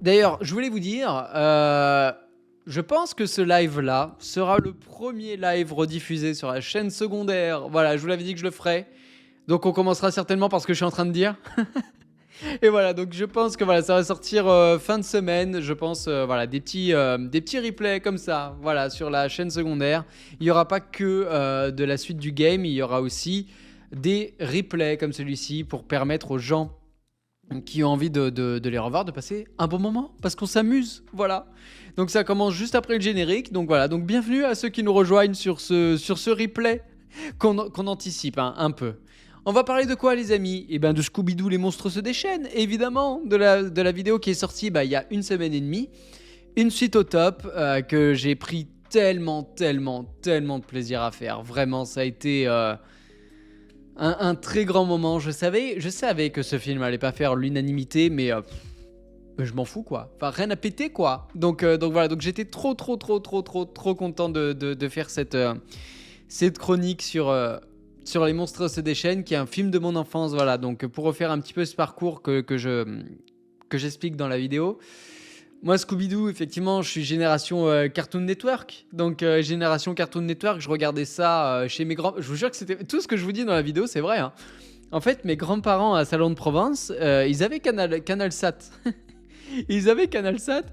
D'ailleurs, je voulais vous dire, je pense que ce live-là sera le premier live rediffusé sur la chaîne secondaire. Voilà, je vous l'avais dit que je le ferais. Donc on commencera certainement par ce que je suis en train de dire. Et voilà, donc je pense que voilà, ça va sortir fin de semaine. Je pense voilà, des petits replays comme ça, voilà, sur la chaîne secondaire. Il n'y aura pas que de la suite du game, il y aura aussi des replays comme celui-ci pour permettre aux gens qui ont envie de les revoir, de passer un bon moment, parce qu'on s'amuse, voilà. Donc ça commence juste après le générique, donc voilà. Donc bienvenue à ceux qui nous rejoignent sur ce replay qu'on anticipe un peu. On va parler de quoi, les amis? Eh ben de Scooby-Doo, les monstres se déchaînent, évidemment, de la vidéo qui est sortie il y a une semaine et demie. Une suite au top que j'ai pris tellement de plaisir à faire. Vraiment, ça a été un très grand moment. Je savais que ce film allait pas faire l'unanimité, mais je m'en fous, quoi. Enfin, rien à péter, quoi. Donc voilà, donc j'étais trop content de faire cette chronique sur Les Monstres se déchaînent, qui est un film de mon enfance. Voilà, donc pour refaire un petit peu ce parcours que j'explique dans la vidéo. Moi, Scooby-Doo, effectivement, je suis génération Cartoon Network. Donc, génération Cartoon Network, je regardais ça chez mes grands... Je vous jure que c'était... Tout ce que je vous dis dans la vidéo, c'est vrai, hein. En fait, mes grands-parents à Salon de Provence, ils avaient CanalSat. Ils avaient CanalSat.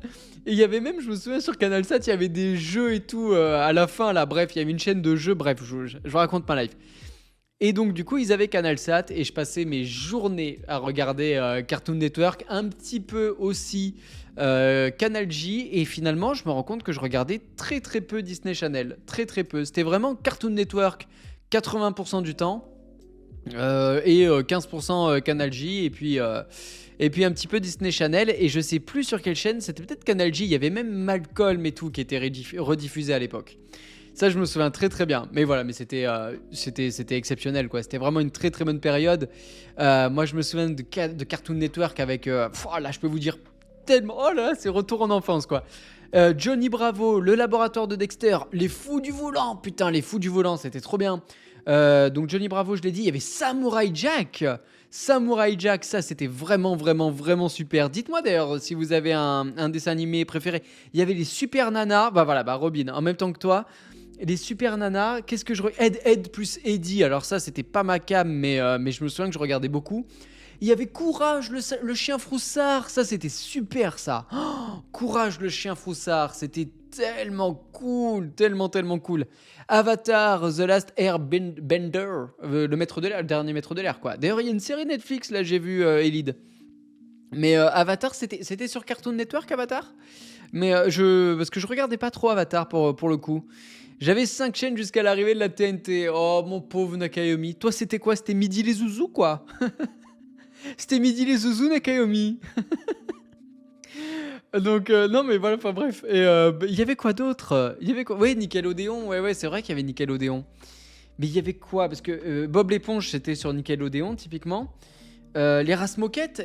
Et il y avait même, je me souviens, sur CanalSat, il y avait des jeux et tout à la fin, là. Bref, il y avait une chaîne de jeux. Bref, je vous raconte ma life. Et donc, du coup, ils avaient CanalSat et je passais mes journées à regarder Cartoon Network, un petit peu aussi Canal J. Et finalement, je me rends compte que je regardais très peu Disney Channel. Très peu. C'était vraiment Cartoon Network 80% du temps et 15% Canal J. Et puis un petit peu Disney Channel. Et je sais plus sur quelle chaîne, c'était peut-être Canal J. Il y avait même Malcolm et tout qui était rediffusé à l'époque. Ça, je me souviens très bien. Mais voilà, mais c'était exceptionnel, quoi. C'était vraiment une très bonne période. Moi, je me souviens de Cartoon Network avec... là, je peux vous dire tellement... Oh là, c'est retour en enfance, quoi. Johnny Bravo, le laboratoire de Dexter, les fous du volant. Putain, les fous du volant, c'était trop bien. Donc Johnny Bravo, je l'ai dit. Il y avait Samurai Jack. Samurai Jack, ça, c'était vraiment super. Dites-moi d'ailleurs si vous avez un dessin animé préféré. Il y avait les Super Nanas. Bah voilà, Robin, en même temps que toi. Les Super Nanas, qu'est-ce que je regarde? Ed plus Eddie, alors ça c'était pas ma cam, mais je me souviens que je regardais beaucoup. Il y avait Courage, le chien froussard, ça c'était super ça. Oh, Courage, le chien froussard, c'était tellement cool, tellement cool. Avatar, The Last Airbender, le maître de l'air, le dernier maître de l'air, quoi. D'ailleurs il y a une série Netflix, là j'ai vu Elide. Mais Avatar, c'était sur Cartoon Network, Avatar. Mais parce que je regardais pas trop Avatar pour le coup. J'avais 5 chaînes jusqu'à l'arrivée de la TNT. Oh, mon pauvre Nakayomi. Toi, c'était quoi? C'était Midi les Zouzous, quoi. C'était Midi les Zouzous, Nakayomi. Donc, non, mais voilà, enfin bref. Et il y avait quoi d'autre? Il y avait quoi? Ouais, Nickelodeon. Ouais, c'est vrai qu'il y avait Nickelodeon. Mais il y avait quoi? Parce que Bob l'éponge, c'était sur Nickelodeon, typiquement. Les Rasmoquettes,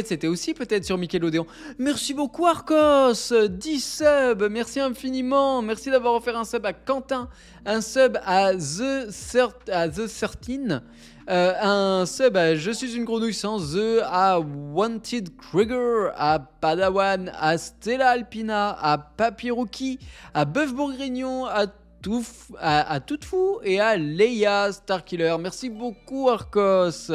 c'était aussi peut-être sur Nickelodeon. Merci beaucoup Arcos, 10 subs, merci infiniment, merci d'avoir offert un sub à Quentin, un sub à The 13, un sub à Je suis une grenouille sans œufs, à Wanted Krieger, à Padawan, à Stella Alpina, à Papy à Bœuf Bourguignon, à Toutefou et à Leia Starkiller. Merci beaucoup Arcos.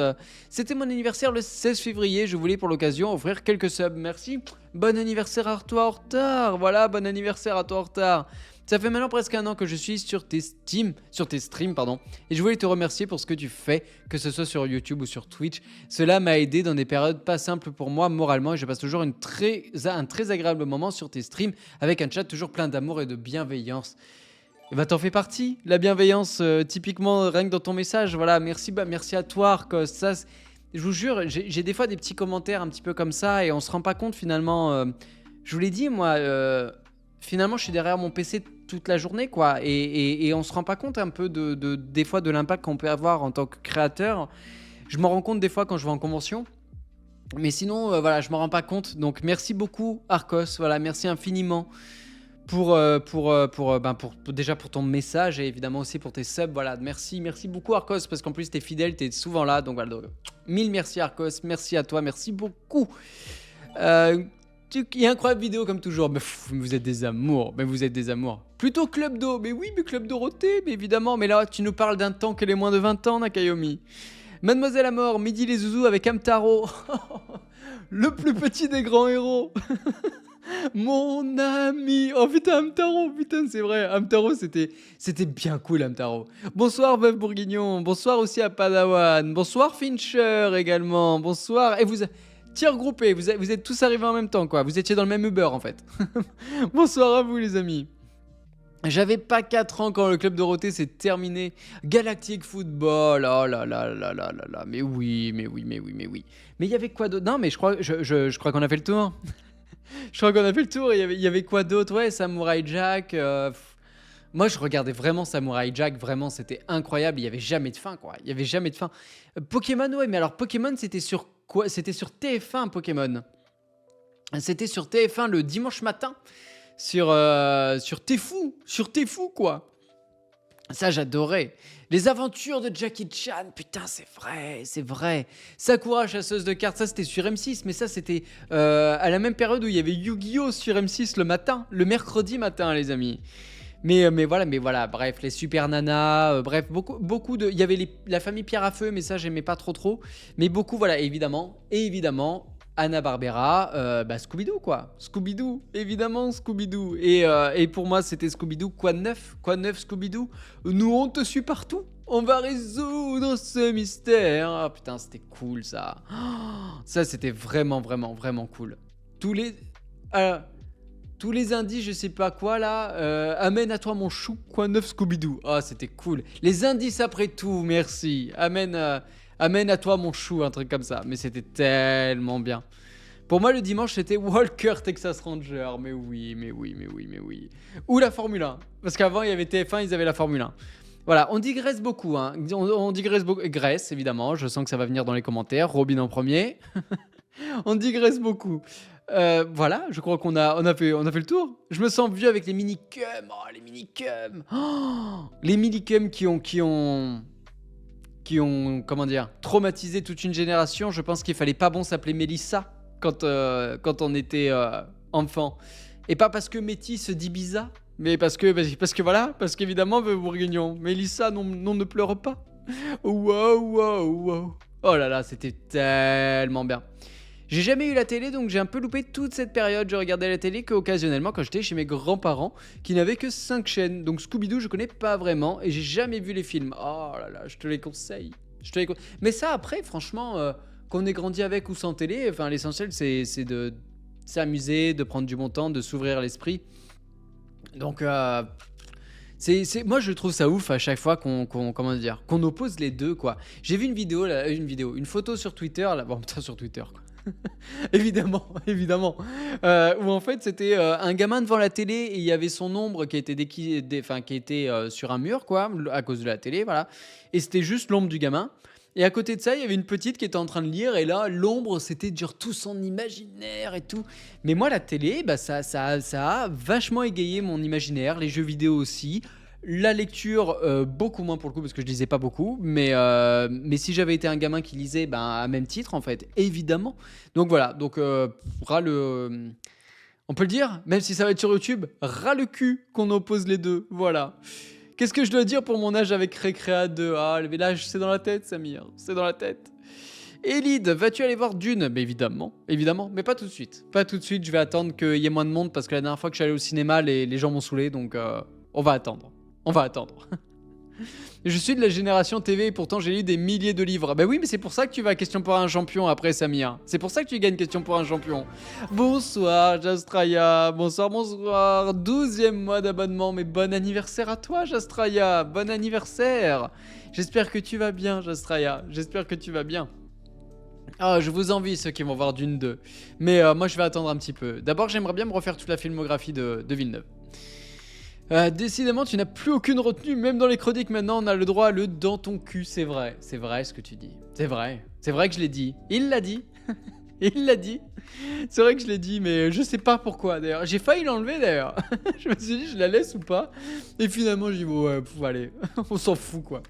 C'était mon anniversaire le 16 février. Je voulais pour l'occasion offrir quelques subs. Merci. Bon anniversaire à toi en retard. Voilà, bon anniversaire à toi en retard. Ça fait maintenant presque un an que je suis sur tes streams, pardon. Et je voulais te remercier pour ce que tu fais, que ce soit sur YouTube ou sur Twitch. Cela m'a aidé dans des périodes pas simples pour moi moralement. Et je passe toujours un très agréable moment sur tes streams avec un chat toujours plein d'amour et de bienveillance. Et bah t'en fais partie, la bienveillance, typiquement rien que dans ton message, voilà, merci à toi Arcos, ça, je vous jure, j'ai des fois des petits commentaires un petit peu comme ça et on se rend pas compte finalement, je vous l'ai dit moi, finalement je suis derrière mon PC toute la journée quoi, et on se rend pas compte un peu des fois de l'impact qu'on peut avoir en tant que créateur, je m'en rends compte des fois quand je vais en convention, mais sinon voilà, je m'en rends pas compte, donc merci beaucoup Arcos, voilà, merci infiniment. Déjà pour ton message et évidemment aussi pour tes subs, voilà, merci beaucoup Arcos parce qu'en plus t'es fidèle, t'es souvent là, donc voilà, donc, mille merci Arcos, merci à toi, merci beaucoup. Et incroyable vidéo comme toujours. Mais vous êtes des amours. Mais vous êtes des amours. Plutôt Club Do. Mais oui, mais Club Dorothée. Mais évidemment. Mais là, tu nous parles d'un temps que les moins de 20 ans, Nakayomi. Mademoiselle Amor, Midi les Zouzous avec Amtaro. Le plus petit des grands héros. Mon ami. Oh putain, Amtaro. Putain, c'est vrai. Amtaro, c'était bien cool, Amtaro. Bonsoir, Veuve Bourguignon. Bonsoir aussi à Padawan. Bonsoir, Fincher également. Bonsoir. Et vous... Tir groupé, vous êtes tous arrivés en même temps, quoi. Vous étiez dans le même Uber, en fait. Bonsoir à vous, les amis. J'avais pas 4 ans quand le Club Dorothée s'est terminé. Galactic Football, oh là là là là là là. Mais oui. Mais il y avait quoi d'autre? Non, mais je crois qu'on a fait le tour. Je crois qu'on a fait le tour. Il y avait quoi d'autre? Ouais, Samurai Jack. Moi, je regardais vraiment Samurai Jack. Vraiment, c'était incroyable. Il y avait jamais de fin, quoi. Il y avait jamais de fin. Pokémon, ouais, mais alors Pokémon, c'était sur quoi? C'était sur TF1, Pokémon. C'était sur TF1 le dimanche matin. Sur Tfou, quoi. Ça, j'adorais. Les aventures de Jackie Chan, putain, c'est vrai. Sakura, chasseuse de cartes, ça, c'était sur M6, mais ça, c'était à la même période où il y avait Yu-Gi-Oh! Sur M6 le matin, le mercredi matin, les amis. Mais voilà, bref, les super nanas, bref, beaucoup de... Il y avait la famille Pierre à Feu, mais ça, j'aimais pas trop. Mais beaucoup, voilà, évidemment, Hanna-Barbera, Scooby-Doo, quoi. Scooby-Doo, évidemment, Scooby-Doo. Et pour moi, c'était Scooby-Doo. Quoi de neuf, Scooby-Doo? Nous, on te suit partout. On va résoudre ce mystère. Ah, putain, c'était cool, ça. Oh, ça, c'était vraiment cool. Tous les indices, je sais pas quoi, là. Amène à toi mon chou, quoi neuf, Scooby-Doo. Ah, c'était cool. Les indices après tout, merci. Amène à toi mon chou, un truc comme ça. Mais c'était tellement bien. Pour moi, le dimanche, c'était Walker Texas Ranger. Mais oui. Ou la Formule 1. Parce qu'avant, il y avait TF1, ils avaient la Formule 1. Voilà, on digresse beaucoup. Hein. On digresse beaucoup. Grèce, évidemment. Je sens que ça va venir dans les commentaires. Robin en premier. On digresse beaucoup. Voilà, je crois qu'on a fait le tour. Je me sens vieux avec les minicums. Oh, les minicums. Oh, les minicums qui ont, comment dire, traumatisé toute une génération. Je pense qu'il fallait pas bon s'appeler Mélissa quand on était enfant. Et pas parce que Métis se dit bizarre, mais parce qu'évidemment, Veuve Bourguignon, Mélissa, non, ne pleure pas. Wow. Oh là là, c'était tellement bien. J'ai jamais eu la télé, donc j'ai un peu loupé toute cette période. Je regardais la télé qu'occasionnellement quand j'étais chez mes grands-parents qui n'avaient que 5 chaînes. Donc Scooby-Doo, je connais pas vraiment et j'ai jamais vu les films. Oh là là, je te les conseille. Mais ça, après, franchement, qu'on ait grandi avec ou sans télé, enfin, l'essentiel, c'est de s'amuser, de prendre du bon temps, de s'ouvrir l'esprit. Donc, moi, je trouve ça ouf à chaque fois qu'on oppose les deux, quoi. J'ai vu une photo sur Twitter, là, bon, putain, sur Twitter, quoi. évidemment, où en fait c'était un gamin devant la télé et il y avait son ombre qui était sur un mur, quoi, à cause de la télé, voilà, et c'était juste l'ombre du gamin. Et à côté de ça, il y avait une petite qui était en train de lire, et là, l'ombre, c'était genre tout son imaginaire et tout. Mais moi, la télé, ça a vachement égayé mon imaginaire, les jeux vidéo aussi. La lecture, beaucoup moins pour le coup, parce que je lisais pas beaucoup. Mais si j'avais été un gamin qui lisait, à même titre, en fait, évidemment. Donc voilà, on peut le dire, même si ça va être sur YouTube, ras le cul qu'on oppose les deux, voilà. Qu'est-ce que je dois dire pour mon âge avec Récréa 2? Ah, l'âge, c'est dans la tête, Samir, c'est dans la tête. Elide, vas-tu aller voir Dune? Mais évidemment, mais pas tout de suite. Je vais attendre qu'il y ait moins de monde, parce que la dernière fois que je suis allé au cinéma, les gens m'ont saoulé, donc on va attendre. Je suis de la génération TV et pourtant j'ai lu des milliers de livres. Bah oui, mais c'est pour ça que tu vas à Question pour un champion après, Samir. C'est pour ça que tu gagnes Question pour un champion. Bonsoir, Jastraya. Bonsoir. 12e mois d'abonnement. Mais bon anniversaire à toi, Jastraya. Bon anniversaire. J'espère que tu vas bien, Jastraya. Ah, je vous envie ceux qui vont voir Dune 2. Mais moi, je vais attendre un petit peu. D'abord, j'aimerais bien me refaire toute la filmographie de Villeneuve. Décidément, tu n'as plus aucune retenue, même dans les chroniques maintenant, on a le droit à le dans ton cul, c'est vrai ce que tu dis, c'est vrai que je l'ai dit, il l'a dit, c'est vrai que je l'ai dit, mais je sais pas pourquoi d'ailleurs, j'ai failli l'enlever d'ailleurs, je me suis dit je la laisse ou pas, et finalement j'ai dit bon, ouais, allez, on s'en fout quoi.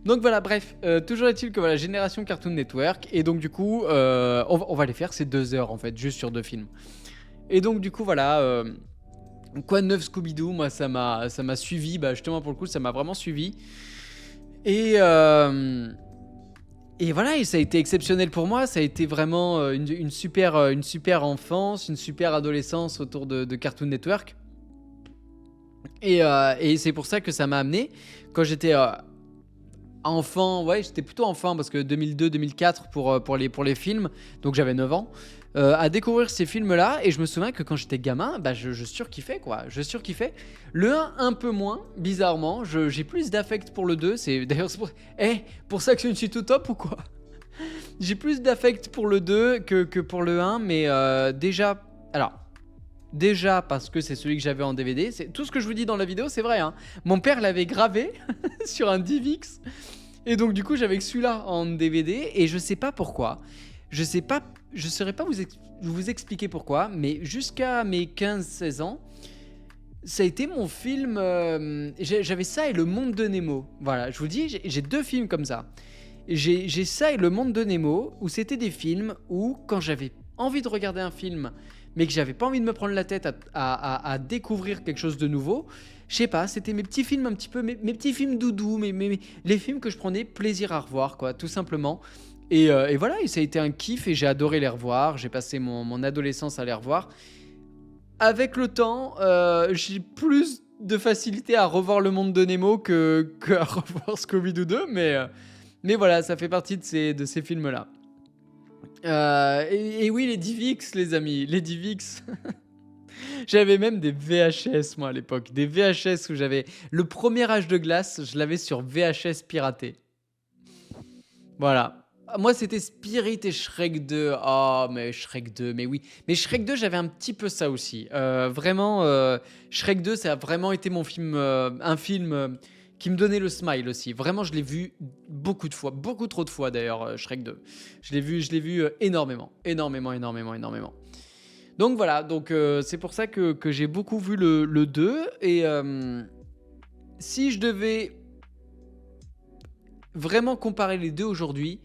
Donc voilà, bref, toujours est-il que voilà, génération Cartoon Network, et donc du coup, on va les faire ces 2 heures en fait, juste sur 2 films. Et donc, du coup, voilà. Quoi de neuf Scooby-Doo? Moi, ça m'a suivi. Bah, justement, pour le coup, ça m'a vraiment suivi. Et, euh, et voilà, et ça a été exceptionnel pour moi. Ça a été vraiment une super enfance, une super adolescence autour de Cartoon Network. Et c'est pour ça que ça m'a amené, quand j'étais enfant, ouais, j'étais plutôt enfant, parce que 2002-2004 pour les films, donc j'avais 9 ans, à découvrir ces films-là. Et je me souviens que quand j'étais gamin, bah, je surkiffais, quoi. Je surkiffais. Le un peu moins, bizarrement. J'ai plus d'affect pour le 2. C'est d'ailleurs pour ça que je ne suis tout top ou quoi? J'ai plus d'affect pour le 2 que pour le un, mais déjà. Alors. Déjà parce que c'est celui que j'avais en DVD. Tout ce que je vous dis dans la vidéo, c'est vrai, hein. Mon père l'avait gravé sur un DivX. Et donc du coup, j'avais que celui-là en DVD. Et je sais pas pourquoi. Je sais pas. Je saurais pas vous expliquer pourquoi. Mais jusqu'à mes 15-16 ans, ça a été mon film. J'avais ça et Le Monde de Nemo. Voilà, je vous dis, j'ai deux films comme ça. J'ai ça et Le Monde de Nemo, où c'était des films où, quand j'avais envie de regarder un film, mais que j'avais pas envie de me prendre la tête à découvrir quelque chose de nouveau, je sais pas, c'était mes petits films un petit peu, mes petits films doudous, les films que je prenais plaisir à revoir, quoi, tout simplement. Et voilà, et ça a été un kiff et j'ai adoré les revoir. J'ai passé mon adolescence à les revoir. Avec le temps, j'ai plus de facilité à revoir Le Monde de Nemo que à revoir Scooby-Doo 2, mais voilà, ça fait partie de ces films-là. Et oui, les DivX, les amis, les DivX. J'avais même des VHS, moi, à l'époque. Des VHS où j'avais le premier Âge de glace, je l'avais sur VHS piraté. Voilà. Moi, c'était Spirit et Shrek 2. Oh, mais Shrek 2, mais oui. Mais Shrek 2, j'avais un petit peu ça aussi. Vraiment, Shrek 2, ça a vraiment été mon film, un film qui me donnait le smile aussi. Vraiment, je l'ai vu beaucoup de fois, beaucoup trop de fois d'ailleurs, Shrek 2. Je l'ai vu énormément, énormément, énormément, énormément. Donc voilà, donc c'est pour ça que j'ai beaucoup vu le 2. Et si je devais vraiment comparer les deux aujourd'hui,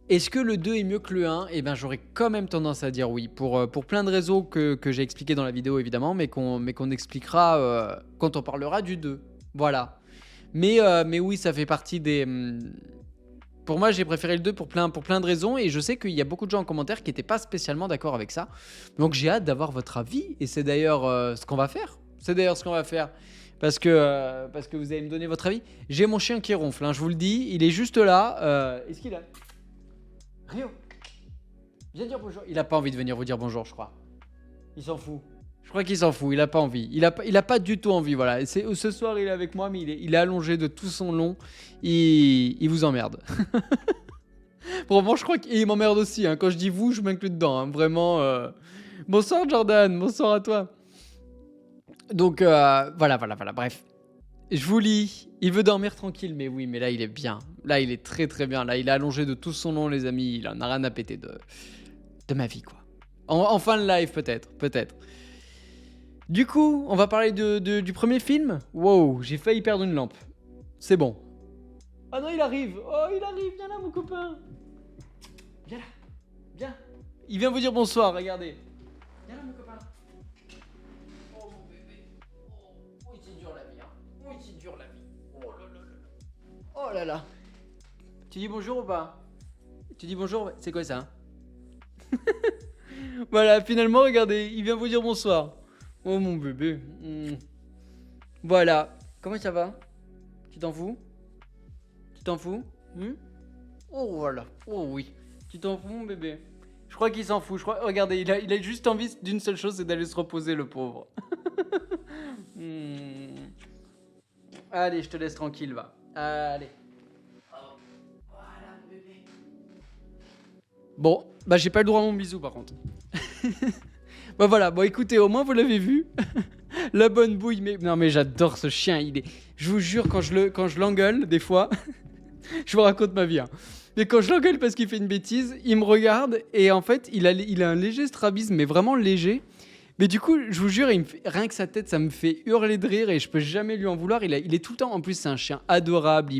est-ce que le 2 est mieux que le 1? Eh ben, j'aurais quand même tendance à dire oui, pour plein de raisons que j'ai expliquées dans la vidéo, évidemment, mais qu'on expliquera quand on parlera du 2. Voilà. Mais oui, ça fait partie des... Pour moi, j'ai préféré le 2 pour plein de raisons, et je sais qu'il y a beaucoup de gens en commentaire qui n'étaient pas spécialement d'accord avec ça. Donc j'ai hâte d'avoir votre avis, et c'est d'ailleurs ce qu'on va faire. C'est d'ailleurs ce qu'on va faire. Parce que vous allez me donner votre avis. J'ai mon chien qui ronfle, hein, je vous le dis, il est juste là. Est-ce qu'il a... Rio, viens dire bonjour. Il a pas envie de venir vous dire bonjour, je crois. Il s'en fout. Je crois qu'il s'en fout. Il a pas envie. Il a pas du tout envie. Voilà. Ce soir, il est avec moi, mais il est allongé de tout son long. Il vous emmerde. Vraiment, je crois qu'il m'emmerde aussi. Hein. Quand je dis vous, je m'inclus dedans. Hein. Vraiment. Bonsoir, Jordan. Bonsoir à toi. Donc, voilà. Bref. Je vous lis. Il veut dormir tranquille, mais oui, mais là, il est bien. Là, il est très très bien. Là, il est allongé de tout son long, les amis. Il en a rien à péter de ma vie, quoi. En fin de live, peut-être. Du coup, on va parler du premier film. Wow, j'ai failli perdre une lampe. C'est bon. Ah non, il arrive. Oh, il arrive. Viens là, mon copain. Viens là. Viens. Il vient vous dire bonsoir, regardez. Viens là, mon copain. Oh, mon bébé. Oh, c'est dur la vie, hein. Oh, c'est dur la vie. Oh là là là. Oh là là. Tu dis bonjour ou pas? Tu dis bonjour? C'est quoi ça? Voilà, finalement, regardez, il vient vous dire bonsoir. Oh mon bébé. Voilà. Comment ça va? Tu t'en fous? Tu t'en fous? Oh voilà. Oh oui. Tu t'en fous, mon bébé? Je crois qu'il s'en fout. Regardez, il a juste envie d'une seule chose, c'est d'aller se reposer, le pauvre. Allez, je te laisse tranquille, va. Allez. Oh, voilà, mon bébé. Bon, bah j'ai pas le droit à mon bisou, par contre. Bah voilà, bon écoutez, au moins vous l'avez vu. La bonne bouille, mais... Non mais j'adore ce chien, je vous jure, quand je l'engueule, des fois... Je vous raconte ma vie, hein. Mais quand je l'engueule parce qu'il fait une bêtise, il me regarde et en fait, il a un léger strabisme, mais vraiment léger. Mais du coup, je vous jure, rien que sa tête, ça me fait hurler de rire et je peux jamais lui en vouloir. Il est tout le temps, en plus, c'est un chien adorable.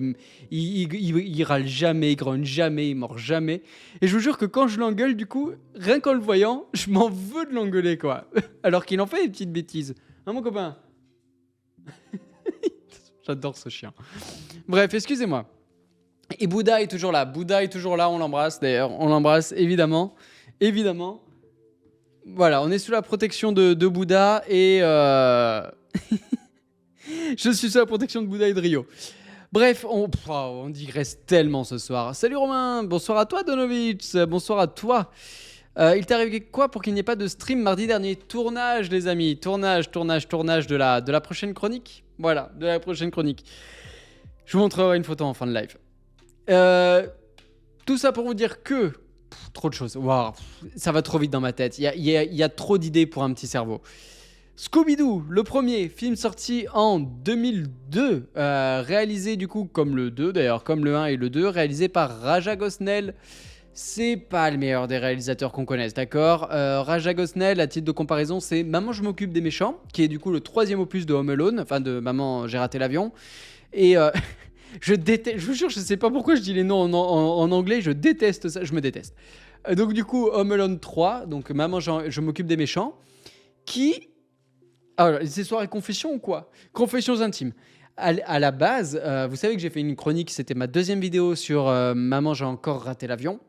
Il râle jamais, il grogne jamais, il mord jamais. Et je vous jure que quand je l'engueule, du coup, rien qu'en le voyant, je m'en veux de l'engueuler, quoi. Alors qu'il en fait des petites bêtises. Hein, mon copain? J'adore ce chien. Bref, excusez-moi. Et Bouddha est toujours là. Bouddha est toujours là, on l'embrasse d'ailleurs. On l'embrasse, évidemment. Évidemment. Voilà, on est sous la protection de Bouddha et... je suis sous la protection de Bouddha et de Rio. Bref, on digresse tellement ce soir. Salut Romain, bonsoir à toi Donovitch, bonsoir à toi. Il t'est arrivé quoi pour qu'il n'y ait pas de stream mardi dernier? Tournage les amis, tournage de la prochaine chronique. Voilà, de la prochaine chronique. Je vous montrerai une photo en fin de live. Tout ça pour vous dire que... trop de choses, wow, ça va trop vite dans ma tête, il y a trop d'idées pour un petit cerveau. Scooby-Doo, le premier film sorti en 2002, réalisé du coup comme le 2 d'ailleurs, comme le 1 et le 2, réalisé par Raja Gosnell. C'est pas le meilleur des réalisateurs qu'on connaisse, d'accord. Raja Gosnell, à titre de comparaison, c'est Maman je m'occupe des méchants, qui est du coup le troisième opus de Home Alone, enfin de Maman j'ai raté l'avion. Et je déteste, je vous jure, je sais pas pourquoi je dis les noms en anglais, je déteste ça, je me déteste. Donc du coup, Home Alone 3, donc Maman je m'occupe des méchants, qui... Alors, c'est soirée confession ou quoi? Confessions intimes. À la base, vous savez que j'ai fait une chronique, c'était ma deuxième vidéo sur Maman j'ai encore raté l'avion.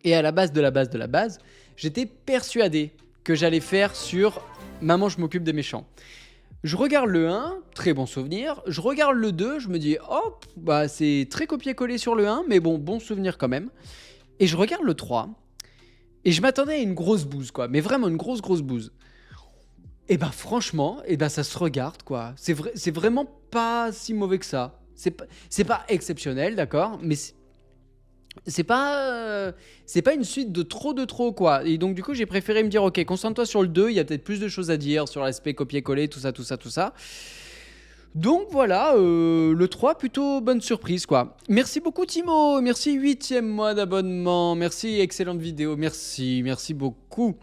Et à la base de la base, j'étais persuadé que j'allais faire sur Maman je m'occupe des méchants. Je regarde le 1, très bon souvenir. Je regarde le 2, je me dis, oh, bah c'est très copié-collé sur le 1, mais bon souvenir quand même. Et je regarde le 3, et je m'attendais à une grosse bouse, quoi. Mais vraiment une grosse bouse. Et ben franchement, ça se regarde, quoi. C'est vraiment pas si mauvais que ça. C'est pas exceptionnel, d'accord, mais c'est pas une suite de trop, quoi. Et donc du coup, j'ai préféré me dire, ok, concentre-toi sur le 2, il y a peut-être plus de choses à dire sur l'aspect copier-coller, tout ça. Donc voilà, le 3, plutôt bonne surprise, quoi. Merci beaucoup Timo, merci 8e mois d'abonnement, merci, excellente vidéo, merci beaucoup.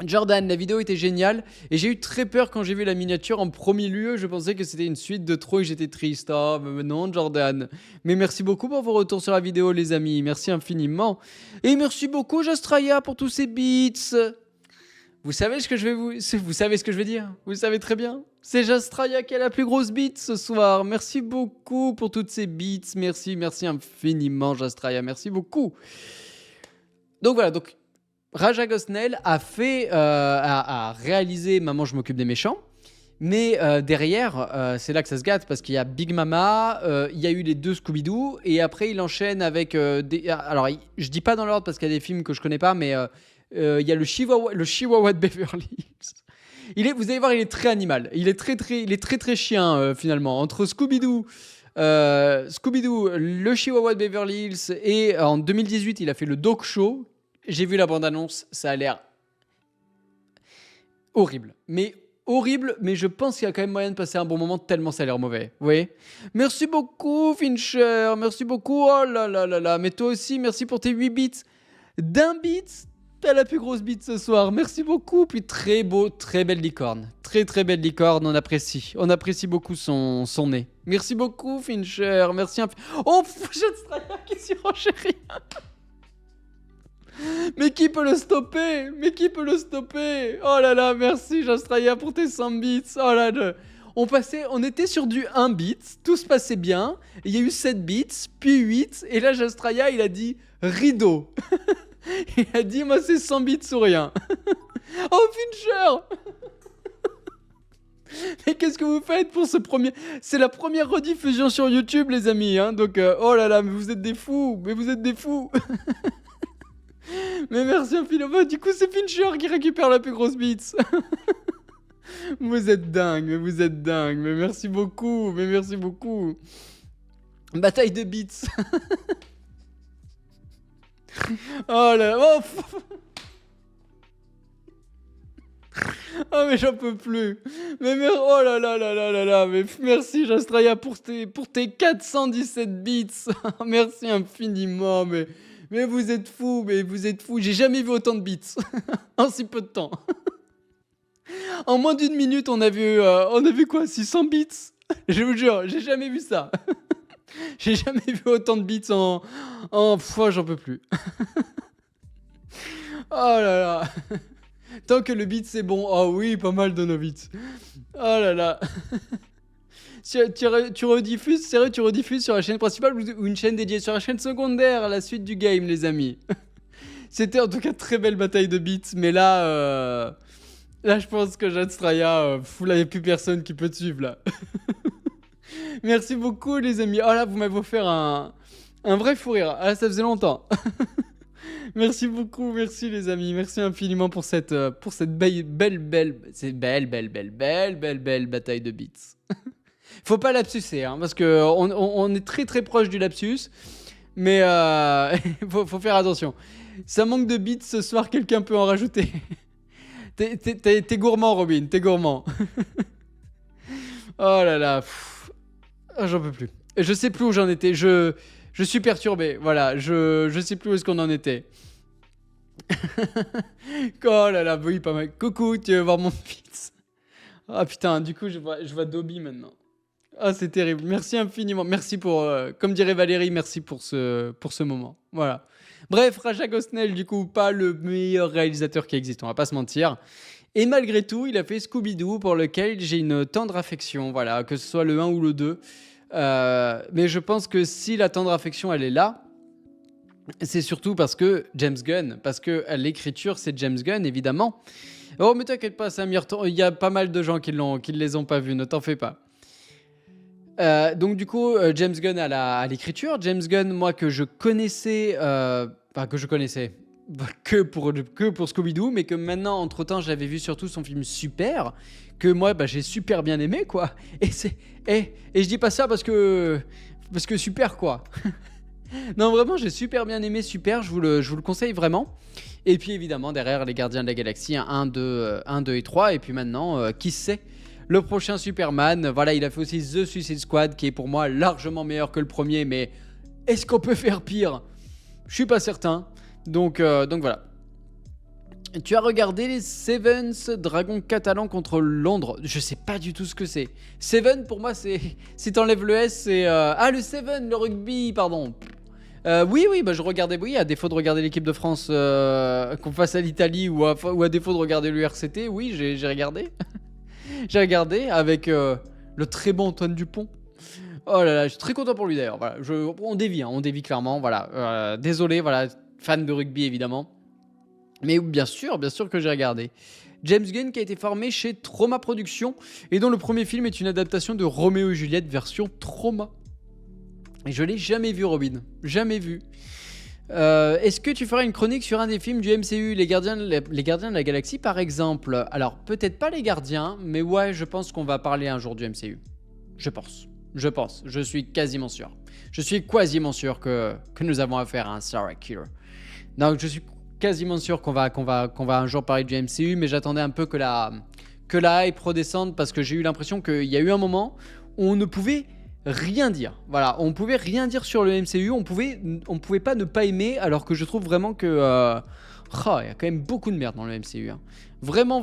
Jordan, la vidéo était géniale et j'ai eu très peur quand j'ai vu la miniature. En premier lieu, je pensais que c'était une suite de trop et j'étais triste. Oh, mais non, Jordan. Mais merci beaucoup pour vos retours sur la vidéo, les amis. Merci infiniment. Et merci beaucoup, Jastraya, pour tous ces beats. Vous savez ce que je vais dire? Vous savez très bien. C'est Jastraya qui a la plus grosse beat ce soir. Merci beaucoup pour toutes ces beats. Merci infiniment, Jastraya. Merci beaucoup. Donc voilà, Raja Gosnell a réalisé Maman je m'occupe des méchants, mais derrière, c'est là que ça se gâte parce qu'il y a Big Mama, il y a eu les 2 Scooby-Doo, et après il enchaîne avec alors je dis pas dans l'ordre parce qu'il y a des films que je connais pas, mais il y a le Chihuahua de Beverly Hills. Vous allez voir, il est très animal, il est très chien finalement, entre Scooby-Doo, le Chihuahua de Beverly Hills, et en 2018 il a fait le Dog Show. J'ai vu la bande-annonce, ça a l'air horrible, mais je pense qu'il y a quand même moyen de passer un bon moment tellement ça a l'air mauvais, vous voyez. Merci beaucoup Fincher, merci beaucoup, oh là là, mais toi aussi, merci pour tes 8 bits. D'un bit, t'as la plus grosse bite ce soir, merci beaucoup, puis très belle licorne, très belle licorne, on apprécie beaucoup son nez. Merci beaucoup Fincher, merci oh, Jastraya qui surenchérit. Mais qui peut le stopper? Oh là là, merci Jastraya pour tes 100 bits. Oh là là. On était sur du 1 bit, tout se passait bien. Il y a eu 7 bits, puis 8. Et là, Jastraya, il a dit rideau. Il a dit, moi, c'est 100 bits ou rien. Oh, Fincher. Mais qu'est-ce que vous faites pour ce premier... C'est la première rediffusion sur YouTube, les amis. Hein. Donc, oh là là, mais vous êtes des fous. Mais merci infiniment. Du coup, c'est Fincher qui récupère la plus grosse bite. Vous êtes dingue. Mais merci beaucoup. Bataille de beats. Oh là. Oh, oh mais j'en peux plus. Oh là là. Mais merci Jastraya pour tes 417 bits. Merci infiniment. Mais vous êtes fous. J'ai jamais vu autant de bits en si peu de temps. En moins d'une minute, on a vu quoi? 600 bits? Je vous jure, j'ai jamais vu ça. J'ai jamais vu autant de bits en j'en peux plus. Oh là là. Tant que le beat c'est bon. Oh oui, pas mal de nos bits. Oh là là. Tu rediffuses, sérieux, tu rediffuses sur la chaîne principale ou une chaîne dédiée sur la chaîne secondaire à la suite du game, les amis. C'était en tout cas très belle bataille de beats, mais là je pense que Jadstraya, là y a plus personne qui peut te suivre là. Merci beaucoup les amis. Oh là, vous m'avez offert un vrai fou rire. Ah, ça faisait longtemps. Merci beaucoup, merci les amis, merci infiniment pour cette belle bataille de beats. Faut pas lapsuser, hein, parce que on est très très proche du lapsus, mais faut faire attention. Ça manque de beats ce soir, quelqu'un peut en rajouter. T'es gourmand, Robin, t'es gourmand. Oh là là, oh, j'en peux plus. Je sais plus où j'en étais, je suis perturbé, voilà, je sais plus où est-ce qu'on en était. Oh là là, oui, pas mal. Coucou, tu veux voir mon fils? Ah putain, du coup, je vois Dobby maintenant. Ah, c'est terrible. Merci infiniment. Merci pour, comme dirait Valérie, merci pour ce moment. Voilà. Bref, Raja Gosnell, du coup, pas le meilleur réalisateur qui existe, on va pas se mentir. Et malgré tout, il a fait Scooby-Doo pour lequel j'ai une tendre affection, voilà, que ce soit le 1 ou le 2. Mais je pense que si la tendre affection, elle est là, c'est surtout parce que James Gunn, parce que l'écriture, c'est James Gunn, évidemment. Oh, mais t'inquiète pas, Samir, il y a pas mal de gens qui ne les ont pas vus, ne t'en fais pas. Donc du coup, James Gunn à l'écriture. James Gunn, moi, que je connaissais, que pour Scooby-Doo, mais que maintenant, entre-temps, j'avais vu surtout son film Super, que moi, j'ai super bien aimé, quoi. Et je dis pas ça parce que super, quoi. Non, vraiment, j'ai super bien aimé Super, je vous le conseille vraiment. Et puis évidemment, derrière, les Gardiens de la Galaxie, 1, 2 et 3. Et puis maintenant, qui sait, le prochain Superman. Voilà, il a fait aussi The Suicide Squad, qui est pour moi largement meilleur que le premier. Mais est-ce qu'on peut faire pire? Je suis pas certain. Donc voilà. Tu as regardé les Sevens, Dragons catalans contre Londres. Je sais pas du tout ce que c'est. Seven, pour moi, c'est... Si t'enlèves le S, c'est... Ah, le Seven, le rugby, pardon. Oui, je regardais, oui, à défaut de regarder l'équipe de France qu'on fasse à l'Italie ou à défaut de regarder l'URCT, oui, j'ai regardé. J'ai regardé avec le très bon Antoine Dupont. Oh là là, je suis très content pour lui d'ailleurs. Voilà, on dévie clairement. Voilà, désolé, voilà, fan de rugby évidemment. Mais bien sûr que j'ai regardé. James Gunn qui a été formé chez Trauma Productions et dont le premier film est une adaptation de Roméo et Juliette version Trauma. Et je l'ai jamais vu, Robin. Jamais vu. Est-ce que tu feras une chronique sur un des films du MCU, les Gardiens de la Galaxie par exemple? Alors peut-être pas les Gardiens, mais ouais, je pense qu'on va parler un jour du MCU. Je pense. Je suis quasiment sûr. Je suis quasiment sûr que nous avons affaire à un serial killer. Donc je suis quasiment sûr qu'on va un jour parler du MCU, mais j'attendais un peu que la hype redescende parce que j'ai eu l'impression qu'il y a eu un moment où on ne pouvait rien dire. Voilà, on pouvait rien dire sur le MCU, on pouvait pas ne pas aimer, alors que je trouve vraiment que il y a quand même beaucoup de merde dans le MCU. Hein. Vraiment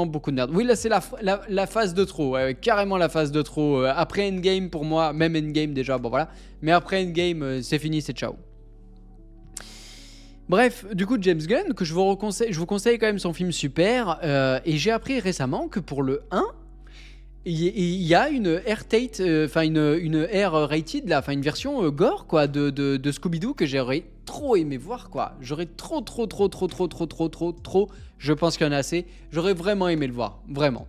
beaucoup de merde. Oui, là c'est la phase de trop, carrément la phase de trop. Après Endgame pour moi, même Endgame déjà, bon voilà. Mais après Endgame, c'est fini, c'est ciao. Bref, du coup James Gunn, que je vous conseille quand même son film Super, et j'ai appris récemment que pour le 1, il y a une R-Tate, une R-rated là, une version gore quoi de Scooby-Doo que j'aurais trop aimé voir quoi. J'aurais trop, je pense qu'il y en a assez. J'aurais vraiment aimé le voir, vraiment.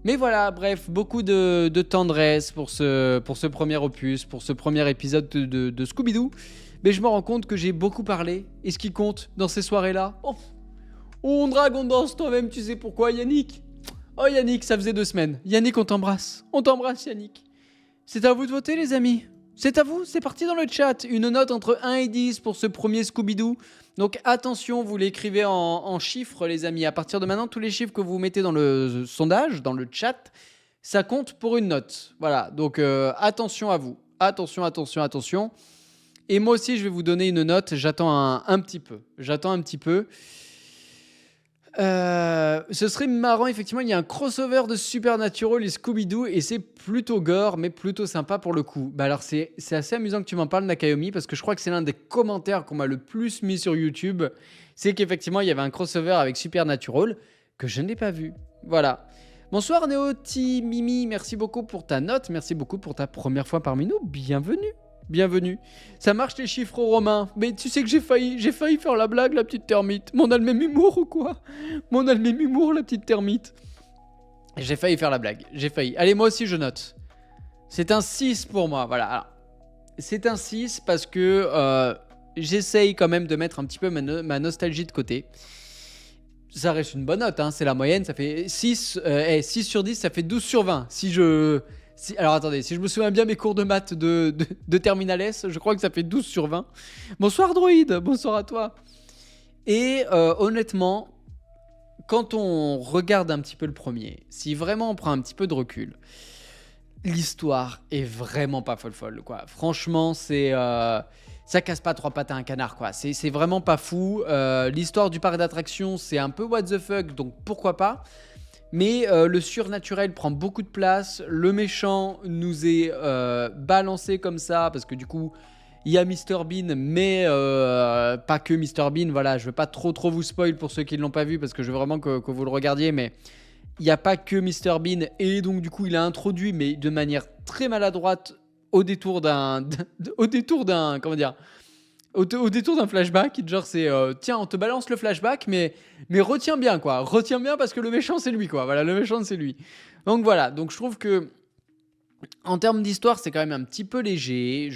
Mais voilà, bref, beaucoup de tendresse pour ce premier opus, pour ce premier épisode de Scooby-Doo. Mais je me rends compte que j'ai beaucoup parlé. Et ce qui compte dans ces soirées-là, on drague, on danse toi-même, tu sais pourquoi, Yannick? Oh Yannick, ça faisait 2 semaines. Yannick, on t'embrasse. On t'embrasse Yannick. C'est à vous de voter les amis. C'est à vous, c'est parti dans le chat. Une note entre 1 et 10 pour ce premier Scooby-Doo. Donc attention, vous l'écrivez en chiffres les amis. À partir de maintenant, tous les chiffres que vous mettez dans le sondage, dans le chat, ça compte pour une note. Voilà, donc attention à vous. Attention. Et moi aussi, je vais vous donner une note. J'attends un petit peu. Ce serait marrant, effectivement, il y a un crossover de Supernatural et Scooby-Doo et c'est plutôt gore, mais plutôt sympa pour le coup. Bah alors c'est assez amusant que tu m'en parles, Nakayomi, parce que je crois que c'est l'un des commentaires qu'on m'a le plus mis sur YouTube. C'est qu'effectivement, il y avait un crossover avec Supernatural que je n'ai pas vu. Voilà. Bonsoir Neoti Mimi, merci beaucoup pour ta note, merci beaucoup pour ta première fois parmi nous, bienvenue. Bienvenue. Ça marche les chiffres romains. Mais tu sais que j'ai failli faire la blague, la petite termite. Mais on a le même humour ou quoi? Mais on a le même humour, la petite termite. J'ai failli faire la blague. J'ai failli. Allez, moi aussi, je note. C'est un 6 pour moi. Voilà. Alors, c'est un 6 parce que j'essaye quand même de mettre un petit peu ma nostalgie de côté. Ça reste une bonne note, hein. C'est la moyenne. Ça fait 6, 6 sur 10, ça fait 12 sur 20. Alors attendez, si je me souviens bien mes cours de maths de Terminal S, je crois que ça fait 12 sur 20. Bonsoir Droïde, bonsoir à toi. Et honnêtement, quand on regarde un petit peu le premier, si vraiment on prend un petit peu de recul, l'histoire est vraiment pas folle quoi. Franchement, ça casse pas trois pattes à un canard quoi. C'est vraiment pas fou. L'histoire du parc d'attractions, c'est un peu what the fuck, donc pourquoi pas. Mais le surnaturel prend beaucoup de place. Le méchant nous est balancé comme ça parce que du coup, il y a Mr Bean, mais pas que Mr Bean. Voilà, je veux pas trop vous spoil pour ceux qui ne l'ont pas vu parce que je veux vraiment que vous le regardiez. Mais il n'y a pas que Mr Bean et donc du coup, il a introduit, mais de manière très maladroite, au détour d'un, comment dire. Au détour d'un flashback, genre c'est tiens, on te balance le flashback, mais retiens bien quoi, retiens bien parce que le méchant c'est lui quoi, voilà, le méchant c'est lui. Donc voilà, donc je trouve que en termes d'histoire c'est quand même un petit peu léger,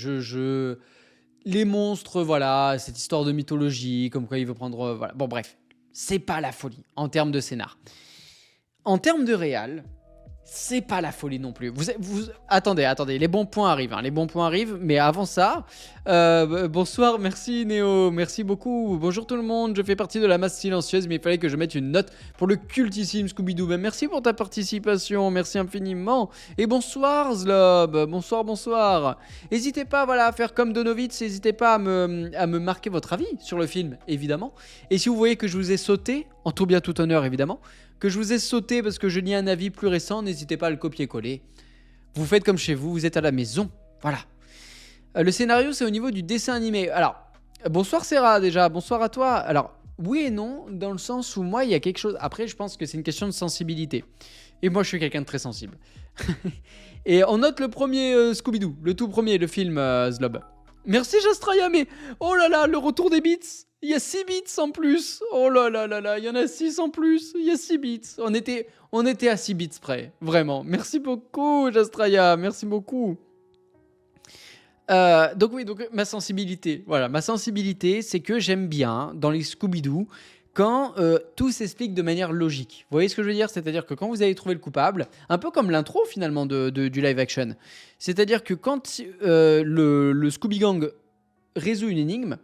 les monstres, voilà, cette histoire de mythologie, comme quoi il veut prendre, voilà, bon bref, c'est pas la folie en termes de scénar. En termes de réal, c'est pas la folie non plus. Attendez, les bons points arrivent, mais avant ça, bonsoir, merci Néo, merci beaucoup. Bonjour tout le monde, je fais partie de la masse silencieuse, mais il fallait que je mette une note pour le cultissime Scooby-Doo. Ben, merci pour ta participation, merci infiniment. Et bonsoir Zlob, bonsoir. N'hésitez pas, voilà, à faire comme Donovitz, n'hésitez pas à me marquer votre avis sur le film, évidemment. Et si vous voyez que je vous ai sauté, en tout bien tout honneur évidemment, que je vous ai sauté parce que je lis un avis plus récent, n'hésitez pas à le copier-coller. Vous faites comme chez vous, vous êtes à la maison. Voilà. Le scénario, c'est au niveau du dessin animé. Alors, bonsoir Sarah déjà, bonsoir à toi. Alors, oui et non, dans le sens où moi, il y a quelque chose... Après, je pense que c'est une question de sensibilité. Et moi, je suis quelqu'un de très sensible. Et on note le premier Scooby-Doo, le tout premier, le film Zlob. Merci Jastraya, mais oh là là, le retour des beats. Il y a 6 bits en plus. Oh là là là là, il y en a 6 en plus. Il y a 6 bits. On était à 6 bits près, vraiment. Merci beaucoup Jastraya, merci beaucoup. Donc ma sensibilité. Voilà, ma sensibilité, c'est que j'aime bien dans les Scooby-Doo quand tout s'explique de manière logique. Vous voyez ce que je veux dire? C'est-à-dire que quand vous avez trouvé le coupable, un peu comme l'intro finalement du live action, c'est-à-dire que quand le Scooby Gang résout une énigme,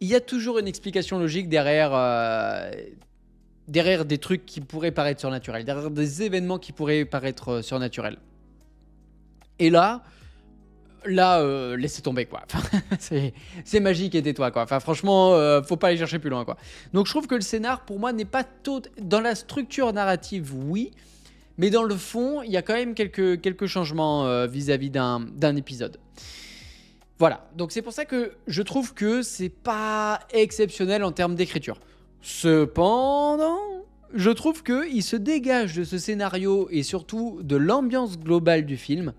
il y a toujours une explication logique derrière des trucs qui pourraient paraître surnaturels, derrière des événements qui pourraient paraître surnaturels. Et là, laissez tomber quoi. c'est magique et tais-toi quoi. Enfin franchement, faut pas aller chercher plus loin quoi. Donc je trouve que le scénar pour moi n'est pas dans la structure narrative, oui, mais dans le fond, il y a quand même quelques changements vis-à-vis d'un épisode. Voilà, donc c'est pour ça que je trouve que c'est pas exceptionnel en termes d'écriture. Cependant, je trouve qu'il se dégage de ce scénario et surtout de l'ambiance globale du film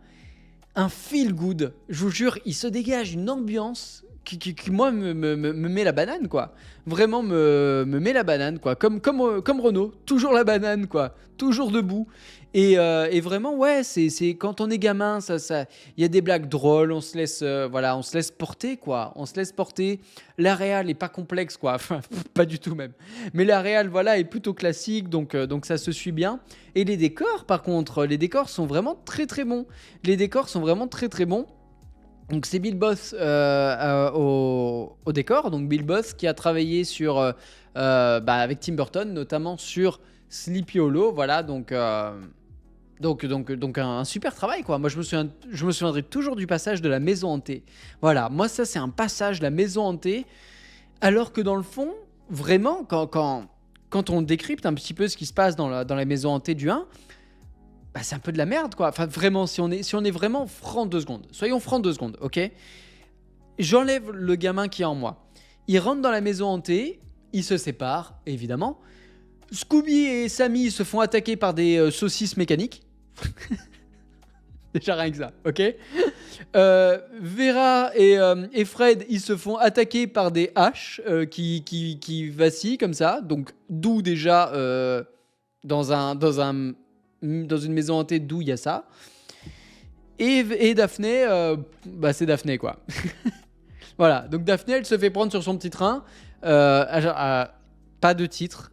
un feel good. Je vous jure, il se dégage une ambiance qui moi me met la banane quoi. Vraiment me met la banane quoi. Comme Renaud, toujours la banane quoi, toujours debout. Et vraiment ouais, c'est quand on est gamin, ça il y a des blagues drôles, on se laisse porter quoi, on se laisse porter. La réal est pas complexe quoi, enfin pas du tout même. Mais la réal voilà est plutôt classique donc ça se suit bien. Et les décors par contre, les décors sont vraiment très très bons. Les décors sont vraiment très très bons. Donc c'est Bill Boss au décor, donc Bill Boss qui a travaillé sur avec Tim Burton notamment sur Sleepy Hollow, voilà donc un super travail quoi. Moi je me souviendrai toujours du passage de la maison hantée. Voilà, moi ça c'est un passage de la maison hantée, alors que dans le fond vraiment quand quand on décrypte un petit peu ce qui se passe dans la maison hantée du 1, bah, c'est un peu de la merde, quoi. Enfin, vraiment, si on est vraiment franc 2 secondes, soyons francs 2 secondes, ok? J'enlève le gamin qui est en moi. Il rentre dans la maison hantée, ils se séparent, évidemment. Scooby et Sammy se font attaquer par des saucisses mécaniques. Déjà rien que ça, ok? Vera et Fred, ils se font attaquer par des haches qui vacillent comme ça. Donc, d'où déjà, dans une maison hantée, d'où il y a ça. Et Daphné, bah c'est Daphné, quoi. Voilà, donc Daphné, elle se fait prendre sur son petit train. Pas de titre.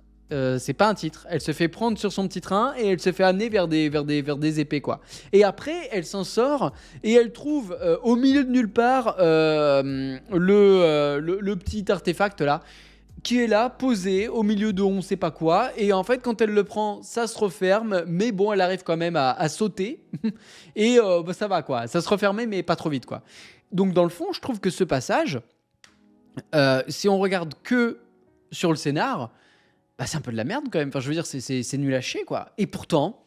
C'est pas un titre. Elle se fait prendre sur son petit train et elle se fait amener vers des épées, quoi. Et après, elle s'en sort et elle trouve au milieu de nulle part le petit artefact là, qui est là, posé au milieu de on sait pas quoi. Et en fait, quand elle le prend, ça se referme. Mais bon, elle arrive quand même à sauter. Et bah, ça va, quoi. Ça se refermait, mais pas trop vite, quoi. Donc, dans le fond, je trouve que ce passage, si on regarde que sur le scénar, bah, c'est un peu de la merde, quand même. Enfin, je veux dire, c'est nul à chier, quoi. Et pourtant,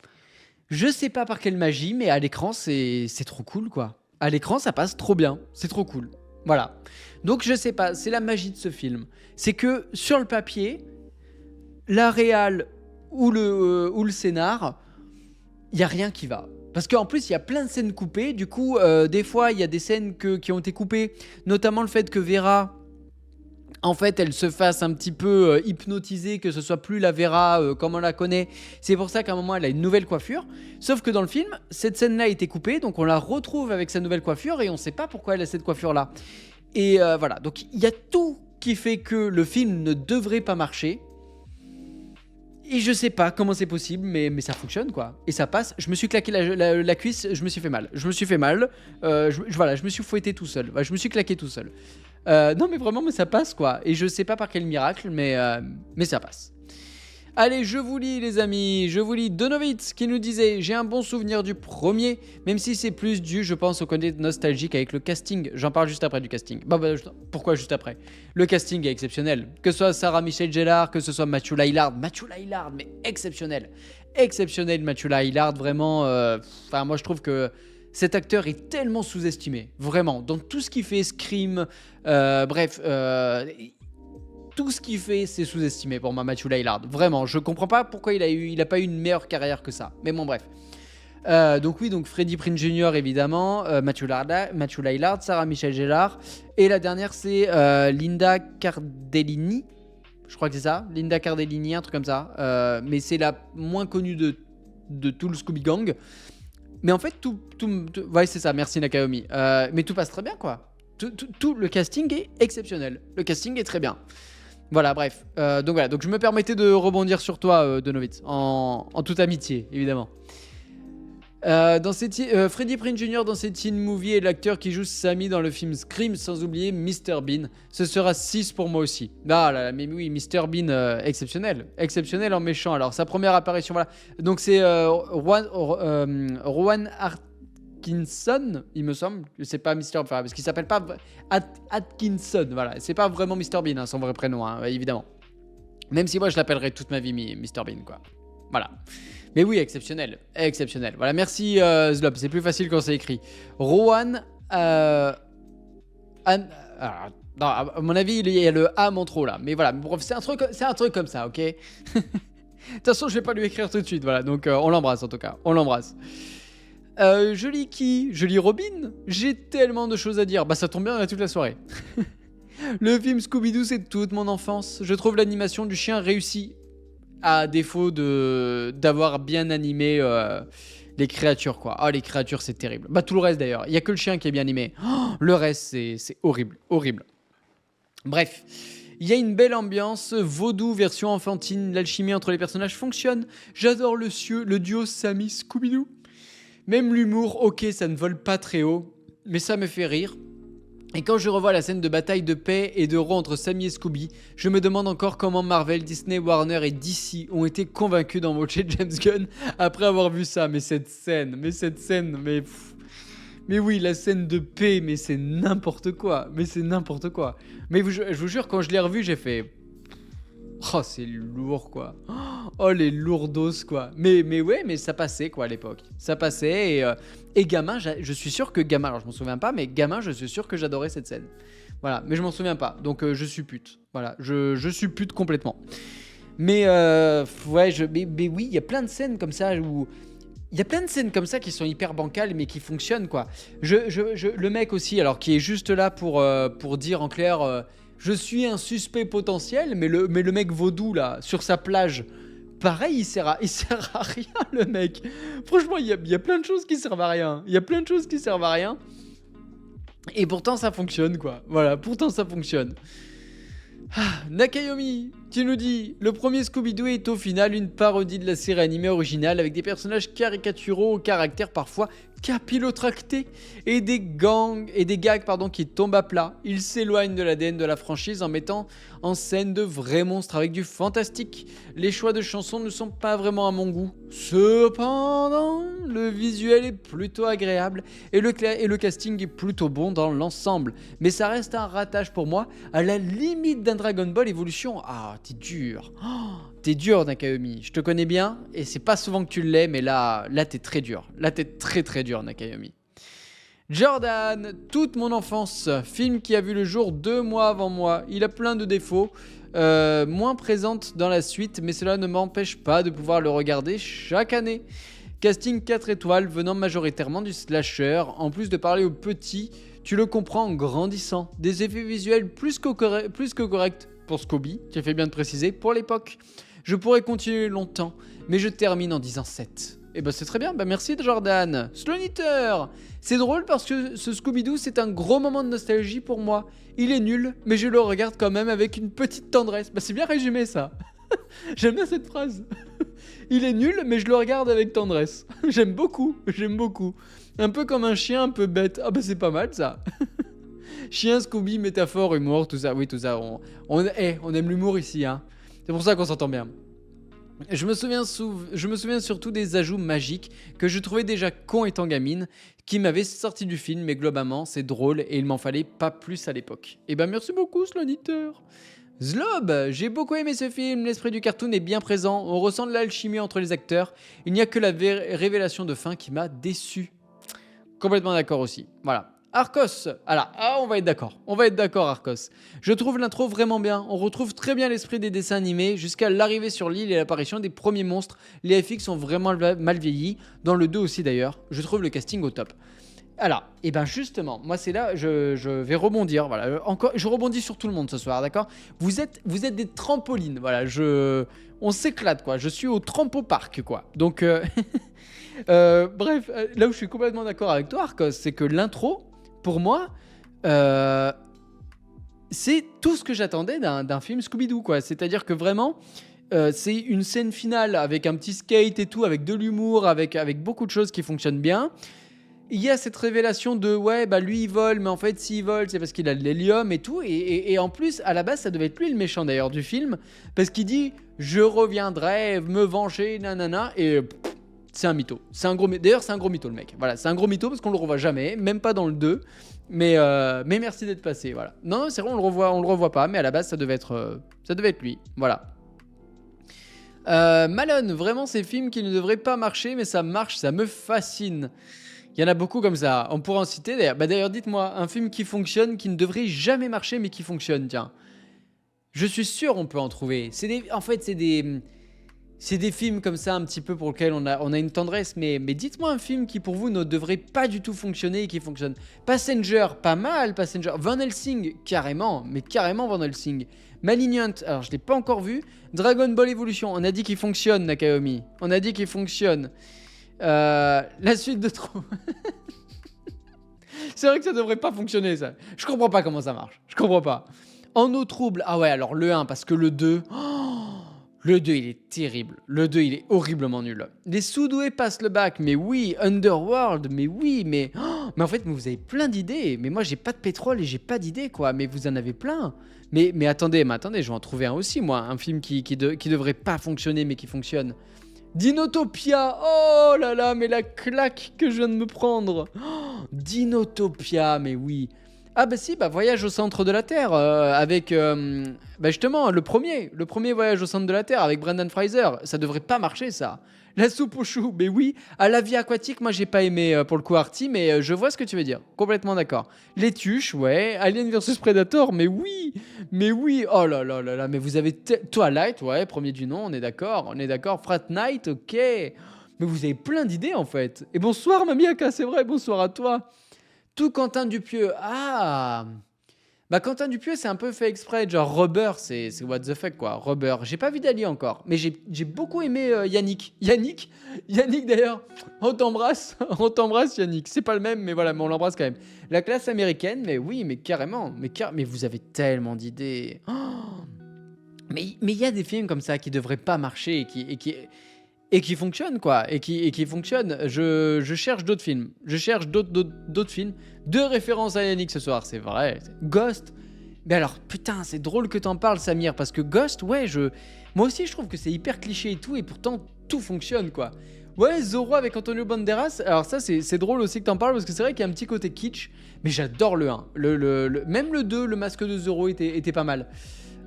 je sais pas par quelle magie, mais à l'écran, c'est trop cool, quoi. À l'écran, ça passe trop bien. C'est trop cool. Voilà. Donc, je sais pas, c'est la magie de ce film. C'est que sur le papier, la réal ou le scénar, il y a rien qui va. Parce qu'en plus, il y a plein de scènes coupées. Du coup, des fois, il y a des scènes qui ont été coupées. Notamment le fait que Vera, en fait, elle se fasse un petit peu hypnotiser, que ce soit plus la Vera comme on la connaît. C'est pour ça qu'à un moment, elle a une nouvelle coiffure. Sauf que dans le film, cette scène-là a été coupée. Donc, on la retrouve avec sa nouvelle coiffure. Et on ne sait pas pourquoi elle a cette coiffure-là. Et voilà, donc il y a tout qui fait que le film ne devrait pas marcher. Et je sais pas comment c'est possible, mais ça fonctionne, quoi. Et ça passe. Je me suis claqué la cuisse, je me suis fait mal. Voilà, je me suis fouetté tout seul. Je me suis claqué tout seul. Non, mais vraiment, mais ça passe, quoi. Et je sais pas par quel miracle, mais ça passe. Allez, je vous lis, les amis. Je vous lis Donovitz qui nous disait: j'ai un bon souvenir du premier, même si c'est plus dû, je pense, au côté nostalgique avec le casting. J'en parle juste après du casting. Pourquoi juste après? Le casting est exceptionnel. Que ce soit Sarah Michelle Gellar, que ce soit Matthew Lillard. Matthew Lillard, mais exceptionnel. Exceptionnel, Matthew Lillard, vraiment. Enfin, moi, je trouve que cet acteur est tellement sous-estimé. Vraiment. Dans tout ce qu'il fait, Scream, bref. Tout ce qu'il fait, c'est sous-estimé pour moi, Matthew Lillard. Vraiment, je comprends pas pourquoi il a pas eu une meilleure carrière que ça. Mais bon, bref. Donc oui, donc Freddie Prinze Jr. évidemment, Matthew Lillard, Sarah Michelle Gellar. Et la dernière, c'est Linda Cardellini. Je crois que c'est ça. Linda Cardellini, un truc comme ça. Mais c'est la moins connue de tout le Scooby Gang. Mais en fait, tout ouais, c'est ça, merci Nakaomi. Mais tout passe très bien, quoi. Tout le casting est exceptionnel. Le casting est très bien. Voilà, bref. Donc je me permettais de rebondir sur toi, Donovitz, en toute amitié, évidemment. Freddie Prinze Jr. dans ses teen movies est l'acteur qui joue Sammy dans le film Scream, sans oublier Mr Bean. Ce sera 6 pour moi aussi. Ah là là, mais oui, Mr Bean, exceptionnel. Exceptionnel en méchant. Alors, sa première apparition, voilà. Donc, c'est Rowan Atkinson, il me semble. C'est pas Mr. Enfin, parce qu'il s'appelle pas Atkinson, voilà. C'est pas vraiment Mr Bean, hein, son vrai prénom, hein, évidemment. Même si moi, je l'appellerai toute ma vie Mr Bean, quoi. Voilà. Mais oui, exceptionnel. Exceptionnel. Voilà, merci Zlob. C'est plus facile quand c'est écrit. Rowan. Alors, non, à mon avis, il y a le A en trop là. Mais voilà, bref, c'est un truc comme ça, ok. De toute façon, je vais pas lui écrire tout de suite. Voilà, donc on l'embrasse en tout cas. On l'embrasse. Je lis qui? Je lis Robin. J'ai tellement de choses à dire. Bah, ça tombe bien, on a toute la soirée. Le film Scooby-Doo, c'est toute mon enfance. Je trouve l'animation du chien réussie. À défaut d'avoir bien animé les créatures, quoi. Ah, les créatures, c'est terrible. Bah, tout le reste, d'ailleurs. Il n'y a que le chien qui est bien animé. Oh, le reste, c'est horrible. Horrible. Bref. Il y a une belle ambiance. Vaudou, version enfantine. L'alchimie entre les personnages fonctionne. J'adore le duo Sammy-Scooby-Doo. Même l'humour, ok, ça ne vole pas très haut. Mais ça me fait rire. Et quand je revois la scène de bataille de paix et d'euro entre Sammy et Scooby, je me demande encore comment Marvel, Disney, Warner et DC ont été convaincus d'embaucher James Gunn après avoir vu ça. Mais oui, la scène de paix, mais c'est n'importe quoi. Mais je vous jure, quand je l'ai revu, j'ai fait... Oh, c'est lourd, quoi. Oh, les lourdos, quoi. Mais ouais, mais ça passait, quoi, à l'époque. Ça passait, et gamin, je suis sûr que gamin, alors je m'en souviens pas, mais gamin, je suis sûr que j'adorais cette scène. Voilà, mais je m'en souviens pas, donc je suis pute. Voilà, je suis pute complètement. Mais ouais, mais oui, il y a plein de scènes comme ça où... Il y a plein de scènes comme ça qui sont hyper bancales mais qui fonctionnent, quoi. Le mec aussi, alors qui est juste là pour dire en clair je suis un suspect potentiel, mais le mec vaudou là, sur sa plage, pareil, il sert à rien, le mec. Franchement, il y a plein de choses qui servent à rien. Il y a plein de choses qui servent à rien. Et pourtant ça fonctionne, quoi. Voilà, pourtant ça fonctionne. Nakayomi qui nous dit: le premier Scooby-Doo est au final une parodie de la série animée originale avec des personnages caricaturaux au caractère parfois capillotracté et des gags qui tombent à plat. Il s'éloigne de l'ADN de la franchise en mettant en scène de vrais monstres avec du fantastique. Les choix de chansons ne sont pas vraiment à mon goût. Cependant, le visuel est plutôt agréable et le casting est plutôt bon dans l'ensemble. Mais ça reste un ratage pour moi, à la limite d'un Dragon Ball Evolution. Ah, t'es dur. T'es dur, Nakayomi. Je te connais bien et c'est pas souvent que tu l'es, mais là t'es très dur. Là, t'es très très dur, Nakayomi. Jordan, toute mon enfance, film qui a vu le jour 2 mois avant moi. Il a plein de défauts, moins présente dans la suite, mais cela ne m'empêche pas de pouvoir le regarder chaque année. Casting 4 étoiles venant majoritairement du slasher. En plus de parler aux petits, tu le comprends en grandissant. Des effets visuels plus que corrects pour Scooby, tu as fait bien de préciser, pour l'époque. Je pourrais continuer longtemps, mais je termine en disant 7. Et bah c'est très bien, bah merci Jordan. Slonitter, c'est drôle parce que ce Scooby-Doo c'est un gros moment de nostalgie pour moi. Il est nul, mais je le regarde quand même avec une petite tendresse. Bah c'est bien résumé ça. J'aime bien cette phrase. Il est nul, mais je le regarde avec tendresse. J'aime beaucoup. Un peu comme un chien un peu bête. Ah bah c'est pas mal ça. Chien, Scooby, métaphore, humour, tout ça. Oui, tout ça. On aime l'humour ici, hein. C'est pour ça qu'on s'entend bien. Je me souviens surtout des ajouts magiques que je trouvais déjà cons étant gamine, qui m'avaient sorti du film, mais globalement c'est drôle et il m'en fallait pas plus à l'époque. Et ben merci beaucoup Sloniteur. Zlob, j'ai beaucoup aimé ce film, l'esprit du cartoon est bien présent, on ressent de l'alchimie entre les acteurs, il n'y a que la révélation de fin qui m'a déçu. Complètement d'accord aussi, voilà. Arcos, on va être d'accord Arcos. Je trouve l'intro vraiment bien, on retrouve très bien l'esprit des dessins animés, jusqu'à l'arrivée sur l'île et l'apparition des premiers monstres, les FX sont vraiment mal vieillis, dans le 2 aussi d'ailleurs, je trouve le casting au top. Alors, et ben justement, moi c'est là, je vais rebondir, voilà, je rebondis sur tout le monde ce soir, d'accord ? Vous êtes des trampolines, voilà, on s'éclate quoi, je suis au trampopark quoi, donc... bref, là où je suis complètement d'accord avec toi Arcos, c'est que l'intro... Pour moi, c'est tout ce que j'attendais d'un film Scooby-Doo, quoi. C'est-à-dire que vraiment, c'est une scène finale avec un petit skate et tout, avec de l'humour, avec beaucoup de choses qui fonctionnent bien. Il y a cette révélation de ouais, bah lui il vole, mais en fait s'il vole, c'est parce qu'il a de l'hélium et tout. Et en plus, à la base, ça devait être lui le méchant d'ailleurs du film, parce qu'il dit je reviendrai me venger, nanana, et c'est un mytho. D'ailleurs, c'est un gros mytho le mec. Voilà, c'est un gros mytho parce qu'on le revoit jamais, même pas dans le 2. Mais merci d'être passé, voilà. Non, c'est vrai, on le revoit pas, mais à la base, ça devait être lui. Voilà. Malone, vraiment ces films qui ne devraient pas marcher, mais ça marche, ça me fascine. Il y en a beaucoup comme ça. On pourrait en citer d'ailleurs. D'ailleurs, dites-moi, un film qui fonctionne, qui ne devrait jamais marcher, mais qui fonctionne, tiens. Je suis sûr on peut en trouver. C'est des films comme ça un petit peu pour lesquels on a une tendresse, mais dites-moi un film qui pour vous ne devrait pas du tout fonctionner et qui fonctionne. Passenger, pas mal Passenger. Van Helsing, carrément Van Helsing. Malignant, alors je l'ai pas encore vu. Dragon Ball Evolution, on a dit qu'il fonctionne Nakayomi. On a dit qu'il fonctionne. La suite de trop... C'est vrai que ça devrait pas fonctionner ça. Je comprends pas comment ça marche. Je comprends pas. En eau trouble, ah ouais alors le 1 parce que le 2... Le 2, il est terrible. Le 2, il est horriblement nul. Les sous-doués passent le bac, mais oui. Underworld, mais oui. Mais en fait, vous avez plein d'idées. Mais moi, j'ai pas de pétrole et j'ai pas d'idées, quoi. Mais vous en avez plein. Mais attendez, je vais en trouver un aussi, moi. Un film qui devrait pas fonctionner, mais qui fonctionne. Dinotopia. Oh là là, mais la claque que je viens de me prendre. Dinotopia, mais oui. Ah bah si, bah Voyage au centre de la Terre, avec bah justement le premier Voyage au centre de la Terre avec Brendan Fraser, ça devrait pas marcher ça. La soupe aux choux, mais oui. À la vie aquatique, moi j'ai pas aimé pour le coup Arty, mais je vois ce que tu veux dire. Complètement d'accord. Les tuches, ouais. Alien versus Predator, mais oui. Mais oui. Oh là là là là, mais vous avez Twilight, ouais, premier du nom, on est d'accord. On est d'accord. Frat Night, ok. Mais vous avez plein d'idées en fait. Et bonsoir Mamiaka, c'est vrai, bonsoir à toi. Tout Quentin Dupieux. Ah. Bah Quentin Dupieux, c'est un peu fait exprès. Genre Rubber, c'est what the fuck quoi. Rubber. J'ai pas vu d'Ali encore, mais j'ai beaucoup aimé Yannick. Yannick d'ailleurs. On t'embrasse, on t'embrasse Yannick. C'est pas le même, mais voilà, mais on l'embrasse quand même. La classe américaine, mais oui, mais carrément, mais vous avez tellement d'idées. Oh. Mais il y a des films comme ça qui devraient pas marcher et qui fonctionnent quoi, et qui fonctionnent. Je cherche d'autres films. Je cherche d'autres films. Deux références à Yannick ce soir, c'est vrai. Ghost. Mais alors, putain, c'est drôle que t'en parles, Samir, parce que Ghost, ouais, moi aussi, je trouve que c'est hyper cliché et tout, et pourtant, tout fonctionne, quoi. Ouais, Zorro avec Antonio Banderas, alors ça, c'est drôle aussi que t'en parles, parce que c'est vrai qu'il y a un petit côté kitsch, mais j'adore le 1. Même le 2, le masque de Zorro était pas mal.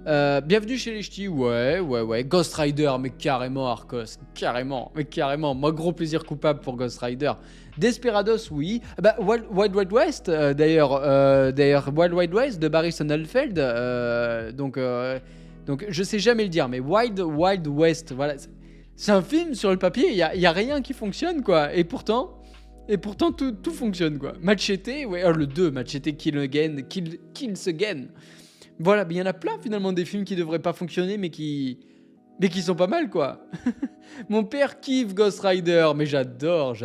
Bienvenue chez les ch'tis, ouais. Ghost Rider, mais carrément, Arcos, carrément. Moi, gros plaisir coupable pour Ghost Rider. Desperados, oui. Bah, Wild Wild West, d'ailleurs, Wild Wild West de Barry Sonnenfeld. Donc, je sais jamais le dire, mais Wild Wild West, voilà. C'est un film sur le papier, il y a rien qui fonctionne, quoi. Et pourtant, tout fonctionne, quoi. Machete, ouais, le 2, Machete Kills Again. Voilà, il y en a plein finalement des films qui devraient pas fonctionner mais qui sont pas mal quoi. Mon père kiffe Ghost Rider, mais j'adore.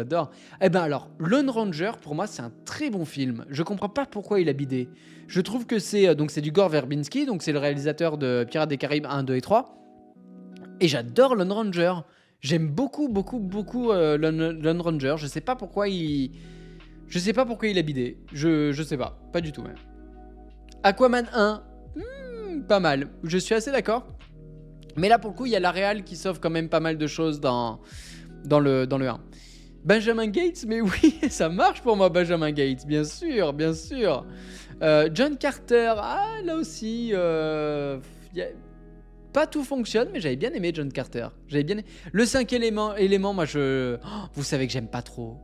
Eh ben alors, Lone Ranger pour moi c'est un très bon film. Je comprends pas pourquoi il a bidé. Je trouve que c'est du Gore Verbinski, donc c'est le réalisateur de Pirates des Caraïbes 1, 2 et 3. Et j'adore Lone Ranger. J'aime beaucoup Lone Ranger. Je sais pas pourquoi il a bidé. Je sais pas du tout même. Aquaman 1, pas mal. Je suis assez d'accord. Mais là, pour le coup, il y a la réal qui sauve quand même pas mal de choses dans le 1. Benjamin Gates, mais oui, ça marche pour moi, Benjamin Gates, bien sûr. John Carter, là aussi, pas tout fonctionne, mais j'avais bien aimé John Carter. Le 5 élément, moi, vous savez que j'aime pas trop.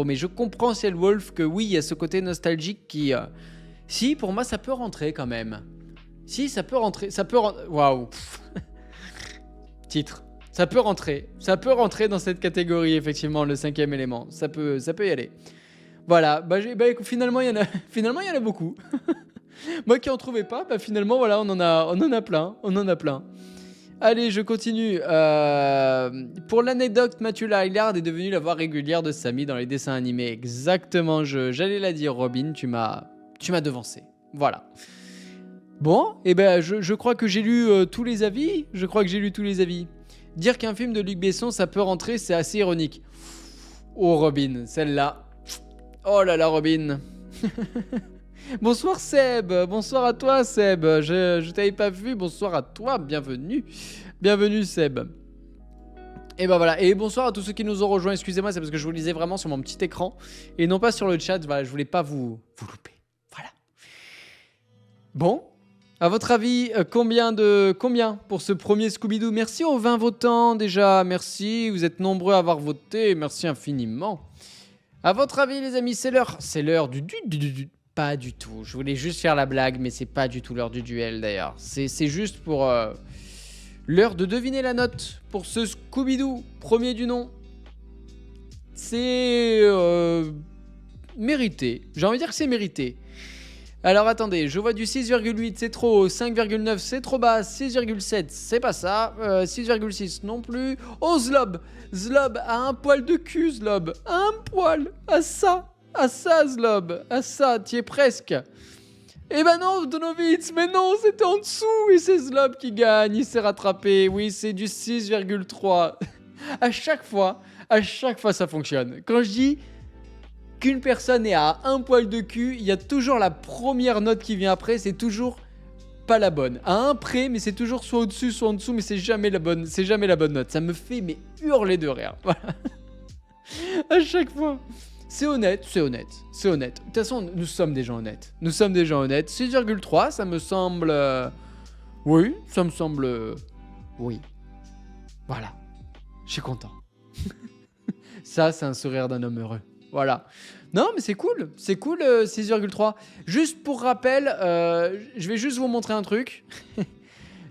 Mais je comprends Ciel Wolf que oui, il y a ce côté nostalgique qui... Si, pour moi, ça peut rentrer quand même. Si, ça peut rentrer. Waouh. Titre. Ça peut rentrer dans cette catégorie, effectivement, le 5e élément. Ça peut y aller. Voilà. Finalement, il y en a beaucoup. Moi qui en trouvais pas, finalement, voilà, on en a plein. Allez, je continue. Pour l'anecdote, Matthew Lillard est devenu la voix régulière de Sammy dans les dessins animés. Exactement, j'allais la dire, Robin, tu m'as devancé. Voilà. Bon, je crois que j'ai lu tous les avis. Dire qu'un film de Luc Besson, ça peut rentrer, c'est assez ironique. Oh, Robin, celle-là. Oh là là, Robin. Bonsoir, Seb. Bonsoir à toi, Seb. Je t'avais pas vu. Bonsoir à toi. Bienvenue, Seb. Et voilà. Et bonsoir à tous ceux qui nous ont rejoints. Excusez-moi, c'est parce que je vous lisais vraiment sur mon petit écran et non pas sur le chat. Voilà, je voulais pas vous louper. Voilà. Bon. À votre avis, combien pour ce premier Scooby-Doo? Merci aux 20 votants déjà, merci, vous êtes nombreux à avoir voté, merci infiniment. À votre avis les amis, c'est l'heure du pas du tout, je voulais juste faire la blague, mais c'est pas du tout l'heure du duel d'ailleurs. C'est juste pour l'heure de deviner la note pour ce Scooby-Doo, premier du nom. C'est mérité, j'ai envie de dire que c'est mérité. Alors attendez, je vois du 6,8, c'est trop haut, 5,9, c'est trop bas, 6,7, c'est pas ça, 6,6 non plus. Oh Zlob a un poil de cul, Zlob, un poil, à ça Zlob, à ça, t'y es presque. Eh ben non, Donovitz, mais non, c'était en dessous, et c'est Zlob qui gagne, il s'est rattrapé, oui, c'est du 6,3. À chaque fois, ça fonctionne. Quand je dis qu'une personne est à un poil de cul, il y a toujours la première note qui vient après, c'est toujours pas la bonne. À un près, mais c'est toujours soit au-dessus, soit en dessous, mais c'est jamais la bonne note. Ça me fait hurler de rire. Voilà. À chaque fois. C'est honnête, c'est honnête, c'est honnête. De toute façon, nous sommes des gens honnêtes. Nous sommes des gens honnêtes. 6,3, ça me semble... Oui, ça me semble... Oui. Voilà. Je suis content. Ça, c'est un sourire d'un homme heureux. Voilà. Non, mais c'est cool. C'est cool, 6,3. Juste pour rappel, je vais juste vous montrer un truc.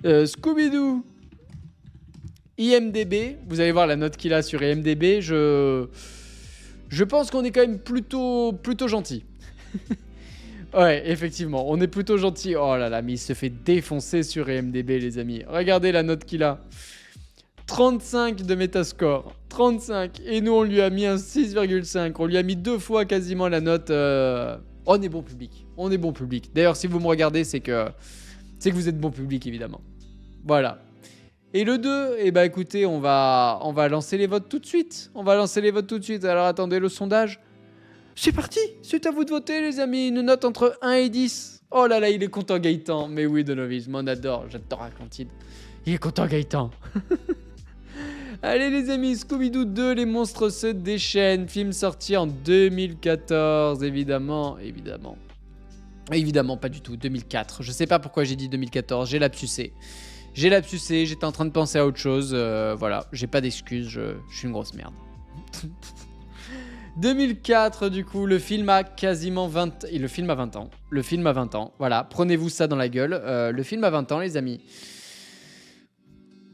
Scooby-Doo. IMDb. Vous allez voir la note qu'il a sur IMDb. Je pense qu'on est quand même plutôt gentil. Ouais, effectivement, on est plutôt gentil. Oh là là, mais il se fait défoncer sur IMDb, les amis. Regardez la note qu'il a. 35 de Metascore. 35. Et nous, on lui a mis un 6,5. On lui a mis 2 fois quasiment la note. On est bon public. On est bon public. D'ailleurs, si vous me regardez, c'est que vous êtes bon public, évidemment. Voilà. Et le 2, eh ben, écoutez, on va lancer les votes tout de suite. Alors, attendez, le sondage. C'est parti. C'est à vous de voter, les amis. Une note entre 1 et 10. Oh là là, il est content, Gaëtan. Mais oui, Donovis, moi, on adore. J'adore Atlantide. Il est content, Gaëtan. Allez les amis, Scooby-Doo 2, les monstres se déchaînent, film sorti en 2014, évidemment, pas du tout, 2004, je sais pas pourquoi j'ai dit 2014, j'ai lapsusé, j'étais en train de penser à autre chose, voilà, j'ai pas d'excuses, je suis une grosse merde. 2004 du coup, le film a quasiment 20 et le film a 20 ans, voilà, prenez-vous ça dans la gueule, le film a 20 ans les amis.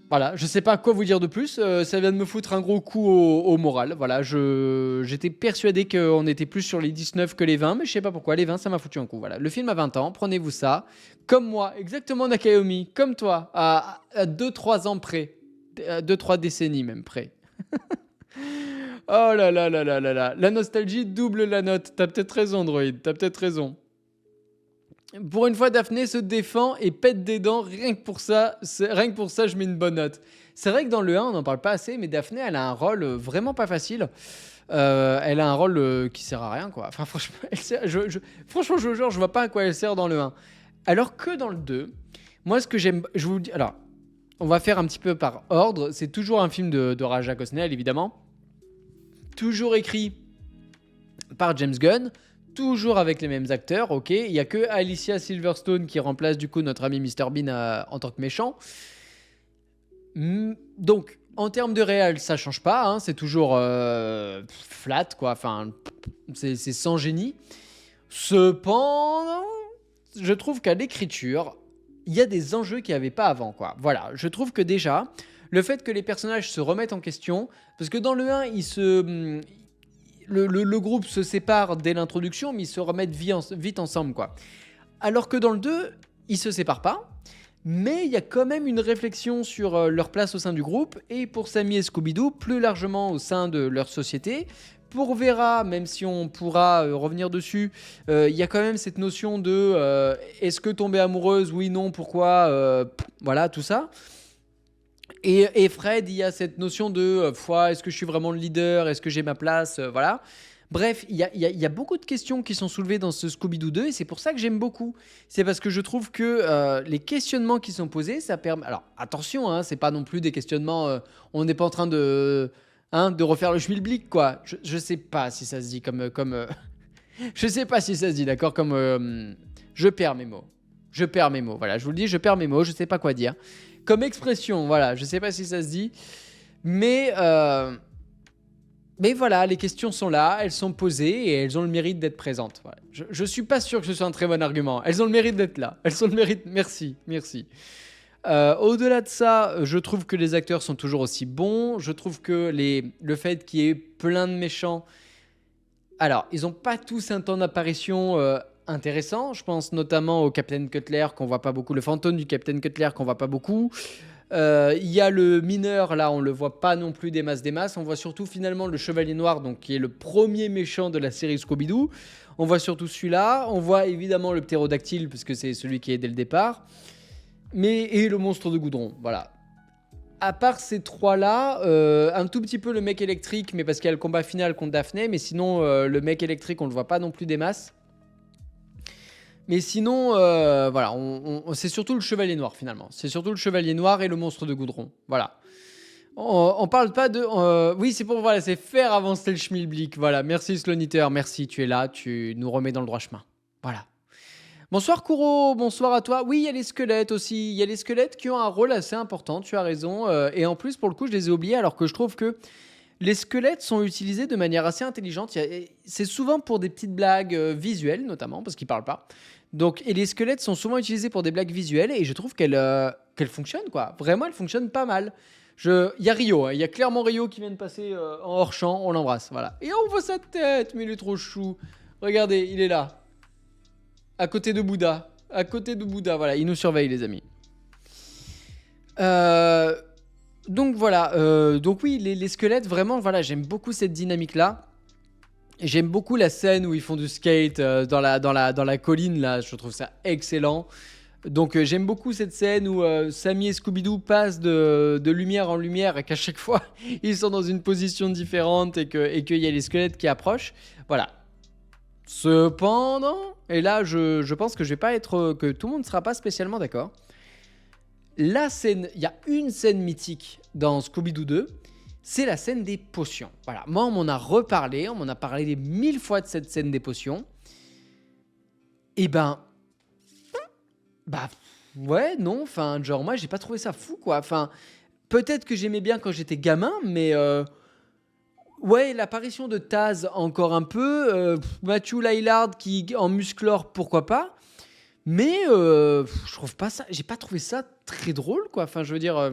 Voilà, je sais pas quoi vous dire de plus, ça vient de me foutre un gros coup au moral, voilà, j'étais persuadé qu'on était plus sur les 19 que les 20, mais je sais pas pourquoi, les 20 ça m'a foutu un coup, voilà. Le film a 20 ans, prenez-vous ça, comme moi, exactement Nakayomi, comme toi, à 2-3 ans près, 2-3 décennies même près. Oh là là là là là là, la nostalgie double la note, t'as peut-être raison Android, t'as peut-être raison. Pour une fois, Daphné se défend et pète des dents. Rien que pour ça, je mets une bonne note. C'est vrai que dans le 1, on n'en parle pas assez, mais Daphné, elle a un rôle vraiment pas facile. Elle a un rôle qui sert à rien, quoi. Enfin, franchement, franchement, je vous jure, je vois pas à quoi elle sert dans le 1. Alors que dans le 2, moi, ce que j'aime... Je vous dis... Alors, on va faire un petit peu par ordre. C'est toujours un film de Raja Gosnell, évidemment. Toujours écrit par James Gunn. Toujours avec les mêmes acteurs, ok. Il n'y a que Alicia Silverstone qui remplace du coup notre ami Mr Bean en tant que méchant. Donc, en termes de réel, ça change pas. Hein, c'est toujours flat, quoi. Enfin, c'est sans génie. Cependant, je trouve qu'à l'écriture, il y a des enjeux qu'il n'y avait pas avant, quoi. Voilà, je trouve que déjà, le fait que les personnages se remettent en question, parce que dans le 1, le groupe se sépare dès l'introduction, mais ils se remettent vite ensemble, quoi. Alors que dans le 2, ils se séparent pas, mais il y a quand même une réflexion sur leur place au sein du groupe, et pour Sammy et Scooby-Doo, plus largement au sein de leur société. Pour Vera, même si on pourra revenir dessus, il y a quand même cette notion de est-ce que tomber amoureuse, oui, non, pourquoi, voilà, tout ça. Et Fred, il y a cette notion de est-ce que je suis vraiment le leader, est-ce que j'ai ma place, voilà. Bref, il y a beaucoup de questions qui sont soulevées dans ce Scooby-Doo 2 et c'est pour ça que j'aime beaucoup. C'est parce que je trouve que les questionnements qui sont posés, ça permet... Alors attention, hein, c'est pas non plus des questionnements... on n'est pas en train de refaire le schmilblick, quoi. Je sais pas si ça se dit comme... je sais pas si ça se dit, d'accord, comme... je perds mes mots. Voilà, je vous le dis, je perds mes mots, je sais pas quoi dire. Comme expression, voilà, je sais pas si ça se dit, mais voilà, les questions sont là, elles sont posées et elles ont le mérite d'être présentes. Voilà. Je suis pas sûr que ce soit un très bon argument. Elles ont le mérite d'être là. Elles ont le mérite. Merci. Au-delà de ça, je trouve que les acteurs sont toujours aussi bons. Je trouve que le fait qu'il y ait plein de méchants, alors ils ont pas tous un temps d'apparition intéressant. Je pense notamment au Captain Cutler qu'on voit pas beaucoup, le fantôme du Captain Cutler qu'on voit pas beaucoup. Il y a le mineur, là on le voit pas non plus des masses. On voit surtout finalement le Chevalier Noir, donc qui est le premier méchant de la série Scooby-Doo. On voit surtout celui-là. On voit évidemment le ptérodactyle puisque c'est celui qui est dès le départ. Et le monstre de goudron, voilà. À part ces trois-là, un tout petit peu le mec électrique, mais parce qu'il y a le combat final contre Daphné. Mais sinon, le mec électrique, on le voit pas non plus des masses. Mais sinon, voilà, c'est surtout le Chevalier Noir finalement. C'est surtout le Chevalier Noir et le monstre de goudron. Voilà. On parle pas de. Oui, c'est pour. Voilà, c'est faire avancer le schmilblick. Voilà, merci Sloniter, merci, tu es là, tu nous remets dans le droit chemin. Voilà. Bonsoir Kuro, bonsoir à toi. Oui, il y a les squelettes aussi. Il y a les squelettes qui ont un rôle assez important, tu as raison. Et en plus, pour le coup, je les ai oubliés alors que je trouve que les squelettes sont utilisés de manière assez intelligente. C'est souvent pour des petites blagues visuelles, notamment, parce qu'ils parlent pas. Donc, et les squelettes sont souvent utilisés pour des blagues visuelles et je trouve qu'elles fonctionnent, quoi. Vraiment, elles fonctionnent pas mal. Il y a Rio, hein. Il y a clairement Rio qui vient de passer en hors champ, on l'embrasse, voilà. Et on voit sa tête, mais il est trop chou. Regardez, il est là. À côté de Bouddha. À côté de Bouddha, voilà, il nous surveille, les amis. Donc voilà, donc oui, les squelettes, vraiment, voilà, j'aime beaucoup cette dynamique-là. J'aime beaucoup la scène où ils font du skate dans la colline, là, je trouve ça excellent. Donc j'aime beaucoup cette scène où Sammy et Scooby-Doo passent de lumière en lumière et qu'à chaque fois, ils sont dans une position différente et qu'il y a les squelettes qui approchent. Voilà. Cependant, et là, je pense que je vais pas être, que tout le monde ne sera pas spécialement d'accord. La scène, il y a une scène mythique dans Scooby-Doo 2, c'est la scène des potions. Voilà, moi on m'en a reparlé, on m'en a parlé des 1000 fois de cette scène des potions. Et bah ouais, non, enfin, genre moi j'ai pas trouvé ça fou quoi. Enfin, peut-être que j'aimais bien quand j'étais gamin, mais ouais, l'apparition de Taz encore un peu, Matthew Lillard qui en musclore, pourquoi pas. Mais je trouve pas ça, j'ai pas trouvé ça très drôle quoi. Enfin, je veux dire,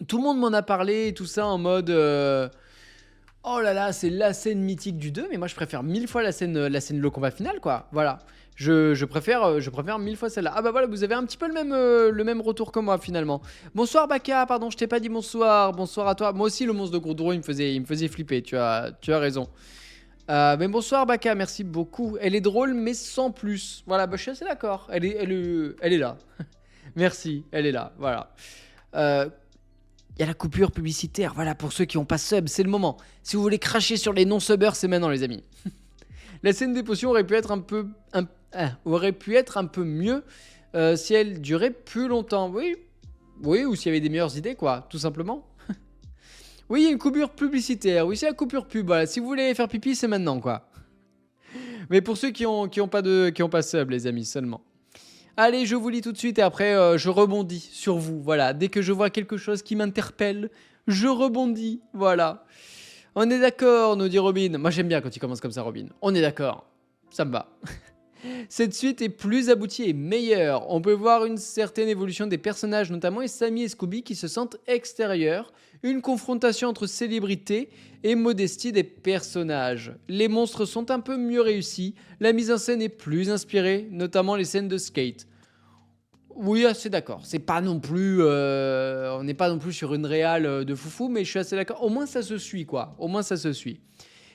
tout le monde m'en a parlé et tout ça en mode oh là là, c'est la scène mythique du 2, mais moi je préfère 1000 fois la scène le combat final quoi. Voilà. Je préfère 1000 fois celle-là. Ah bah voilà, vous avez un petit peu le même retour que moi finalement. Bonsoir Baka, pardon, je t'ai pas dit bonsoir. Bonsoir à toi. Moi aussi le monstre de Gourdou, il me faisait flipper, tu as raison. Mais bonsoir Baka, merci beaucoup. Elle est drôle mais sans plus. Voilà, bah je suis assez d'accord. Elle est là. Merci, elle est là, voilà. Il y a la coupure publicitaire, voilà, pour ceux qui n'ont pas sub, c'est le moment. Si vous voulez cracher sur les non-subbers, c'est maintenant les amis. La scène des potions aurait pu être un peu mieux si elle durait plus longtemps. Oui, ou s'il y avait des meilleures idées, quoi, tout simplement. Oui, il y a une coupure publicitaire. Oui, c'est la coupure pub. Voilà, si vous voulez faire pipi, c'est maintenant, quoi. Mais pour ceux qui ont pas sub, les amis, seulement. Allez, je vous lis tout de suite et après, je rebondis sur vous. Voilà, dès que je vois quelque chose qui m'interpelle, je rebondis. Voilà. On est d'accord, nous dit Robin. Moi, j'aime bien quand il commence comme ça, Robin. On est d'accord. Ça me va. Cette suite est plus aboutie et meilleure. On peut voir une certaine évolution des personnages, notamment et Sammy et Scooby qui se sentent extérieurs. Une confrontation entre célébrité et modestie des personnages. Les monstres sont un peu mieux réussis. La mise en scène est plus inspirée, notamment les scènes de skate. Oui, assez d'accord. C'est pas non plus, on n'est pas non plus sur une réal de foufou, mais je suis assez d'accord. Au moins ça se suit, quoi. Au moins ça se suit.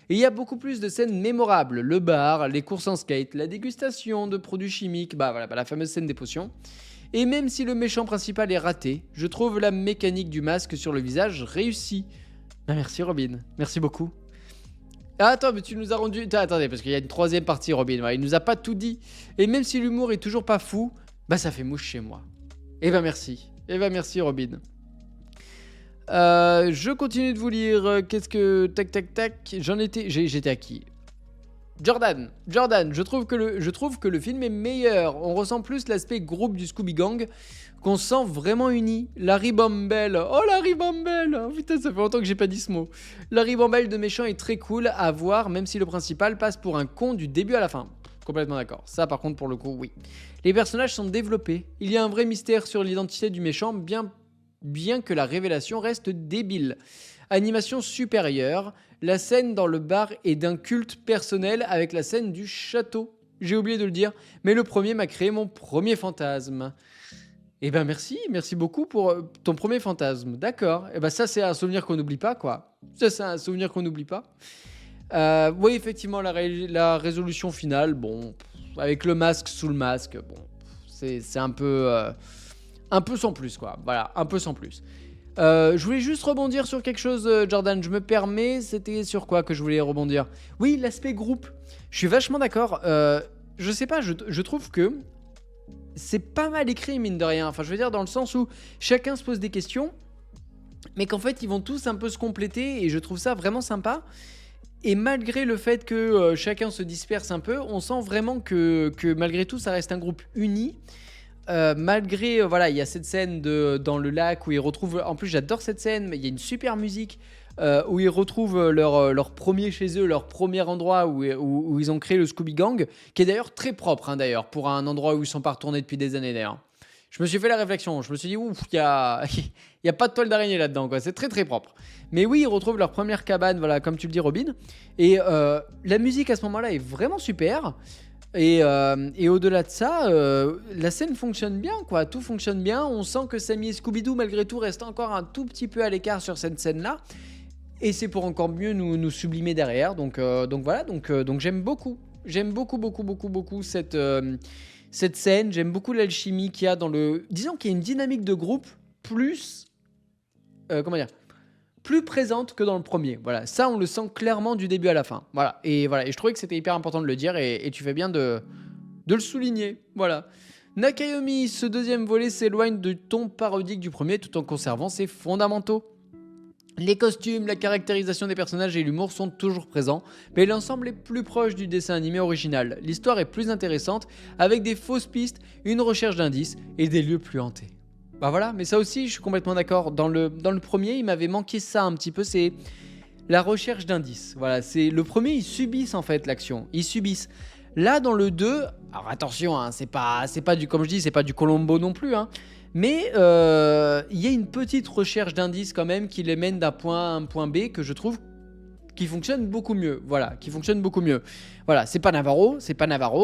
Et il y a beaucoup plus de scènes mémorables. Le bar, les courses en skate, la dégustation de produits chimiques, la fameuse scène des potions. Et même si le méchant principal est raté, je trouve la mécanique du masque sur le visage réussie. Ah, merci Robin, merci beaucoup. Ah, attends, mais tu nous as rendu... Attendez, parce qu'il y a une troisième partie Robin, ouais, il nous a pas tout dit. Et même si l'humour est toujours pas fou, ça fait mouche chez moi. Eh ben merci merci Robin. Je continue de vous lire. Qu'est-ce que... Tac. J'étais à qui? Jordan, je trouve que le film est meilleur. On ressent plus l'aspect groupe du Scooby Gang, qu'on sent vraiment uni. La ribambelle. Oh, la ribambelle. Oh, putain, ça fait longtemps que j'ai pas dit ce mot. La ribambelle de méchant est très cool à voir, même si le principal passe pour un con du début à la fin. Complètement d'accord. Ça, par contre, pour le coup, oui. Les personnages sont développés. Il y a un vrai mystère sur l'identité du méchant, bien que la révélation reste débile. Animation supérieure. La scène dans le bar est d'un culte personnel avec la scène du château. J'ai oublié de le dire, mais le premier m'a créé mon premier fantasme. Eh ben merci beaucoup pour ton premier fantasme. D'accord. Eh ben ça, c'est un souvenir qu'on n'oublie pas, quoi. Ça, c'est un souvenir qu'on n'oublie pas. Oui, effectivement, la résolution finale, bon, avec le masque sous le masque, bon, c'est un peu sans plus, quoi. Voilà, un peu sans plus. Je voulais juste rebondir sur quelque chose, Jordan, je me permets, c'était sur quoi que je voulais rebondir? Oui, l'aspect groupe. Je suis vachement d'accord. Je sais pas, je trouve que c'est pas mal écrit, mine de rien. Enfin, je veux dire, dans le sens où chacun se pose des questions, mais qu'en fait ils vont tous un peu se compléter et je trouve ça vraiment sympa. Et malgré le fait que chacun se disperse un peu, on sent vraiment que malgré tout ça reste un groupe uni. Malgré, voilà, il y a cette scène dans le lac où ils retrouvent. En plus, j'adore cette scène, mais il y a une super musique où ils retrouvent leur premier chez eux, leur premier endroit où ils ont créé le Scooby Gang, qui est d'ailleurs très propre, hein, d'ailleurs, pour un endroit où ils sont pas retournés depuis des années, d'ailleurs. Je me suis fait la réflexion, je me suis dit, ouf, il y a pas de toile d'araignée là-dedans, quoi. C'est très très propre. Mais oui, ils retrouvent leur première cabane, voilà, comme tu le dis, Robin. Et la musique à ce moment-là est vraiment super. Et au-delà de ça, la scène fonctionne bien, quoi. Tout fonctionne bien. On sent que Sammy et Scooby-Doo, malgré tout, restent encore un tout petit peu à l'écart sur cette scène-là. Et c'est pour encore mieux nous sublimer derrière. Donc voilà, donc j'aime beaucoup. J'aime beaucoup cette scène. J'aime beaucoup l'alchimie qu'il y a dans le... Disons qu'il y a une dynamique de groupe plus... comment dire, plus présente que dans le premier. Voilà, ça on le sent clairement du début à la fin. Voilà, et je trouvais que c'était hyper important de le dire et tu fais bien de le souligner. Voilà. Nakayomi, ce deuxième volet s'éloigne du ton parodique du premier tout en conservant ses fondamentaux. Les costumes, la caractérisation des personnages et l'humour sont toujours présents, mais l'ensemble est plus proche du dessin animé original. L'histoire est plus intéressante, avec des fausses pistes, une recherche d'indices et des lieux plus hantés. Bah voilà, mais ça aussi, je suis complètement d'accord. Dans le premier, il m'avait manqué ça un petit peu, c'est la recherche d'indices. Voilà, c'est le premier, ils subissent en fait l'action, ils subissent. Là, dans le 2, alors attention, hein, c'est pas du, comme je dis, c'est pas du Colombo non plus, hein, mais il y a une petite recherche d'indices quand même qui les mène d'un point A à un point B que je trouve qui fonctionne beaucoup mieux. Voilà, qui fonctionne beaucoup mieux. Voilà, c'est pas Navarro,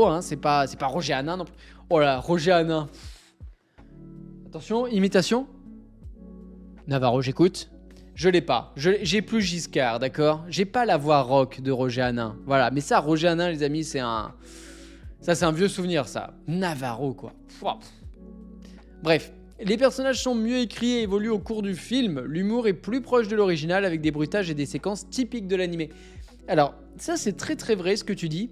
hein, c'est pas Roger Hanin non plus. Oh là, Roger Hanin. Attention, imitation. Navarro, j'écoute. Je l'ai pas. J'ai plus Giscard, d'accord? J'ai pas la voix rock de Roger Hanin. Voilà, mais ça, Roger Hanin, les amis, c'est un vieux souvenir, ça. Navarro, quoi. Pouah. Bref, les personnages sont mieux écrits et évoluent au cours du film. L'humour est plus proche de l'original avec des bruitages et des séquences typiques de l'animé. Alors, ça, c'est très très vrai ce que tu dis.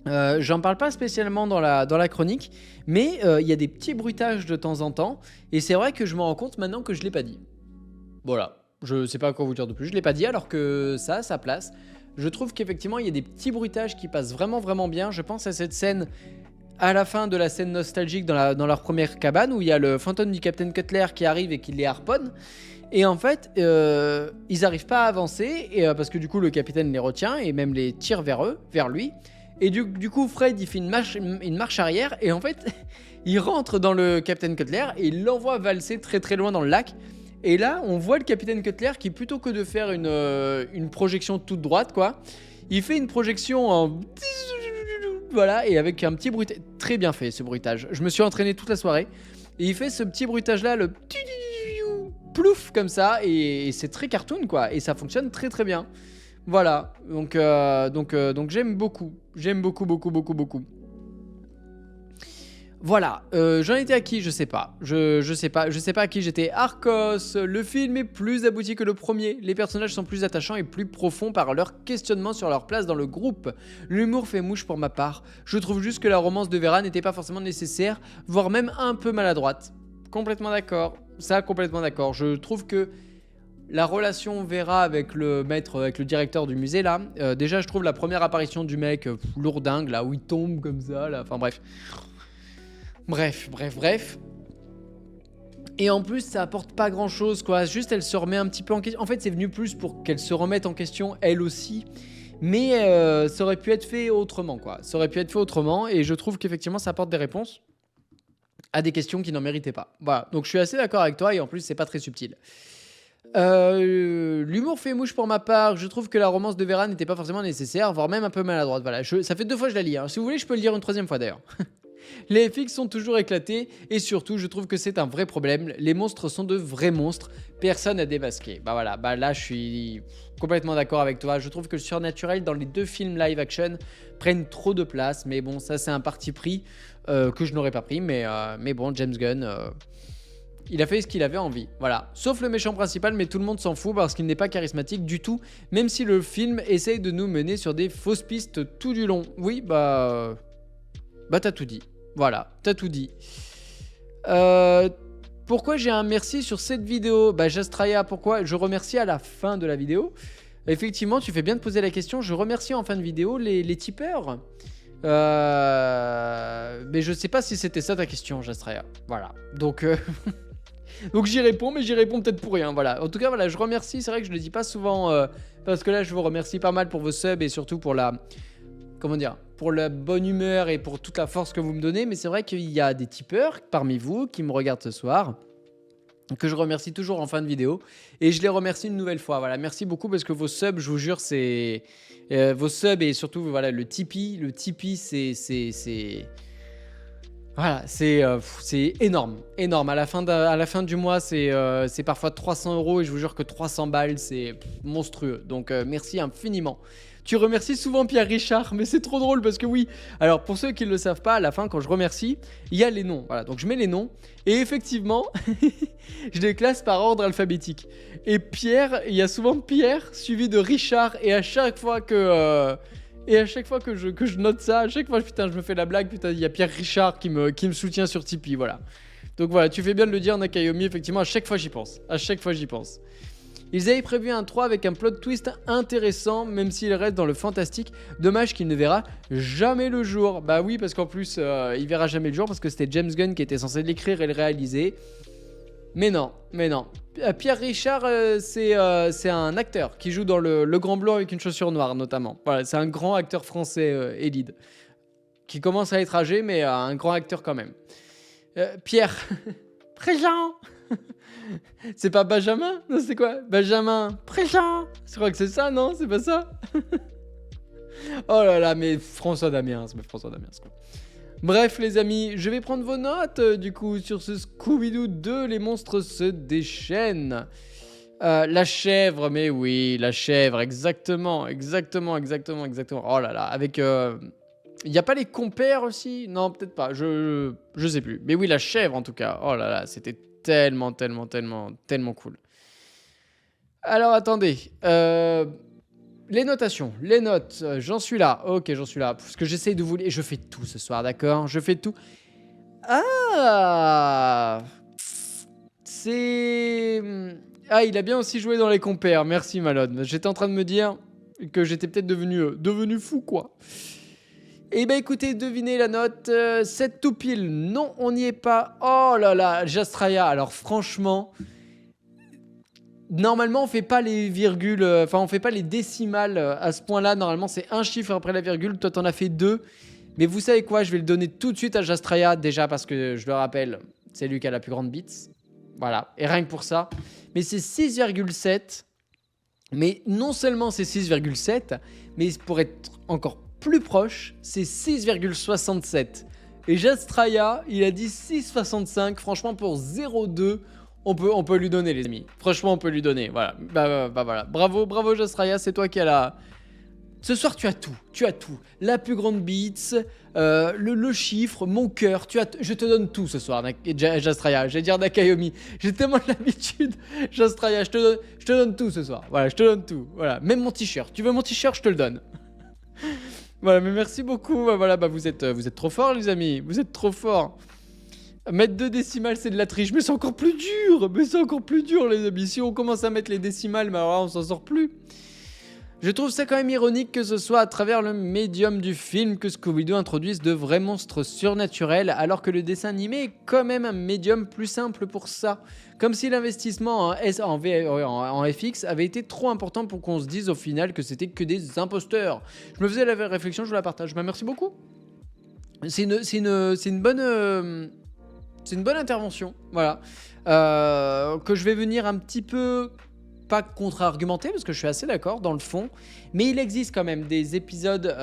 J'en parle pas spécialement dans la chronique, mais il y a des petits bruitages de temps en temps, et c'est vrai que je me rends compte maintenant que je l'ai pas dit. Voilà, je sais pas quoi vous dire de plus, je l'ai pas dit alors que ça a sa place. Je trouve qu'effectivement il y a des petits bruitages qui passent vraiment vraiment bien. Je pense à cette scène à la fin de la scène nostalgique dans leur première cabane où il y a le fantôme du Captain Cutler qui arrive et qui les harponne. Et en fait, ils arrivent pas à avancer parce que du coup le capitaine les retient et même les tire vers lui. Et du coup, Fred, il fait une marche arrière et en fait, il rentre dans le Captain Cutler et il l'envoie valser très très loin dans le lac. Et là, on voit le Capitaine Cutler qui, plutôt que de faire une projection toute droite, quoi, il fait une projection en... Voilà, et avec un petit bruitage. Très bien fait, ce bruitage. Je me suis entraîné toute la soirée. Et il fait ce petit bruitage-là, le... Plouf, comme ça, et c'est très cartoon, quoi. Et ça fonctionne très très bien. Voilà, donc j'aime beaucoup. J'aime beaucoup. Voilà, j'en étais à qui? Je sais pas. Je sais pas à qui j'étais. Arcos, le film est plus abouti que le premier. Les personnages sont plus attachants et plus profonds par leur questionnement sur leur place dans le groupe. L'humour fait mouche pour ma part. Je trouve juste que la romance de Vera n'était pas forcément nécessaire, voire même un peu maladroite. Complètement d'accord. Ça, complètement d'accord. Je trouve que la relation Vera avec le maître, avec le directeur du musée là, déjà je trouve la première apparition du mec lourdingue là où il tombe comme ça là, enfin bref. Bref. Et en plus ça apporte pas grand chose quoi, juste elle se remet un petit peu en question. En fait c'est venu plus pour qu'elle se remette en question elle aussi. Mais ça aurait pu être fait autrement quoi. Ça aurait pu être fait autrement et je trouve qu'effectivement ça apporte des réponses à des questions qui n'en méritaient pas. Voilà, donc je suis assez d'accord avec toi et en plus c'est pas très subtil. L'humour fait mouche pour ma part. Je trouve que la romance de Vera n'était pas forcément nécessaire, voire même un peu maladroite. Voilà, ça fait 2 fois que je la lis. Hein. Si vous voulez, je peux le lire une 3e fois d'ailleurs. Les FX sont toujours éclatés et surtout, je trouve que c'est un vrai problème. Les monstres sont de vrais monstres. Personne à démasquer. Bah voilà, bah là, je suis complètement d'accord avec toi. Je trouve que le surnaturel dans les 2 films live action prennent trop de place. Mais bon, ça, c'est un parti pris que je n'aurais pas pris. Mais bon, James Gunn. Il a fait ce qu'il avait envie, voilà. Sauf le méchant principal, mais tout le monde s'en fout parce qu'il n'est pas charismatique du tout, même si le film essaye de nous mener sur des fausses pistes tout du long. Oui, bah t'as tout dit. Voilà, t'as tout dit. Pourquoi j'ai un merci sur cette vidéo? Bah, Jastraya, pourquoi? Je remercie à la fin de la vidéo. Effectivement, tu fais bien de poser la question. Je remercie en fin de vidéo les tipeurs. Mais je sais pas si c'était ça ta question, Jastraya. Voilà. Donc, donc j'y réponds, mais j'y réponds peut-être pour rien. Voilà. En tout cas, voilà, je remercie. C'est vrai que je le dis pas souvent parce que là, je vous remercie pas mal pour vos subs et surtout pour la, comment dire, pour la bonne humeur et pour toute la force que vous me donnez. Mais c'est vrai qu'il y a des tipeurs parmi vous qui me regardent ce soir, que je remercie toujours en fin de vidéo. Et je les remercie une nouvelle fois. Voilà, merci beaucoup parce que vos subs, je vous jure, c'est... vos subs et surtout, voilà, le Tipeee. Le Tipeee, c'est... Voilà, c'est énorme. Énorme. À la fin du mois, c'est parfois 300 € et je vous jure que 300 balles, c'est monstrueux. Donc, merci infiniment. Tu remercies souvent Pierre Richard, mais c'est trop drôle parce que oui. Alors pour ceux qui ne le savent pas, à la fin quand je remercie, il y a les noms. Voilà, donc je mets les noms et effectivement, je les classe par ordre alphabétique. Et Pierre, il y a souvent Pierre suivi de Richard et à chaque fois que je note ça, à chaque fois putain je me fais la blague, putain il y a Pierre Richard qui me soutient sur Tipeee, voilà. Donc voilà, tu fais bien de le dire Nakayomi, effectivement à chaque fois j'y pense. À chaque fois j'y pense. Ils avaient prévu un 3 avec un plot twist intéressant, même s'il reste dans le fantastique. Dommage qu'il ne verra jamais le jour. Bah oui, parce qu'en plus, il verra jamais le jour, parce que c'était James Gunn qui était censé l'écrire et le réaliser. Mais non, mais non. Pierre Richard, c'est un acteur qui joue dans le Grand Blanc avec une chaussure noire, notamment. Voilà, c'est un grand acteur français élite, qui commence à être âgé, mais un grand acteur quand même. Pierre, présent. C'est pas Benjamin? Non, c'est quoi? Benjamin présent. Je crois que c'est ça, non? C'est pas ça? Oh là là, mais François Damiens, quoi. Bref, les amis, je vais prendre vos notes, du coup, sur ce Scooby-Doo 2, les monstres se déchaînent. La chèvre, mais oui, la chèvre, exactement. Oh là là, avec... Il n'y a pas les compères aussi? Non, peut-être pas, je sais plus. Mais oui, la chèvre, en tout cas. Oh là là, c'était tellement cool. Alors, attendez. Les notations, les notes, j'en suis là. Ok, j'en suis là. Parce que j'essaye de vous... Et je fais tout ce soir, d'accord? Je fais tout. Ah! C'est... Ah, il a bien aussi joué dans les compères. Merci, Malone. J'étais en train de me dire que j'étais peut-être devenu fou, quoi. Eh ben écoutez, devinez la note. 7 tout pile. Non, on n'y est pas. Oh là là, Jastraya. Alors franchement, normalement on fait pas les virgules, enfin on fait pas les décimales à ce point-là. Normalement c'est un chiffre après la virgule. Toi t'en as fait 2. Mais vous savez quoi, je vais le donner tout de suite à Jastraya. Déjà parce que je le rappelle, c'est lui qui a la plus grande bits. Voilà, et rien que pour ça. Mais c'est 6,7. Mais non seulement c'est 6,7, mais pour être encore plus proche, c'est 6,67. Et Jastraya, il a dit 6,65. Franchement, pour 0,2, on peut lui donner, les amis. Franchement, on peut lui donner. Voilà. Bah voilà. Bravo Jastraya, c'est toi qui as la... Ce soir, tu as tout. La plus grande beats, le chiffre, mon cœur. Je te donne tout ce soir, Jastraya. J'allais dire Nakayomi. J'ai tellement l'habitude. Jastraya, je te donne tout ce soir. Voilà, je te donne tout. Voilà, même mon t-shirt. Tu veux mon t-shirt, je te le donne. Voilà, mais merci beaucoup. Voilà, bah vous êtes trop forts, les amis. Vous êtes trop forts. Mettre 2 décimales, c'est de la triche. Mais c'est encore plus dur. Les amis. Si on commence à mettre les décimales, bah alors là, on s'en sort plus. Je trouve ça quand même ironique que ce soit à travers le médium du film que Scooby-Doo introduise de vrais monstres surnaturels, alors que le dessin animé est quand même un médium plus simple pour ça. Comme si l'investissement en FX avait été trop important pour qu'on se dise au final que c'était que des imposteurs. Je me faisais la réflexion, je vous la partage. Bah, merci beaucoup. C'est une bonne intervention, voilà. Que je vais venir un petit peu... pas contre-argumenté parce que je suis assez d'accord dans le fond, mais il existe quand même des épisodes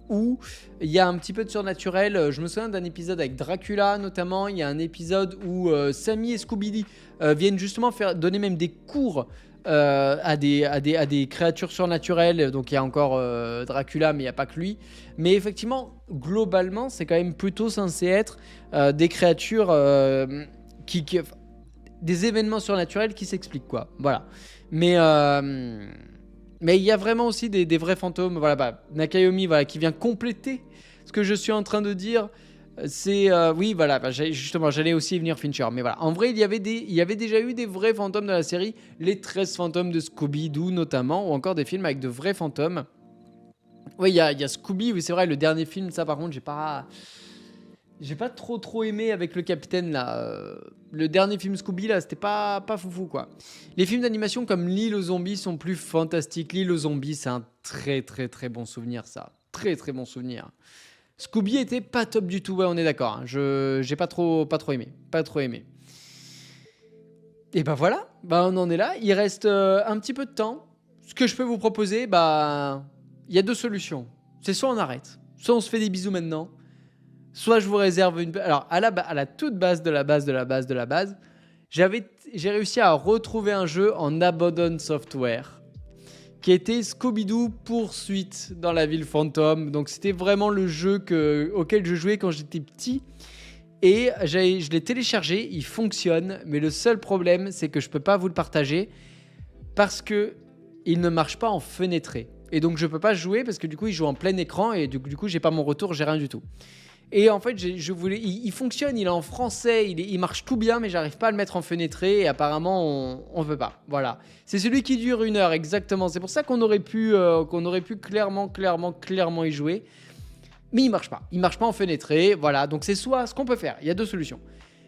où il y a un petit peu de surnaturel. Je me souviens d'un épisode avec Dracula notamment. Il y a un épisode où Sammy et Scooby viennent justement donner même des cours à des créatures surnaturelles. Donc il y a encore Dracula, mais il n'y a pas que lui. Mais effectivement, globalement, c'est quand même plutôt censé être des créatures des événements surnaturels qui s'expliquent, quoi. Voilà. Mais il y a vraiment aussi des vrais fantômes. Voilà, bah, Nakayomi, voilà, qui vient compléter ce que je suis en train de dire. Oui, voilà, bah, justement, j'allais aussi y venir, Fincher. Mais voilà, en vrai, il y avait déjà eu des vrais fantômes dans la série, les 13 fantômes de Scooby-Doo notamment, ou encore des films avec de vrais fantômes. Oui, il y a Scooby, oui, c'est vrai, le dernier film, ça par contre, j'ai pas trop aimé avec le capitaine là. Le dernier film Scooby là, c'était pas foufou quoi. Les films d'animation comme L'île aux zombies sont plus fantastiques. L'île aux zombies, c'est un très bon souvenir ça. Très bon souvenir. Scooby était pas top du tout, ouais, on est d'accord. Hein. J'ai pas trop aimé. Pas trop aimé. Et bah voilà, bah on en est là. Il reste un petit peu de temps. Ce que je peux vous proposer, bah. Il y a deux solutions. C'est soit on arrête, soit on se fait des bisous maintenant, soit je vous réserve une. Alors, à la toute base de la base, j'ai réussi à retrouver un jeu en Abandon Software qui était Scooby-Doo Poursuite dans la ville fantôme. Donc, c'était vraiment le jeu auquel je jouais quand j'étais petit. Et je l'ai téléchargé, il fonctionne, mais le seul problème, c'est que je peux pas vous le partager parce que il ne marche pas en fenêtré. Et donc, je peux pas jouer parce que du coup, il joue en plein écran et du coup, j'ai pas mon retour, j'ai rien du tout. Et en fait, il fonctionne, il est en français, il marche tout bien, mais j'arrive pas à le mettre en fenêtré et apparemment, on veut pas. Voilà. C'est celui qui dure 1 heure, exactement. C'est pour ça qu'on aurait pu clairement y jouer. Mais il marche pas. Il marche pas en fenêtré. Voilà. Donc, c'est soit ce qu'on peut faire. Il y a deux solutions.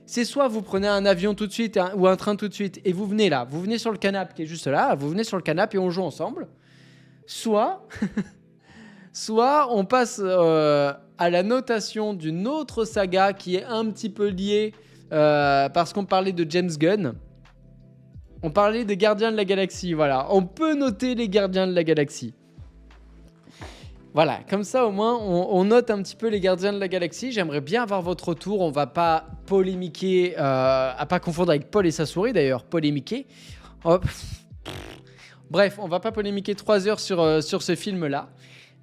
C'est soit vous prenez un avion tout de suite ou un train tout de suite et vous venez là. Vous venez sur le canapé qui est juste là. Vous venez sur le canapé et on joue ensemble. Soit on passe à la notation d'une autre saga qui est un petit peu liée parce qu'on parlait de James Gunn. On parlait des Gardiens de la Galaxie, voilà. On peut noter les Gardiens de la Galaxie. Voilà, comme ça au moins on note un petit peu les Gardiens de la Galaxie. J'aimerais bien avoir votre retour. On va pas polémiquer, à pas confondre avec Paul et sa souris d'ailleurs, polémiquer. Hop. Bref, on va pas polémiquer 3 heures sur ce film-là.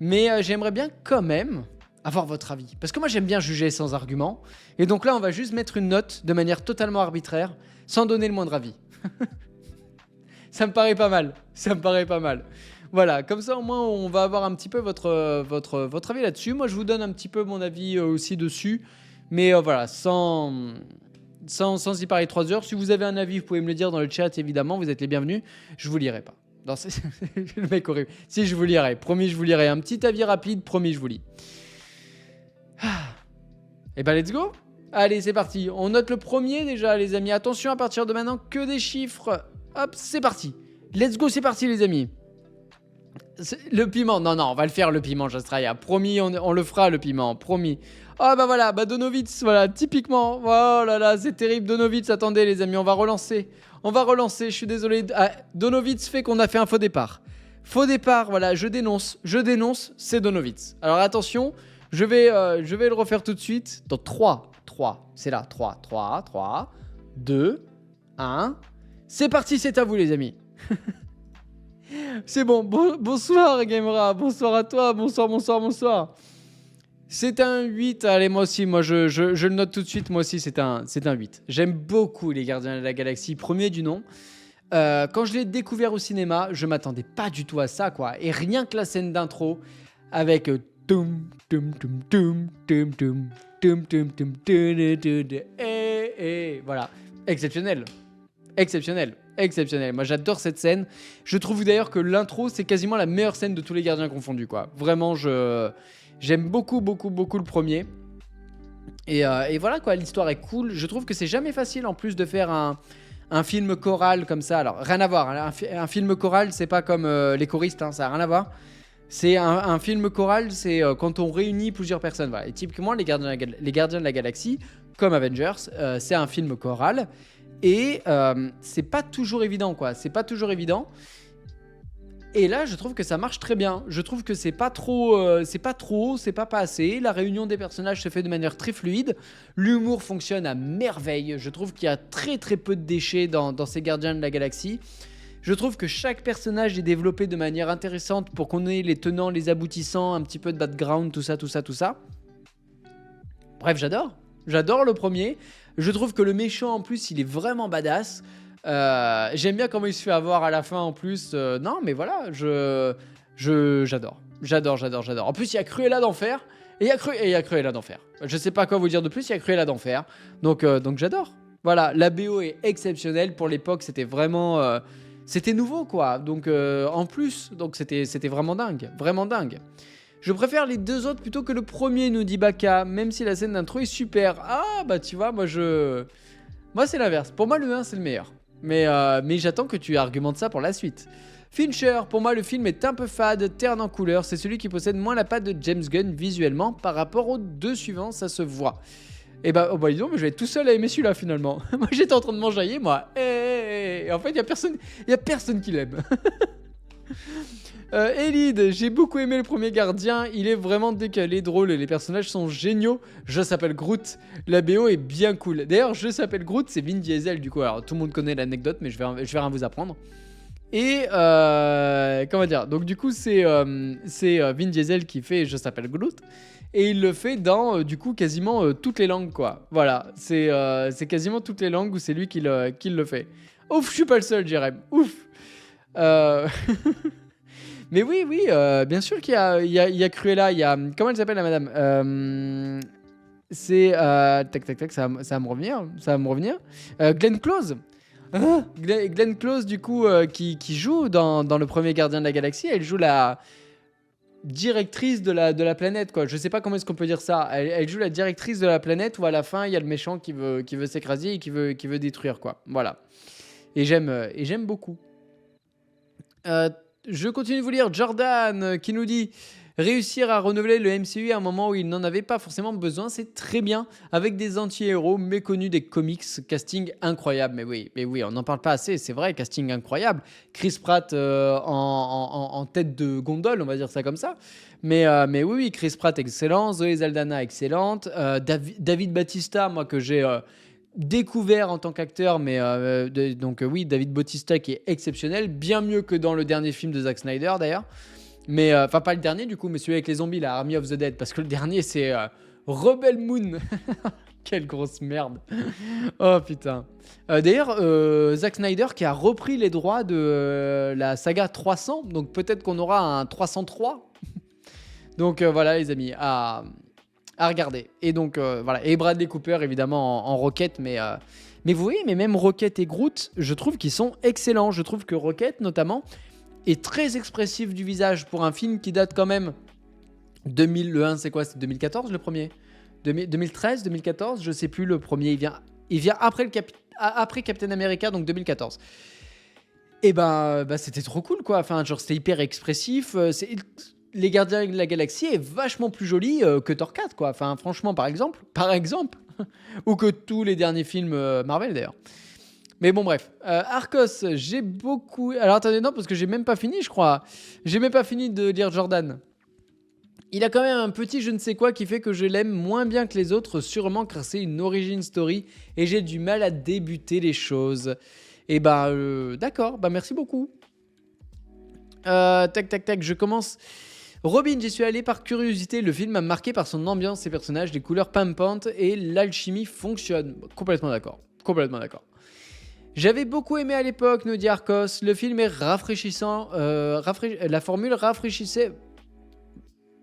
Mais j'aimerais bien quand même avoir votre avis. Parce que moi, j'aime bien juger sans argument. Et donc là, on va juste mettre une note de manière totalement arbitraire, sans donner le moindre avis. Ça me paraît pas mal. Voilà, comme ça, au moins, on va avoir un petit peu votre avis là-dessus. Moi, je vous donne un petit peu mon avis aussi dessus. Mais voilà, sans y parler 3 heures. Si vous avez un avis, vous pouvez me le dire dans le chat, évidemment. Vous êtes les bienvenus. Je vous lirai pas. Non, c'est le mec horrible. Si, je vous lirai. Promis, je vous lirai. Un petit avis rapide. Promis, je vous lis. Et bah, let's go. Allez, c'est parti. On note le premier déjà, les amis. Attention, à partir de maintenant, que des chiffres. Hop, c'est parti. Let's go, c'est parti, les amis. Le piment. Non, on va le faire, le piment, Jastraya. Promis, on le fera, le piment. Promis. Ah, bah voilà, bah Donovitz, voilà, typiquement. Oh là là, c'est terrible, Donovitz. Attendez, les amis, on va relancer, je suis désolé. Ah, Donovitz fait qu'on a fait un faux départ. Faux départ, voilà, je dénonce, c'est Donovitz. Alors attention, je vais le refaire tout de suite. Dans 3, c'est là, 3, 2, 1. C'est parti, c'est à vous, les amis. C'est bon, bonsoir, Gamera, bonsoir à toi, bonsoir. C'est un 8, allez, moi aussi, je le note tout de suite, moi aussi, c'est un 8. J'aime beaucoup les Gardiens de la Galaxie, premier du nom. Quand je l'ai découvert au cinéma, je m'attendais pas du tout à ça, quoi. Et rien que la scène d'intro, avec voilà, exceptionnel. Moi, j'adore cette scène. Je trouve d'ailleurs que l'intro, c'est quasiment la meilleure scène de tous les Gardiens confondus, quoi. Vraiment, j'aime beaucoup le premier. Et voilà, quoi. L'histoire est cool. Je trouve que c'est jamais facile, en plus, de faire un film choral comme ça. Alors, rien à voir. Hein. Un film choral, c'est pas comme les choristes, hein, ça n'a rien à voir. C'est un film choral, c'est quand on réunit plusieurs personnes. Voilà. Et typiquement, les Gardiens de la Galaxie, comme Avengers, c'est un film choral. Et c'est pas toujours évident, quoi. C'est pas toujours évident. Et là, je trouve que ça marche très bien. Je trouve que c'est pas trop, c'est pas assez. La réunion des personnages se fait de manière très fluide. L'humour fonctionne à merveille. Je trouve qu'il y a très peu de déchets dans ces Gardiens de la Galaxie. Je trouve que chaque personnage est développé de manière intéressante pour qu'on ait les tenants, les aboutissants, un petit peu de background, tout ça. Bref, j'adore le premier. Je trouve que le méchant, en plus, il est vraiment badass. J'aime bien comment il se fait avoir à la fin, en plus. Non, mais voilà, j'adore. En plus, il y a Cruella d'Enfer. Et il y a Cruella d'enfer. Je sais pas quoi vous dire de plus, il y a Cruella d'enfer. Donc j'adore. Voilà, la BO est exceptionnelle. Pour l'époque, c'était vraiment... c'était nouveau, quoi. Donc, en plus, donc c'était vraiment dingue. Vraiment dingue. Je préfère les deux autres plutôt que le premier, nous dit Baka. Même si la scène d'intro est super. Ah, bah tu vois, moi, c'est l'inverse. Pour moi, le 1, c'est le meilleur. Mais j'attends que tu argumentes ça pour la suite. Fincher, pour moi, le film est un peu fade, terne en couleur. C'est celui qui possède moins la patte de James Gunn visuellement par rapport aux deux suivants, ça se voit. Et bah, oh bah dis donc, mais je vais être tout seul à aimer celui-là finalement. Moi j'étais en train de m'enjailler, moi. Et en fait, il y a personne qui l'aime. Elide, j'ai beaucoup aimé le premier gardien. Il est vraiment décalé, drôle et les personnages sont géniaux. Je s'appelle Groot. La BO est bien cool. D'ailleurs, je s'appelle Groot, c'est Vin Diesel du coup. Alors tout le monde connaît l'anecdote, mais je vais rien vous apprendre. Et comment dire, donc du coup c'est Vin Diesel qui fait Je s'appelle Groot et il le fait dans du coup quasiment toutes les langues quoi. Voilà, c'est quasiment toutes les langues où c'est lui qui le fait. Ouf, je suis pas le seul, Jérém. Ouf. Mais oui, bien sûr qu'il y a Cruella, il y a comment elle s'appelle la madame c'est tac, ça va me revenir. Glenn Close. Glenn Close, du coup, qui joue dans le premier Gardien de la Galaxie, elle joue la directrice de la planète, quoi. Je sais pas comment est-ce qu'on peut dire ça. Elle joue la directrice de la planète où à la fin, il y a le méchant qui veut s'écraser et qui veut détruire, quoi. Voilà. Et j'aime beaucoup. Je continue de vous lire Jordan qui nous dit... Réussir à renouveler le MCU à un moment où il n'en avait pas forcément besoin, c'est très bien, avec des anti-héros méconnus des comics, casting incroyable. Mais oui, on n'en parle pas assez, c'est vrai, casting incroyable. Chris Pratt en tête de gondole, on va dire ça comme ça. Mais oui, Chris Pratt excellent, Zoé Saldana excellente, David Bautista, moi que j'ai découvert en tant qu'acteur, oui, David Bautista qui est exceptionnel, bien mieux que dans le dernier film de Zack Snyder d'ailleurs. Mais enfin pas le dernier du coup, mais celui avec les zombies, la Army of the Dead, parce que le dernier c'est Rebel Moon. Quelle grosse merde. Oh putain. D'ailleurs, Zack Snyder qui a repris les droits de la saga 300, donc peut-être qu'on aura un 303. Donc voilà les amis, à regarder. Et donc voilà, et Bradley Cooper évidemment en Rocket, mais vous voyez, mais même Rocket et Groot, je trouve qu'ils sont excellents. Je trouve que Rocket notamment est très expressif du visage pour un film qui date quand même 2000, le 1 c'est quoi, c'est 2014 le premier, 2013, 2014, je sais plus, le premier il vient après après Captain America, donc 2014. Et bah c'était trop cool quoi, enfin genre c'était hyper expressif, les Gardiens de la Galaxie est vachement plus joli que Thor 4 quoi, enfin franchement par exemple ou que tous les derniers films Marvel d'ailleurs. Mais bon, bref. Arcos, j'ai beaucoup... Alors, attendez, non, parce que j'ai même pas fini, je crois. J'ai même pas fini de lire Jordan. Il a quand même un petit je ne sais quoi qui fait que je l'aime moins bien que les autres, sûrement car c'est une origin story et j'ai du mal à débuter les choses. Et d'accord, merci beaucoup. Tac, je commence... Robin, j'y suis allé par curiosité. Le film m'a marqué par son ambiance, ses personnages, les couleurs pimpantes et l'alchimie fonctionne. Complètement d'accord. J'avais beaucoup aimé à l'époque, nous dit Arcos. Le film est rafraîchissant. La formule rafraîchissait...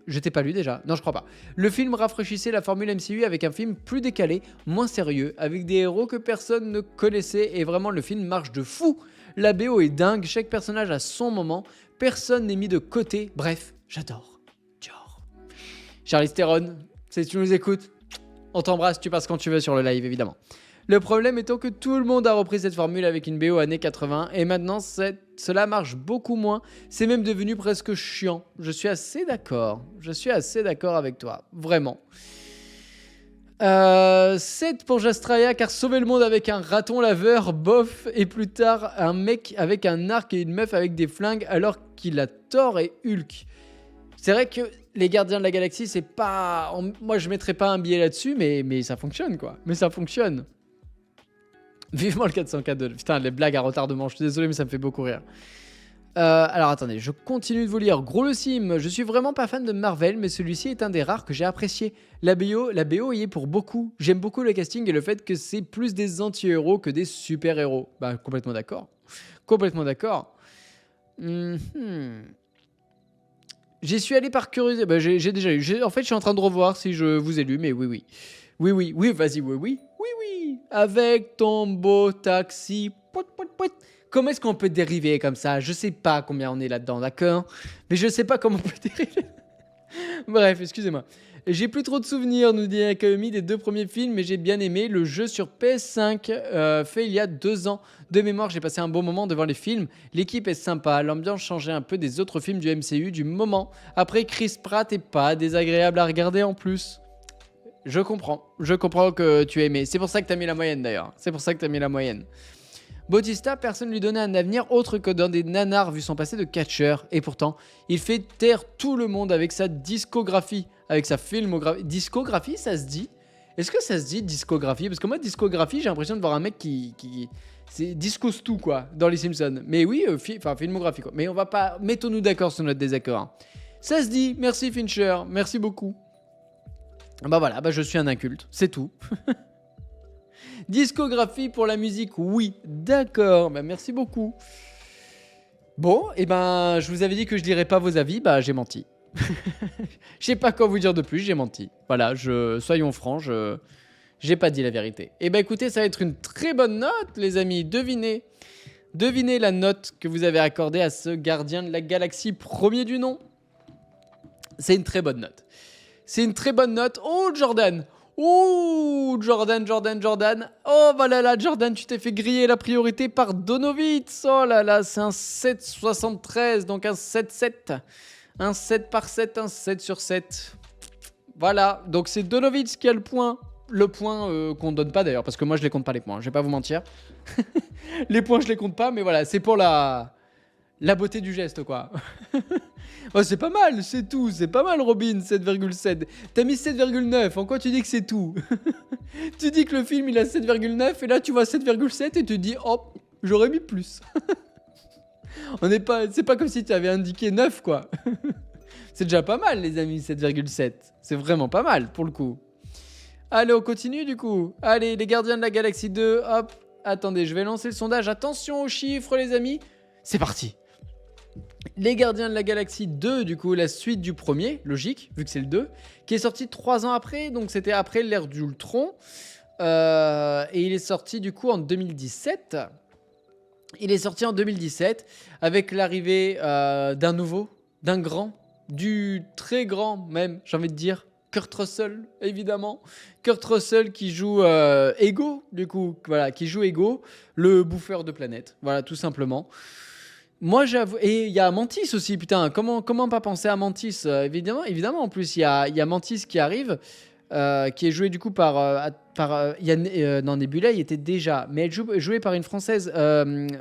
Je t'ai pas lu déjà. Non, je crois pas. Le film rafraîchissait la formule MCU avec un film plus décalé, moins sérieux, avec des héros que personne ne connaissait. Et vraiment, le film marche de fou. La BO est dingue. Chaque personnage a son moment. Personne n'est mis de côté. Bref, j'adore. Dior. Charlize Theron, si tu nous écoutes, on t'embrasse. Tu passes quand tu veux sur le live, évidemment. Le problème étant que tout le monde a repris cette formule avec une BO années 80 et maintenant cela marche beaucoup moins. C'est même devenu presque chiant. Je suis assez d'accord avec toi. Vraiment. 7 pour Jastraya car sauver le monde avec un raton laveur, bof. Et plus tard, un mec avec un arc et une meuf avec des flingues alors qu'il a Thor et Hulk. C'est vrai que les Gardiens de la Galaxie, c'est pas... Moi, je mettrais pas un billet là-dessus, mais ça fonctionne, quoi. Mais ça fonctionne. Vivement le 404. Putain, les blagues à retardement. Je suis désolé, mais ça me fait beaucoup rire. Alors, attendez. Je continue de vous lire. Gros le sim. Je suis vraiment pas fan de Marvel, mais celui-ci est un des rares que j'ai apprécié. La BO y est pour beaucoup. J'aime beaucoup le casting et le fait que c'est plus des anti-héros que des super-héros. Bah, complètement d'accord. J'y suis allé par curiosité. Bah, j'ai déjà eu. En fait, je suis en train de revoir si je vous ai lu, mais oui, oui. Oui, oui, oui, vas-y, oui, oui. Oui, oui. Avec ton beau taxi. Pout, pout, pout. Comment est-ce qu'on peut dériver comme ça? Je sais pas combien on est là-dedans, d'accord? Mais je sais pas comment on peut dériver. Bref, excusez-moi. J'ai plus trop de souvenirs, nous dit Akaomi, des 2 premiers films, mais j'ai bien aimé le jeu sur PS5 fait il y a 2 ans. De mémoire, j'ai passé un bon moment devant les films. L'équipe est sympa, l'ambiance changeait un peu des autres films du MCU du moment. Après, Chris Pratt est pas désagréable à regarder en plus. Je comprends que tu as aimé. C'est pour ça que t'as mis la moyenne d'ailleurs. C'est pour ça que t'as mis la moyenne. Bautista, personne lui donnait un avenir autre que dans des nanars vu son passé de catcheur. Et pourtant, il fait taire tout le monde avec sa discographie, avec sa filmographie. Discographie, ça se dit? Est-ce que ça se dit discographie? Parce que moi, discographie, j'ai l'impression de voir un mec qui c'est discos tout quoi, dans les Simpsons. Mais oui, filmographie quoi. Mais on va pas... Mettons-nous d'accord sur notre désaccord. Hein. Ça se dit, merci Fincher, merci beaucoup. Bah voilà, bah je suis un inculte, c'est tout. Discographie pour la musique, oui, d'accord, bah merci beaucoup. Bon, et ben, je vous avais dit que je lirais pas vos avis, bah j'ai menti. Je sais pas quoi vous dire de plus, j'ai menti. Voilà, soyons francs, j'ai pas dit la vérité. Et ben écoutez, ça va être une très bonne note, les amis. Devinez la note que vous avez accordée à ce gardien de la galaxie premier du nom. C'est une très bonne note. C'est une très bonne note. Oh, Jordan! Oh, Jordan. Oh, voilà, là, Jordan, tu t'es fait griller la priorité par Donovitz. Oh là là, c'est un 7,73, donc un 7,7. Un 7 par 7, un 7 sur 7. Voilà, donc c'est Donovitz qui a le point. Le point qu'on donne pas d'ailleurs, parce que moi, je les compte pas les points. Je vais pas vous mentir. Les points, je les compte pas, mais voilà, c'est pour la beauté du geste, quoi. Oh, c'est pas mal, c'est tout. C'est pas mal, Robin, 7,7. T'as mis 7,9. En quoi tu dis que c'est tout? Tu dis que le film, il a 7,9. Et là, tu vois 7,7 et tu dis, hop, j'aurais mis plus. C'est pas comme si tu avais indiqué 9, quoi. C'est déjà pas mal, les amis, 7,7. C'est vraiment pas mal, pour le coup. Allez, on continue, du coup. Allez, les Gardiens de la Galaxie 2, hop. Attendez, je vais lancer le sondage. Attention aux chiffres, les amis. C'est parti. Les Gardiens de la Galaxie 2, du coup, la suite du premier, logique, vu que c'est le 2, qui est sorti 3 ans après, donc c'était après l'ère d'Ultron. Et il est sorti, du coup, en 2017. Il est sorti en 2017 avec l'arrivée d'un nouveau, d'un grand, du très grand même, j'ai envie de dire, Kurt Russell, évidemment. Kurt Russell qui joue Ego, du coup, voilà, qui joue Ego, le bouffeur de planètes, voilà, tout simplement. Moi, j'avoue. Et il y a Mantis aussi, putain. Comment pas penser à Mantis évidemment, en plus, il y a Mantis qui arrive, qui est joué du coup par. Non, Nebula, il était déjà. Mais elle jouée par une française.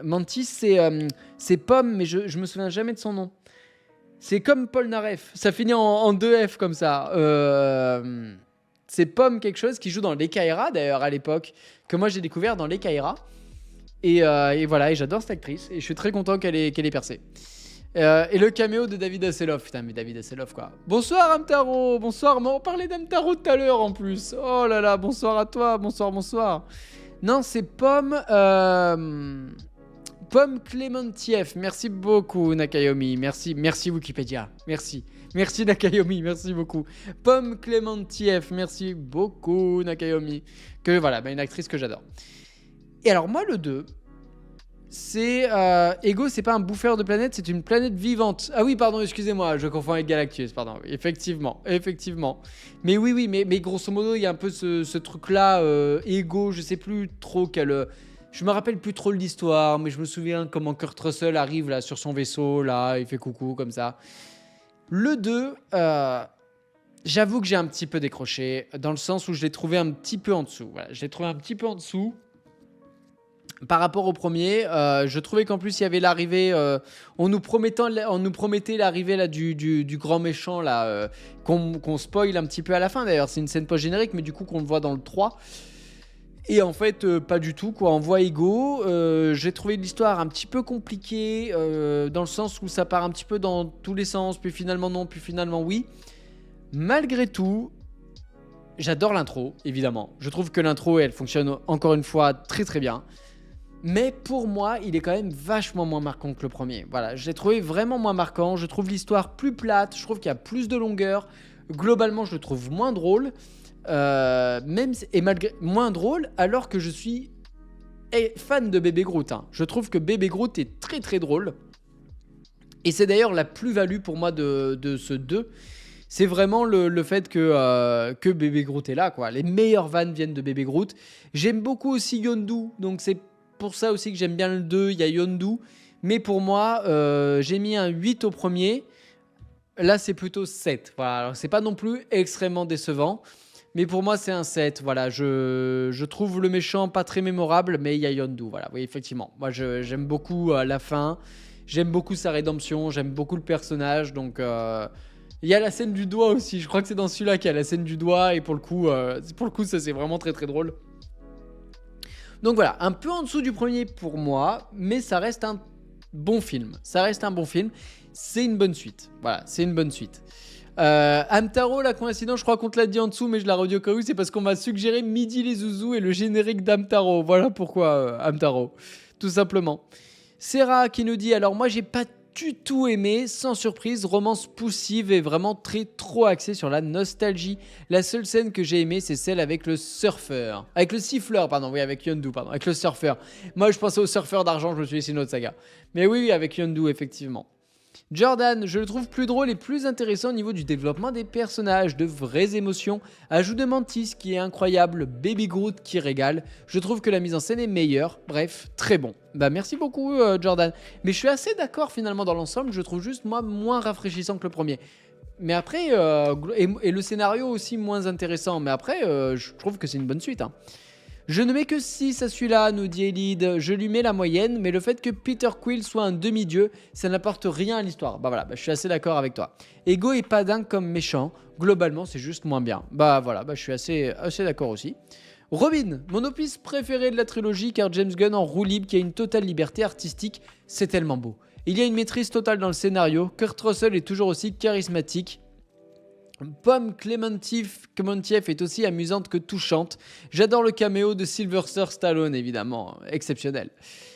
Mantis, c'est Pomme, mais je me souviens jamais de son nom. C'est comme Paul Naref. Ça finit en 2F comme ça. C'est Pomme quelque chose qui joue dans l'Ekaira, d'ailleurs, à l'époque, que moi j'ai découvert dans l'Ekaira. Et voilà, et j'adore cette actrice, et je suis très content qu'elle ait percé. Et le caméo de David Hasselhoff, putain, mais David Hasselhoff, quoi. Bonsoir, Amtaro, bonsoir, on parlait d'Amtaro tout à l'heure, en plus. Oh là là, bonsoir à toi, bonsoir. Non, c'est Pomme Clémentieff, merci beaucoup, Nakayomi, merci Wikipédia, merci Nakayomi, merci beaucoup. Pomme Clémentieff, merci beaucoup, Nakayomi. Que voilà, une actrice que j'adore. Et alors moi le 2, c'est Ego, c'est pas un bouffeur de planète, c'est une planète vivante. Ah oui, pardon, excusez-moi, je confonds avec Galactus, pardon. Effectivement. Mais oui, mais grosso modo, il y a un peu ce truc-là, Ego, je sais plus trop quel... je me rappelle plus trop de l'histoire, mais je me souviens comment Kurt Russell arrive là sur son vaisseau, là, il fait coucou comme ça. Le 2, j'avoue que j'ai un petit peu décroché, dans le sens où je l'ai trouvé un petit peu en dessous. Voilà, je l'ai trouvé un petit peu en dessous. Par rapport au premier, je trouvais qu'en plus il y avait l'arrivée, on nous promettait l'arrivée là du grand méchant là, qu'on spoil un petit peu à la fin d'ailleurs. C'est une scène post-générique, mais du coup qu'on le voit dans le 3. Et en fait, pas du tout quoi. On voit Ego. J'ai trouvé l'histoire un petit peu compliquée, dans le sens où ça part un petit peu dans tous les sens, puis finalement non, puis finalement oui. Malgré tout, j'adore l'intro, évidemment. Je trouve que l'intro, elle fonctionne encore une fois très très bien. Mais pour moi, il est quand même vachement moins marquant que le premier. Voilà, je l'ai trouvé vraiment moins marquant. Je trouve l'histoire plus plate. Je trouve qu'il y a plus de longueur. Globalement, je le trouve moins drôle. Et malgré moins drôle, alors que je suis fan de Bébé Groot. Hein. Je trouve que Bébé Groot est très très drôle. Et c'est d'ailleurs la plus-value pour moi de ce 2. C'est vraiment le fait que Bébé Groot est là, quoi. Les meilleures vannes viennent de Bébé Groot. J'aime beaucoup aussi Yondu, donc c'est pour ça aussi que j'aime bien le 2. Il y a Yondu. Mais pour moi, j'ai mis un 8 au premier. Là, c'est plutôt 7. Voilà. Alors, c'est pas non plus extrêmement décevant. Mais pour moi, c'est un 7. Voilà, je trouve le méchant pas très mémorable, mais il y a Yondu. Voilà, oui, effectivement. Moi, j'aime beaucoup la fin. J'aime beaucoup sa rédemption. J'aime beaucoup le personnage. Donc, il y a la scène du doigt aussi. Je crois que c'est dans celui-là qu'il y a la scène du doigt. Et pour le coup, ça, c'est vraiment très, très drôle. Donc voilà, un peu en dessous du premier pour moi. Mais ça reste un bon film. C'est une bonne suite. Voilà, c'est une bonne suite. Hamtaro, la coïncidence, je crois qu'on te l'a dit en dessous, mais je la redis au cas où, c'est parce qu'on m'a suggéré Midi les Zouzous et le générique d'Hamtaro. Voilà pourquoi Hamtaro, tout simplement. Serra qui nous dit, alors moi j'ai pas du tout aimé, sans surprise, romance poussive et vraiment trop axée sur la nostalgie. La seule scène que j'ai aimée, c'est celle avec le surfeur. Avec le siffleur, pardon, oui, avec Yondu, pardon, avec le surfeur. Moi je pensais au surfeur d'argent, je me suis dit c'est une autre saga. Mais oui, avec Yondu, effectivement. Jordan, je le trouve plus drôle et plus intéressant au niveau du développement des personnages, de vraies émotions, ajout de Mantis qui est incroyable, Baby Groot qui régale, je trouve que la mise en scène est meilleure, bref, très bon. Bah merci beaucoup Jordan, mais je suis assez d'accord finalement dans l'ensemble, je trouve juste moi moins rafraîchissant que le premier. Mais après, et le scénario aussi moins intéressant, mais après je trouve que c'est une bonne suite. Hein. Je ne mets que 6 à celui-là, nous dit Elide. Je lui mets la moyenne, mais le fait que Peter Quill soit un demi-dieu, ça n'apporte rien à l'histoire. Bah voilà, je suis assez d'accord avec toi. Ego est pas dingue comme méchant. Globalement, c'est juste moins bien. Bah voilà, je suis assez d'accord aussi. Robin, mon opus préféré de la trilogie, car James Gunn en roue libre qui a une totale liberté artistique, c'est tellement beau. Il y a une maîtrise totale dans le scénario. Kurt Russell est toujours aussi charismatique. Pomme Clémentieff est aussi amusante que touchante. J'adore le caméo de Sylvester Stallone, évidemment, exceptionnel.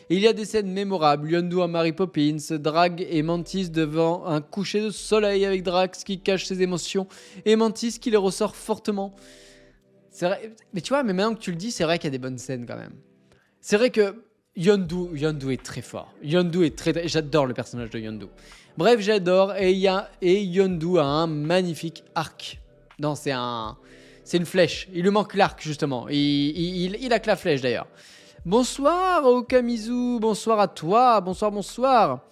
Il y a des scènes mémorables, Yondu à Mary Poppins, Drag et Mantis devant un coucher de soleil avec Drax qui cache ses émotions et Mantis qui les ressort fortement. C'est vrai, mais tu vois, mais maintenant que tu le dis, c'est vrai qu'il y a des bonnes scènes quand même. C'est vrai que Yondu est très fort. J'adore le personnage de Yondu. Bref, j'adore. Et Yondu a un magnifique arc. Non, c'est une flèche. Il lui manque l'arc, justement. Il a que la flèche, d'ailleurs. Bonsoir, Okamizu. Bonsoir à toi. Bonsoir.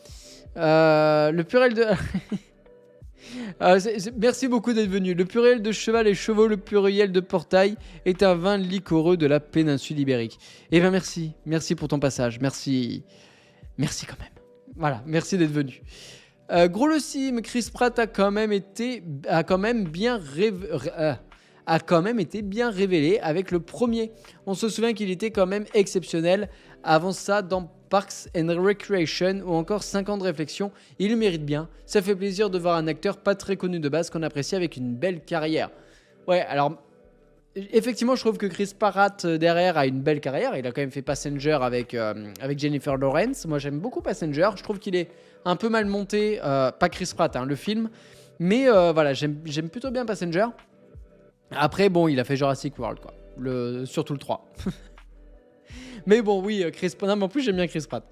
Le purel de... Merci beaucoup d'être venu. Le pluriel de cheval et chevaux, le pluriel de portail est un vin liquoreux de la péninsule ibérique. Eh bien, merci. Merci pour ton passage. Merci quand même. Voilà, merci d'être venu. Gros le sim, Chris Pratt a quand même été bien révélé avec le premier. On se souvient qu'il était quand même exceptionnel. Avant ça, dans Parks and Recreation ou encore 5 ans de réflexion, il le mérite bien. Ça fait plaisir de voir un acteur pas très connu de base qu'on apprécie avec une belle carrière. Ouais, alors effectivement, je trouve que Chris Pratt derrière a une belle carrière. Il a quand même fait Passenger avec Jennifer Lawrence. Moi, j'aime beaucoup Passenger. Je trouve qu'il est un peu mal monté. Pas Chris Pratt, le film. Mais voilà, j'aime plutôt bien Passenger. Après, bon, il a fait Jurassic World, quoi. Surtout le 3. Mais bon, oui, Chris Pratt. Non, mais en plus, j'aime bien Chris Pratt.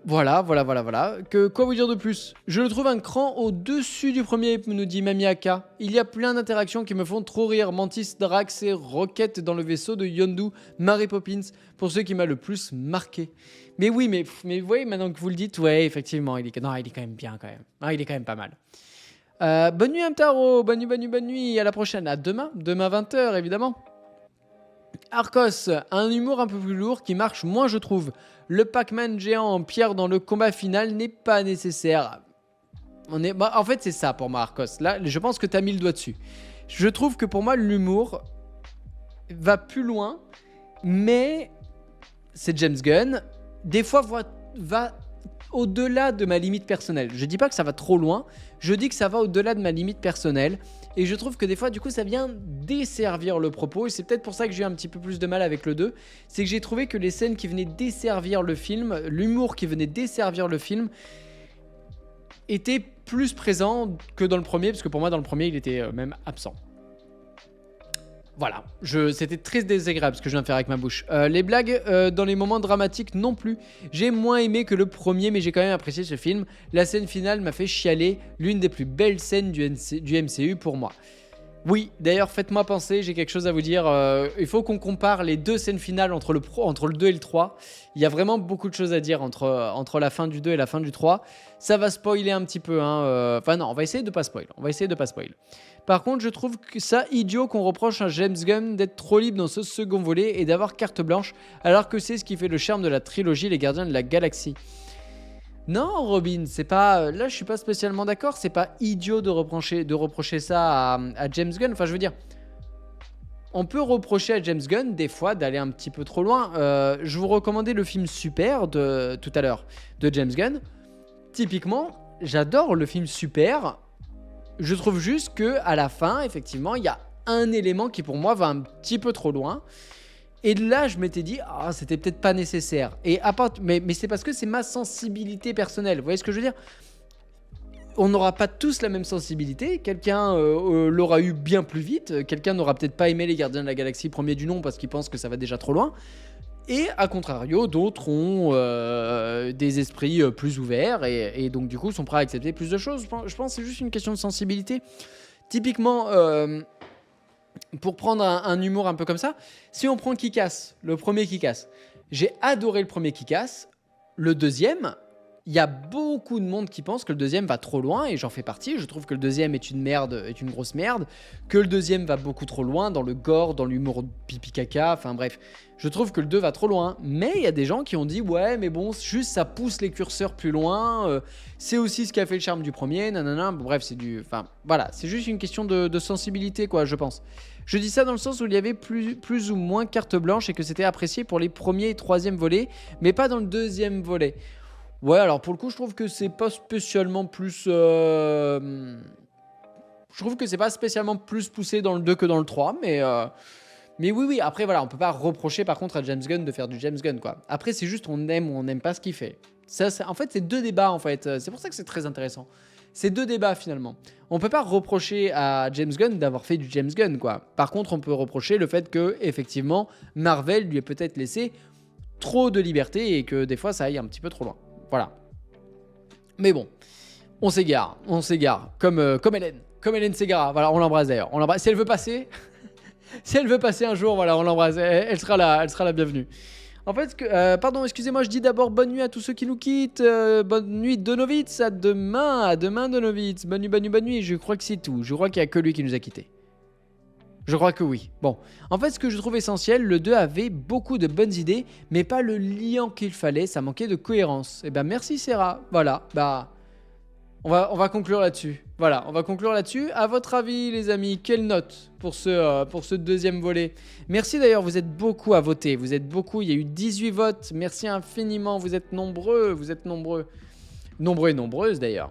Voilà. Quoi vous dire de plus? Je le trouve un cran au-dessus du premier, nous dit Mamiaka. Il y a plein d'interactions qui me font trop rire. Mantis, Drax et Rocket dans le vaisseau de Yondu, Mary Poppins, pour ceux qui m'a le plus marqué. Mais oui, mais vous voyez, maintenant que vous le dites, ouais, effectivement, il est quand même bien, quand même. Ah, il est quand même pas mal. Bonne nuit, Amtaro. Bonne nuit. À la prochaine. À demain 20h, évidemment. Arcos, un humour un peu plus lourd qui marche moins, je trouve. Le Pac-Man géant en pierre dans le combat final n'est pas nécessaire. En fait, c'est ça pour moi, Arcos. Là, je pense que tu as mis le doigt dessus. Je trouve que pour moi, l'humour va plus loin, mais c'est James Gunn. Des fois, va au-delà de ma limite personnelle. Je dis pas que ça va trop loin, je dis que ça va au-delà de ma limite personnelle. et je trouve que des fois du coup ça vient desservir le propos, et c'est peut-être pour ça que j'ai eu un petit peu plus de mal avec le 2, c'est que j'ai trouvé que les scènes qui venaient desservir le film, l'humour qui venait desservir le film était plus présent que dans le premier, parce que pour moi dans le premier il était même absent. Voilà, c'était très désagréable ce que je viens de faire avec ma bouche. Les blagues dans les moments dramatiques non plus. J'ai moins aimé que le premier, mais j'ai quand même apprécié ce film. La scène finale m'a fait chialer, l'une des plus belles scènes du MCU pour moi. Oui, d'ailleurs, faites-moi penser, j'ai quelque chose à vous dire. Il faut qu'on compare les deux scènes finales entre le 2 et le 3. Il y a vraiment beaucoup de choses à dire entre la fin du 2 et la fin du 3. Ça va spoiler un petit peu. Enfin non, on va essayer de pas spoil. Par contre, je trouve que ça idiot qu'on reproche à James Gunn d'être trop libre dans ce second volet et d'avoir carte blanche, alors que c'est ce qui fait le charme de la trilogie Les Gardiens de la Galaxie. Non, Robin, c'est pas. Là, je suis pas spécialement d'accord. C'est pas idiot de reprocher ça à James Gunn. Enfin, je veux dire, on peut reprocher à James Gunn des fois d'aller un petit peu trop loin. Je vous recommandais le film Super de tout à l'heure de James Gunn. Typiquement, j'adore le film Super. Je trouve juste que à la fin, effectivement, il y a un élément qui pour moi va un petit peu trop loin. Et là, je m'étais dit, c'était peut-être pas nécessaire. Mais c'est parce que c'est ma sensibilité personnelle. Vous voyez ce que je veux dire ? On n'aura pas tous la même sensibilité. Quelqu'un l'aura eu bien plus vite. Quelqu'un n'aura peut-être pas aimé les Gardiens de la Galaxie premier du nom parce qu'il pense que ça va déjà trop loin. Et à contrario, d'autres ont des esprits plus ouverts et donc du coup sont prêts à accepter plus de choses. Je pense que c'est juste une question de sensibilité. Typiquement, pour prendre un humour un peu comme ça, si on prend Kick-Ass, le premier Kick-Ass, j'ai adoré le premier Kick-Ass. Le deuxième, il y a beaucoup de monde qui pense que le deuxième va trop loin et j'en fais partie. Je trouve que le deuxième est une merde, est une grosse merde, que le deuxième va beaucoup trop loin dans le gore, dans l'humour pipi caca, enfin bref. Je trouve que le 2 va trop loin, mais il y a des gens qui ont dit ouais mais bon juste ça pousse les curseurs plus loin, c'est aussi ce qui a fait le charme du premier, nanana, bref c'est juste une question de sensibilité quoi je pense. Je dis ça dans le sens où il y avait plus ou moins carte blanche et que c'était apprécié pour les premiers et troisième volets, mais pas dans le deuxième volet. Ouais alors pour le coup je trouve que c'est pas spécialement plus... Je trouve que c'est pas spécialement plus poussé dans le 2 que dans le 3, mais oui, après voilà, on peut pas reprocher par contre à James Gunn de faire du James Gunn quoi. Après c'est juste on aime ou on n'aime pas ce qu'il fait. En fait c'est deux débats en fait, c'est pour ça que c'est très intéressant. C'est deux débats finalement. On peut pas reprocher à James Gunn d'avoir fait du James Gunn quoi. Par contre on peut reprocher le fait que effectivement Marvel lui ait peut-être laissé trop de liberté et que des fois ça aille un petit peu trop loin. Voilà. Mais bon, on s'égare, comme Hélène Ségara. Voilà, on l'embrasse d'ailleurs. Si elle veut passer... Si elle veut passer un jour, voilà, on l'embrasse. Elle sera la bienvenue. En fait, pardon, excusez-moi, je dis d'abord bonne nuit à tous ceux qui nous quittent. Bonne nuit Donovitz, à demain Donovitz. Bonne nuit, je crois que c'est tout. Je crois qu'il n'y a que lui qui nous a quittés. Je crois que oui. Bon, en fait, ce que je trouve essentiel, le 2 avait beaucoup de bonnes idées, mais pas le liant qu'il fallait, ça manquait de cohérence. Et ben merci Sarah, voilà, on va conclure là-dessus. Voilà, on va conclure là-dessus. À votre avis, les amis, quelle note pour ce deuxième volet ? Merci d'ailleurs, vous êtes beaucoup à voter. Vous êtes beaucoup, il y a eu 18 votes. Merci infiniment, vous êtes nombreux. Nombreux et nombreuses d'ailleurs.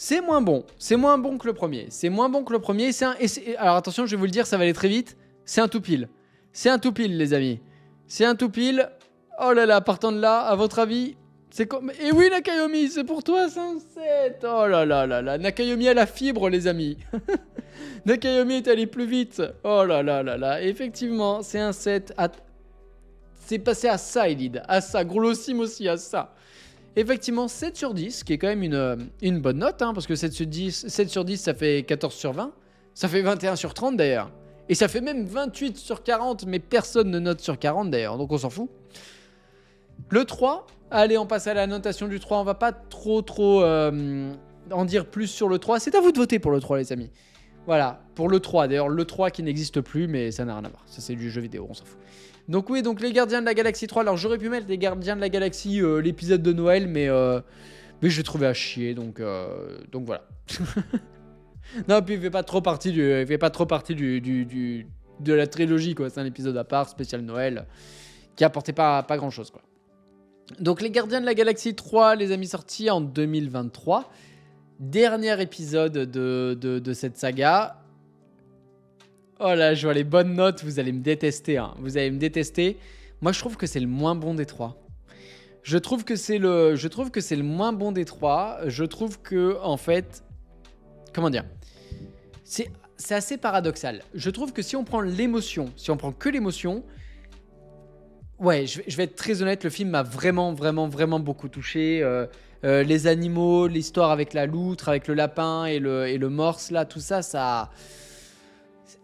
C'est moins bon que le premier. Alors attention, je vais vous le dire, ça va aller très vite. C'est un tout pile, les amis. C'est un tout pile. Oh là là, partant de là, à votre avis... C'est comme... Et oui, Nakayomi, c'est pour toi, 107. Oh là là là là. Nakayomi a la fibre, les amis. Nakayomi est allé plus vite. Oh là là là là. Effectivement, c'est un 7. C'est passé à ça, Elide. À ça. Grossim aussi, à ça. Effectivement, 7 sur 10, qui est quand même une bonne note, parce que 7 sur 10, ça fait 14 sur 20. Ça fait 21 sur 30, d'ailleurs. Et ça fait même 28 sur 40, mais personne ne note sur 40, d'ailleurs. Donc on s'en fout. Le 3... Allez, on passe à la notation du 3. On va pas trop en dire plus sur le 3. C'est à vous de voter pour le 3, les amis. Voilà, pour le 3. D'ailleurs, le 3 qui n'existe plus, mais ça n'a rien à voir. Ça, c'est du jeu vidéo, on s'en fout. Donc oui, donc les Gardiens de la Galaxie 3. Alors, j'aurais pu mettre les Gardiens de la Galaxie, l'épisode de Noël, mais je l'ai trouvé à chier, donc voilà. Non, puis il fait pas trop partie de la trilogie, quoi. C'est un épisode à part, spécial Noël, qui apportait pas grand-chose, quoi. Donc les Gardiens de la Galaxie 3, les amis, sortis en 2023. Dernier épisode de cette saga. Oh là, je vois les bonnes notes, vous allez me détester. Hein. Vous allez me détester. Moi, je trouve que c'est le moins bon des trois. Je trouve que c'est le moins bon des trois. Je trouve que, en fait... Comment dire ? C'est assez paradoxal. Je trouve que si on prend l'émotion, si on prend que l'émotion... Ouais, je vais être très honnête, le film m'a vraiment, vraiment, vraiment beaucoup touché. Les animaux, l'histoire avec la loutre, avec le lapin et le morse, là, tout ça, ça...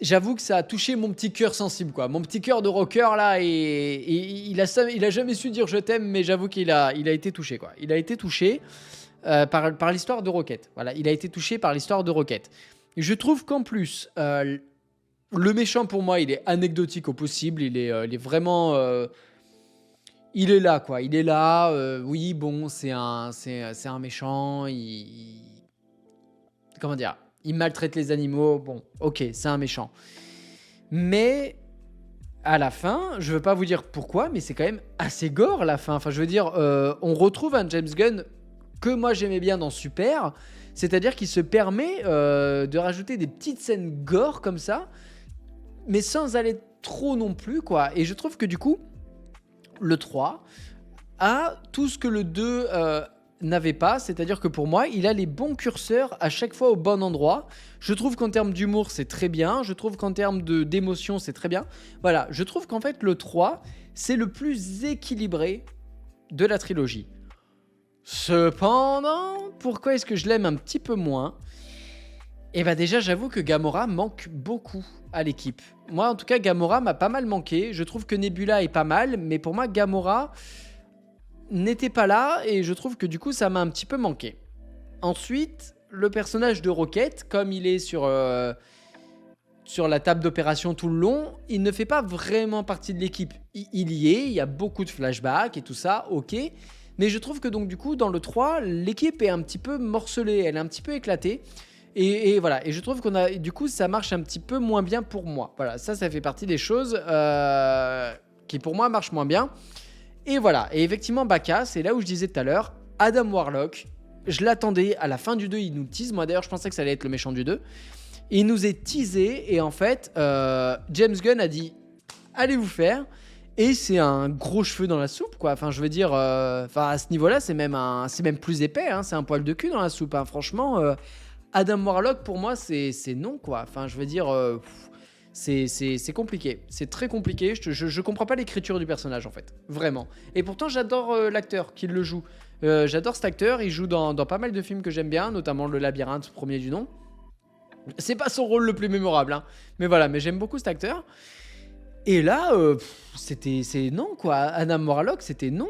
J'avoue que ça a touché mon petit cœur sensible, quoi. Mon petit cœur de rocker, là, et il a jamais su dire je t'aime, mais j'avoue qu'il a été touché, quoi. Il a été touché par l'histoire de Rocket. Voilà, il a été touché par l'histoire de Rocket. Je trouve qu'en plus, le méchant, pour moi, il est anecdotique au possible. Il est vraiment... il est là, quoi. Il est là. Oui, bon, c'est un méchant. Comment dire ? Il maltraite les animaux. Bon, ok, c'est un méchant. Mais à la fin, je veux pas vous dire pourquoi, mais c'est quand même assez gore la fin. Enfin, je veux dire, on retrouve un James Gunn que moi j'aimais bien dans Super. C'est-à-dire qu'il se permet de rajouter des petites scènes gore comme ça, mais sans aller trop non plus, quoi. Et je trouve que du coup, le 3 a tout ce que le 2 n'avait pas, c'est-à-dire que pour moi, il a les bons curseurs à chaque fois au bon endroit. Je trouve qu'en termes d'humour, c'est très bien. Je trouve qu'en termes d'émotion, c'est très bien. Voilà, je trouve qu'en fait, le 3, c'est le plus équilibré de la trilogie. Cependant, pourquoi est-ce que je l'aime un petit peu moins ? Eh bien déjà, j'avoue que Gamora manque beaucoup à l'équipe. Moi, en tout cas, Gamora m'a pas mal manqué. Je trouve que Nebula est pas mal, mais pour moi, Gamora n'était pas là et je trouve que du coup, ça m'a un petit peu manqué. Ensuite, le personnage de Rocket, comme il est sur la table d'opération tout le long, il ne fait pas vraiment partie de l'équipe. Il y est, il y a beaucoup de flashbacks et tout ça, ok. Mais je trouve que donc du coup, dans le 3, l'équipe est un petit peu morcelée, elle est un petit peu éclatée. Et voilà, et je trouve qu'on a, du coup, ça marche un petit peu moins bien pour moi. Voilà, ça fait partie des choses qui pour moi marchent moins bien. Et voilà, et effectivement, Baka, c'est là où je disais tout à l'heure, Adam Warlock, je l'attendais à la fin du 2, il nous tease. Moi d'ailleurs, je pensais que ça allait être le méchant du 2. Il nous est teasé, et en fait, James Gunn a dit, allez vous faire. Et c'est un gros cheveu dans la soupe, quoi. Enfin, je veux dire, à ce niveau-là, c'est même plus épais, hein. C'est un poil de cul dans la soupe, hein. Franchement, Adam Warlock, pour moi, c'est non, quoi. Enfin, je veux dire, c'est compliqué. C'est très compliqué. Je comprends pas l'écriture du personnage, en fait. Vraiment. Et pourtant, j'adore l'acteur qui le joue. J'adore cet acteur. Il joue dans pas mal de films que j'aime bien, notamment Le Labyrinthe, premier du nom. C'est pas son rôle le plus mémorable, hein. Mais voilà, mais j'aime beaucoup cet acteur. Et là, c'est non, quoi. Adam Warlock, c'était non.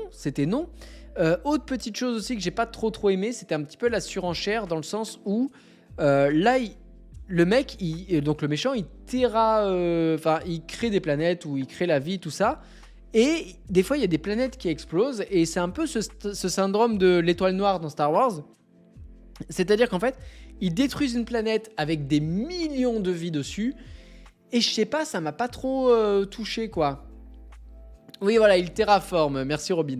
Autre petite chose aussi que j'ai pas trop aimé, c'était un petit peu la surenchère dans le sens où là, le mec, donc le méchant, il crée des planètes où il crée la vie, tout ça. Et des fois, il y a des planètes qui explosent. Et c'est un peu ce syndrome de l'étoile noire dans Star Wars. C'est-à-dire qu'en fait, ils détruisent une planète avec des millions de vies dessus. Et je sais pas, ça m'a pas trop touché, quoi. Oui, voilà, il terraforme. Merci, Robin.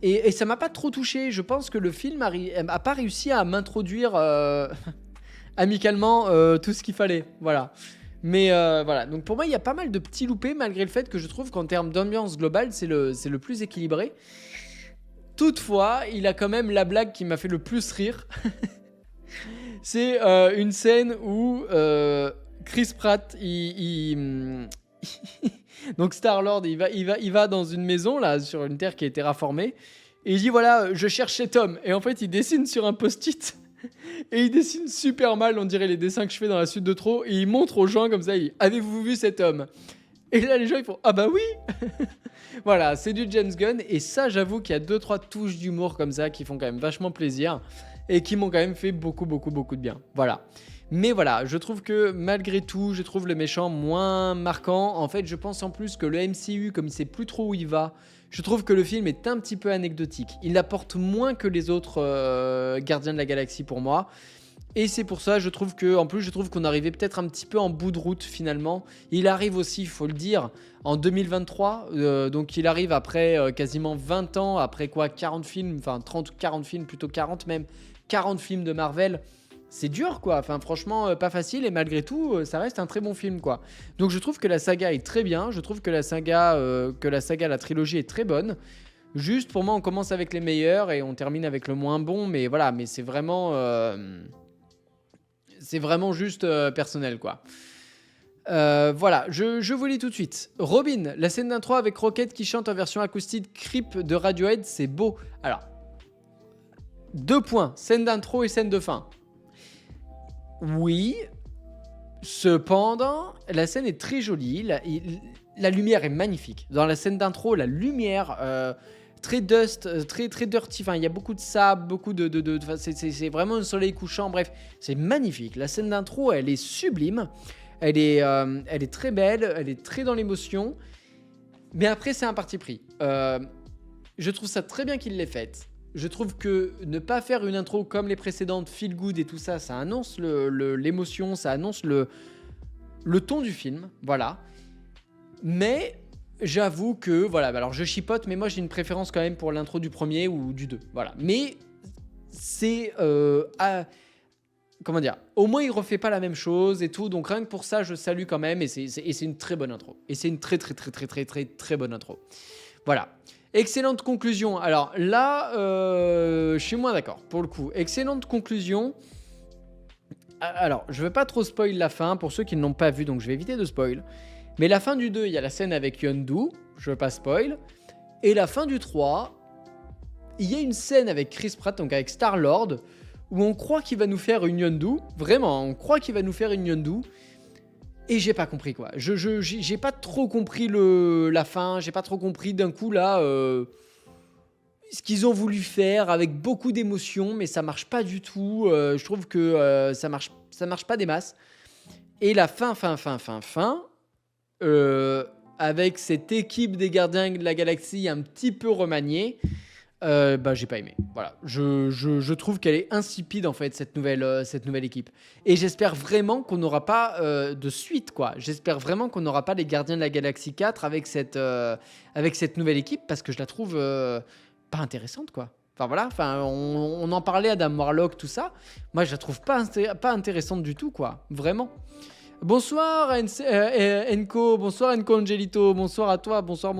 Et ça m'a pas trop touché. Je pense que le film a pas réussi à m'introduire amicalement tout ce qu'il fallait. Voilà. Mais voilà. Donc pour moi, il y a pas mal de petits loupés, malgré le fait que je trouve qu'en termes d'ambiance globale, c'est le plus équilibré. Toutefois, il a quand même la blague qui m'a fait le plus rire. C'est une scène où Chris Pratt, donc Star-Lord, il va dans une maison là sur une terre qui a été terraformée et il dit voilà, je cherche cet homme. Et en fait, il dessine sur un post-it et il dessine super mal, on dirait les dessins que je fais dans la suite de trop. Et il montre aux gens comme ça, avez-vous vu cet homme? Et là, les gens ils font ah bah oui. Voilà, c'est du James Gunn et ça, j'avoue qu'il y a 2-3 touches d'humour comme ça qui font quand même vachement plaisir et qui m'ont quand même fait beaucoup de bien. Voilà. Mais voilà, je trouve que malgré tout, je trouve le méchant moins marquant. En fait, je pense en plus que le MCU, comme il sait plus trop où il va, je trouve que le film est un petit peu anecdotique. Il apporte moins que les autres Gardiens de la Galaxie pour moi. Et c'est pour ça, je trouve qu'on arrivait peut-être un petit peu en bout de route finalement. Il arrive aussi, il faut le dire, en 2023. Donc il arrive après quasiment 20 ans, après quoi 40 films, enfin 30 ou 40 films, plutôt 40 même. 40 films de Marvel. c'est dur, quoi. Enfin, franchement, pas facile, et malgré tout, ça reste un très bon film, quoi. Donc, je trouve que la saga est très bien. Je trouve que la trilogie est très bonne. Juste, pour moi, on commence avec les meilleurs et on termine avec le moins bon, mais voilà, mais c'est vraiment juste personnel, quoi. Voilà, je vous lis tout de suite. Robin, la scène d'intro avec Rocket qui chante en version acoustique Creep de Radiohead, c'est beau. Alors, 2 points, scène d'intro et scène de fin. Oui, cependant, la scène est très jolie, la lumière est magnifique. Dans la scène d'intro, la lumière, très dust, très, très dirty, enfin, il y a beaucoup de sable, beaucoup c'est vraiment un soleil couchant, bref, c'est magnifique. La scène d'intro, elle est sublime, elle est très belle, elle est très dans l'émotion, mais après, c'est un parti pris. Je trouve ça très bien qu'il l'ait faite. Je trouve que ne pas faire une intro comme les précédentes, feel good et tout ça, ça annonce l'émotion, ça annonce le ton du film, voilà. Mais j'avoue que, voilà, alors je chipote, mais moi j'ai une préférence quand même pour l'intro du premier ou du 2, voilà. Mais c'est... comment dire, au moins il refait pas la même chose et tout, donc rien que pour ça je salue quand même, et c'est une très bonne intro. Et c'est une très très très très très très très bonne intro. Voilà. Excellente conclusion. Alors là, je suis moins d'accord pour le coup. Excellente conclusion. Alors, je ne veux pas trop spoil la fin pour ceux qui ne l'ont pas vu, donc je vais éviter de spoil. Mais la fin du 2, il y a la scène avec Yondu, je ne veux pas spoil. Et la fin du 3, il y a une scène avec Chris Pratt, donc avec Star-Lord, où on croit qu'il va nous faire une Yondu. Vraiment, on croit qu'il va nous faire une Yondu. Et j'ai pas compris, quoi. J'ai pas trop compris la fin. J'ai pas trop compris d'un coup là ce qu'ils ont voulu faire avec beaucoup d'émotion, mais ça marche pas du tout. Je trouve que ça marche pas des masses. Et la fin, avec cette équipe des Gardiens de la Galaxie un petit peu remaniée, j'ai pas aimé. Voilà, je trouve qu'elle est insipide en fait cette nouvelle équipe. Et j'espère vraiment qu'on n'aura pas de suite, quoi. J'espère vraiment qu'on n'aura pas les Gardiens de la Galaxie 4 avec cette nouvelle équipe, parce que je la trouve pas intéressante, quoi. Enfin voilà, on en parlait, Adam Warlock, tout ça. Moi, je la trouve pas intéressante du tout, quoi. Vraiment. Bonsoir Enko, bonsoir Enko Angelito, bonsoir à toi, bonsoir.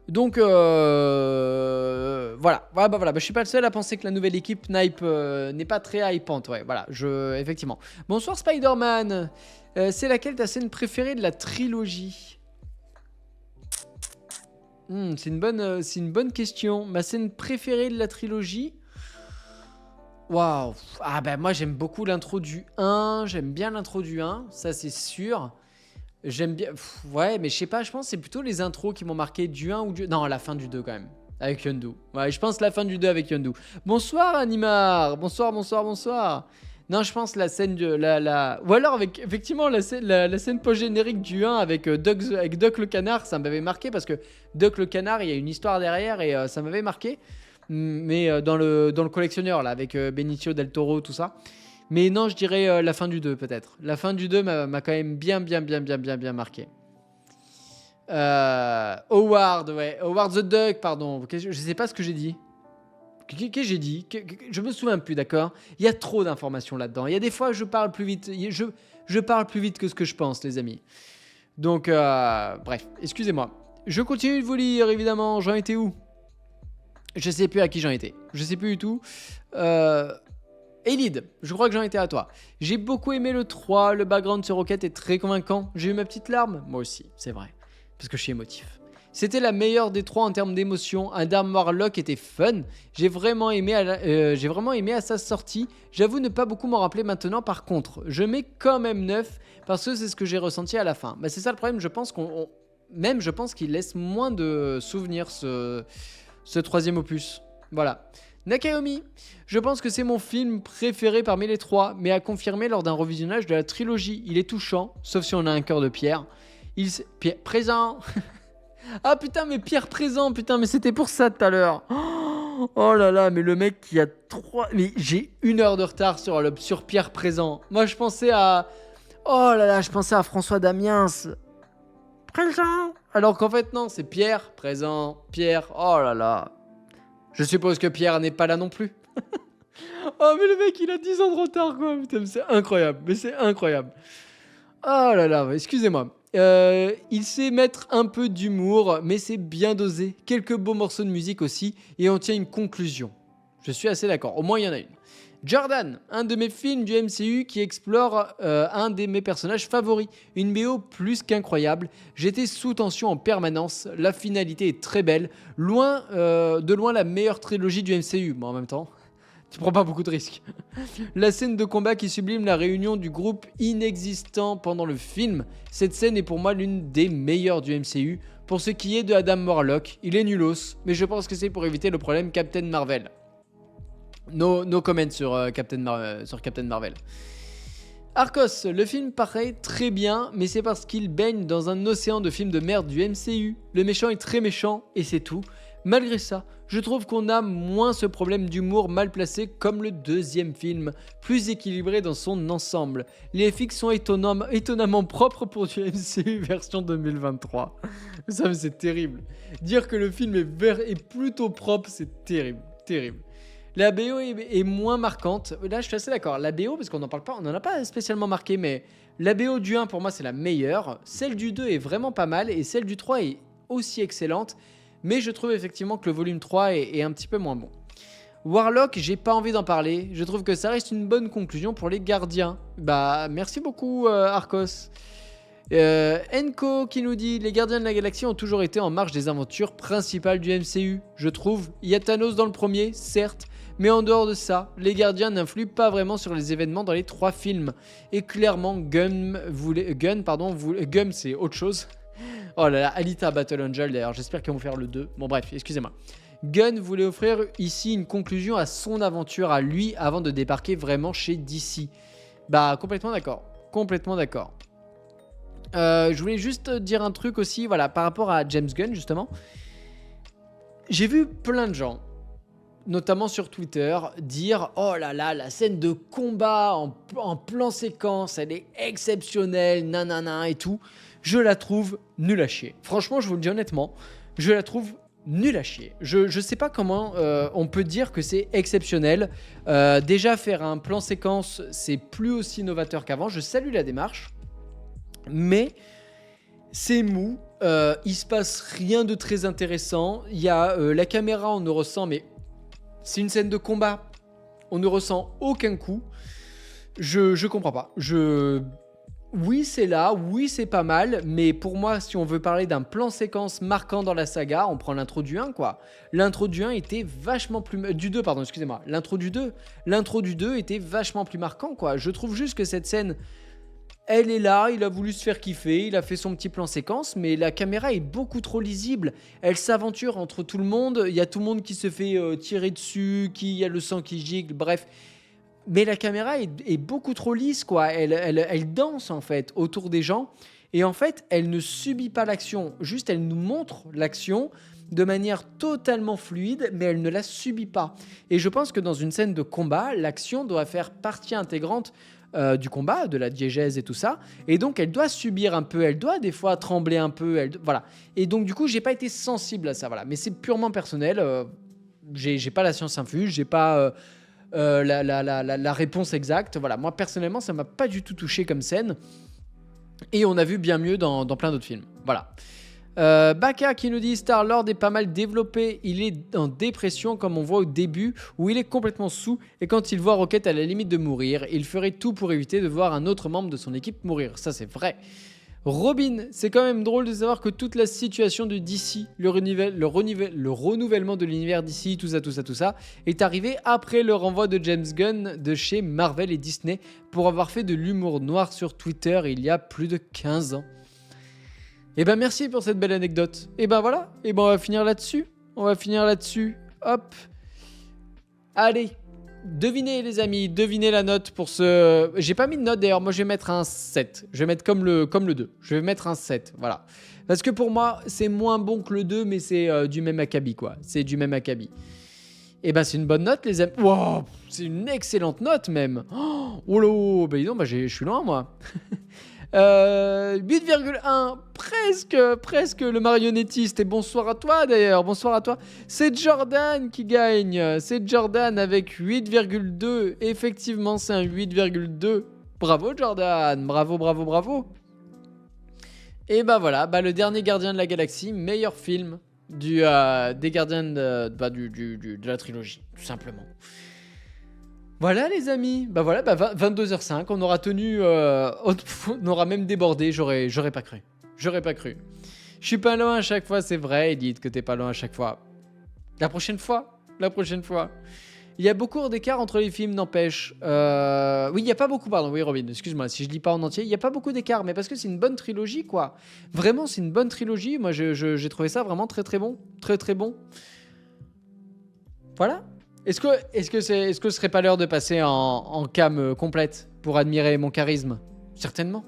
Donc voilà, je suis pas le seul à penser que la nouvelle équipe n'est pas très hypante, ouais, voilà, effectivement. Bonsoir Spider-Man, c'est laquelle ta scène préférée de la trilogie? C'est une bonne question. Ma scène préférée de la trilogie? Waouh. Ah moi j'aime beaucoup l'intro du 1, j'aime bien l'intro du 1, ça c'est sûr. J'aime bien. Ouais, mais je sais pas, je pense que c'est plutôt les intros qui m'ont marqué du 1 ou du... Non, la fin du 2 quand même. Avec Yondu. Ouais, je pense la fin du 2 avec Yondu. Bonsoir Animar. Bonsoir. Non, je pense la scène de ou alors avec effectivement la scène post-générique du 1 avec Duck le canard, ça m'avait marqué parce que Duck le canard, il y a une histoire derrière et ça m'avait marqué. Mais dans le collectionneur là avec Benicio del Toro, tout ça. Mais non, je dirais la fin du 2 peut-être. La fin du 2 m'a quand même bien marqué. Howard, ouais. Howard the Duck, pardon. Je sais pas ce que j'ai dit. Qu'est-ce que j'ai dit? Je me souviens plus, d'accord? Il y a trop d'informations là-dedans. Il y a des fois, je parle plus vite. Je parle plus vite que ce que je pense, les amis. Donc, bref, excusez-moi. Je continue de vous lire, évidemment. J'en étais où? Je sais plus à qui j'en étais. Je sais plus du tout. Elid, je crois que j'en étais à toi. J'ai beaucoup aimé le 3, le background sur Rocket est très convaincant. J'ai eu ma petite larme. Moi aussi, c'est vrai. Parce que je suis émotif. C'était la meilleure des 3 en termes d'émotion. Adam Warlock était fun. J'ai vraiment aimé à sa sortie. J'avoue ne pas beaucoup m'en rappeler maintenant. Par contre, je mets quand même 9 parce que c'est ce que j'ai ressenti à la fin. C'est ça le problème. Je pense qu'il laisse moins de souvenirs ce 3e opus. Voilà. Nakayomi, je pense que c'est mon film préféré parmi les 3, mais à confirmer lors d'un revisionnage de la trilogie. Il est touchant, sauf si on a un cœur de pierre. Pierre présent. Ah putain, mais Pierre présent, putain, mais c'était pour ça tout à l'heure. Oh là là, mais le mec qui a 3... Mais j'ai 1 heure de retard sur Pierre présent. Moi, je pensais à... Oh là là, je pensais à François Damiens. Présent. Alors qu'en fait, non, c'est Pierre présent. Pierre, oh là là. Je suppose que Pierre n'est pas là non plus. Oh, mais le mec, il a 10 ans de retard, quoi. Putain, mais c'est incroyable. Mais c'est incroyable. Oh là là, excusez-moi. Il sait mettre un peu d'humour, mais c'est bien dosé. Quelques beaux morceaux de musique aussi, et on tient une conclusion. Je suis assez d'accord. Au moins, il y en a une. Jordan, un de mes films du MCU qui explore un de mes personnages favoris. Une BO plus qu'incroyable. J'étais sous tension en permanence. La finalité est très belle. De loin la meilleure trilogie du MCU. Mais en même temps, tu prends pas beaucoup de risques. La scène de combat qui sublime la réunion du groupe inexistant pendant le film. Cette scène est pour moi l'une des meilleures du MCU. Pour ce qui est de Adam Warlock, il est nulos, mais je pense que c'est pour éviter le problème Captain Marvel. No comment sur Captain Marvel. Arcos, le film paraît très bien, mais c'est parce qu'il baigne dans un océan de films de merde du MCU. Le méchant est très méchant, et c'est tout. Malgré ça, je trouve qu'on a moins ce problème d'humour mal placé comme le deuxième film, plus équilibré dans son ensemble. Les FX sont étonnamment propres pour du MCU version 2023. Ça, c'est terrible. Dire que le film est plutôt propre, c'est terrible, terrible. La BO est moins marquante. Là, je suis assez d'accord. La BO, parce qu'on n'en parle pas, on n'en a pas spécialement marqué, mais la BO du 1, pour moi, c'est la meilleure. Celle du 2 est vraiment pas mal, et celle du 3 est aussi excellente. Mais je trouve effectivement que le volume 3 est un petit peu moins bon. Warlock, j'ai pas envie d'en parler. Je trouve que ça reste une bonne conclusion pour les gardiens. Bah, merci beaucoup, Arcos. Enko qui nous dit: les gardiens de la galaxie ont toujours été en marge des aventures principales du MCU. Je trouve, il y a Thanos dans le premier, certes, mais en dehors de ça, les gardiens n'influent pas vraiment sur les événements dans les 3 films. Et clairement, Gum c'est autre chose. Oh là là, Alita Battle Angel d'ailleurs, j'espère qu'ils vont faire le 2. Bon bref, excusez-moi. Gunn voulait offrir ici une conclusion à son aventure à lui avant de débarquer vraiment chez DC. Bah complètement d'accord, complètement d'accord. Je voulais juste dire un truc aussi, voilà, par rapport à James Gunn justement. J'ai vu plein de gens, notamment sur Twitter, dire: oh là là, la scène de combat en plan séquence, elle est exceptionnelle, nanana et tout. Je la trouve nulle à chier. Franchement, je vous le dis honnêtement, je la trouve nulle à chier. Je sais pas comment on peut dire que c'est exceptionnel. Déjà, faire un plan séquence, c'est plus aussi novateur qu'avant. Je salue la démarche, mais c'est mou. Il se passe rien de très intéressant. Il y a la caméra, on ne ressent, mais c'est une scène de combat, on ne ressent aucun coup. Je comprends pas. Oui, c'est là, oui, c'est pas mal, mais pour moi, si on veut parler d'un plan séquence marquant dans la saga, on prend l'intro du 1, quoi. L'intro du 1 était vachement plus... Du 2, pardon, excusez-moi. L'intro du 2 était vachement plus marquant, quoi. Je trouve juste que cette scène, elle est là, il a voulu se faire kiffer, il a fait son petit plan séquence, mais la caméra est beaucoup trop lisible. Elle s'aventure entre tout le monde, il y a tout le monde qui se fait tirer dessus, il y a le sang qui gicle, bref... Mais la caméra est beaucoup trop lisse, quoi. Elle danse, en fait, autour des gens. Et en fait, elle ne subit pas l'action. Juste, elle nous montre l'action de manière totalement fluide, mais elle ne la subit pas. Et je pense que dans une scène de combat, l'action doit faire partie intégrante du combat, de la diégèse et tout ça. Et donc, elle doit subir un peu. Elle doit, des fois, trembler un peu. Voilà. Et donc, du coup, j'ai pas été sensible à ça. Voilà. Mais c'est purement personnel. J'ai pas la science infuse. J'ai pas... la réponse exacte. Voilà, moi personnellement, ça m'a pas du tout touché comme scène. Et on a vu bien mieux dans plein d'autres films. Voilà. Baka qui nous dit: Star-Lord est pas mal développé. Il est en dépression, comme on voit au début, où il est complètement saoul. Et quand il voit Rocket à la limite de mourir, il ferait tout pour éviter de voir un autre membre de son équipe mourir. Ça, c'est vrai. Robin, c'est quand même drôle de savoir que toute la situation de DC, le renouvellement de l'univers DC, tout ça, est arrivé après le renvoi de James Gunn de chez Marvel et Disney pour avoir fait de l'humour noir sur Twitter il y a plus de 15 ans. Et ben merci pour cette belle anecdote. Et ben voilà, et ben on va finir là-dessus. Hop. Allez. Devinez les amis, devinez la note pour ce... J'ai pas mis de note d'ailleurs, moi je vais mettre un 7. Je vais mettre comme le 2. Je vais mettre un 7, voilà. Parce que pour moi, c'est moins bon que le 2, mais c'est du même acabit, quoi. C'est du même acabit. Et ben c'est une bonne note les amis. Wow, c'est une excellente note même. Oh là, bah dis donc, je suis loin moi. 8,1, presque le marionnettiste. Et bonsoir à toi d'ailleurs, bonsoir à toi. C'est Jordan qui gagne. C'est Jordan avec 8,2. Effectivement, c'est un 8,2. Bravo Jordan, bravo, bravo, bravo. Et bah voilà, le dernier Gardien de la Galaxie, meilleur film des Gardiens de la trilogie, tout simplement. Voilà les amis, 22h05, on aura tenu, on aura même débordé, j'aurais pas cru. Je suis pas loin à chaque fois, c'est vrai, Edith, que t'es pas loin à chaque fois. La prochaine fois. Il y a beaucoup d'écart entre les films, n'empêche. Oui, il n'y a pas beaucoup, pardon, oui Robin, excuse-moi, si je dis pas en entier, il n'y a pas beaucoup d'écart, mais parce que c'est une bonne trilogie, quoi. Vraiment, c'est une bonne trilogie, moi j'ai trouvé ça vraiment très très bon. Très très bon. Voilà. Est-ce que ce serait pas l'heure de passer en cam complète pour admirer mon charisme? Certainement.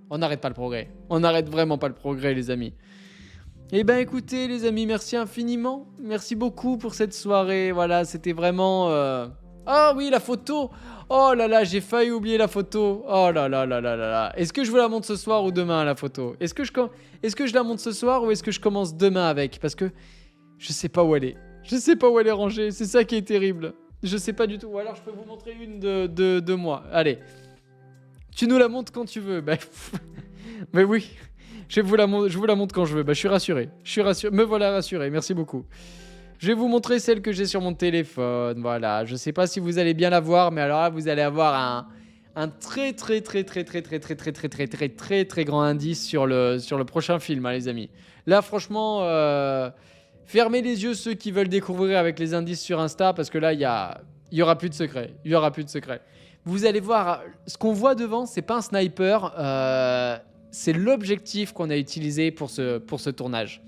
On n'arrête pas le progrès. On n'arrête vraiment pas le progrès, les amis. Eh ben écoutez, les amis, merci infiniment. Merci beaucoup pour cette soirée. Voilà, c'était vraiment... Ah oui, la photo. Oh là là, j'ai failli oublier la photo. Oh là là là là là là. Est-ce que je vous la montre ce soir ou demain, la photo? Est-ce que je la montre ce soir ou est-ce que je commence demain avec? Parce que je sais pas où elle est. Je sais pas où elle est rangée, c'est ça qui est terrible. Je sais pas du tout. Ou alors je peux vous montrer une de moi. Allez. Tu nous la montres quand tu veux. Mais oui. Je vous la montre quand je veux. Je suis rassuré. Me voilà rassuré. Merci beaucoup. Je vais vous montrer celle que j'ai sur mon téléphone. Voilà. Je sais pas si vous allez bien la voir, mais alors là, vous allez avoir un très grand indice sur le prochain film, hein, les amis. Là, franchement... fermez les yeux ceux qui veulent découvrir avec les indices sur Insta parce que là, il y aura plus de secret. Vous allez voir, ce qu'on voit devant, c'est pas un sniper, c'est l'objectif qu'on a utilisé pour ce tournage.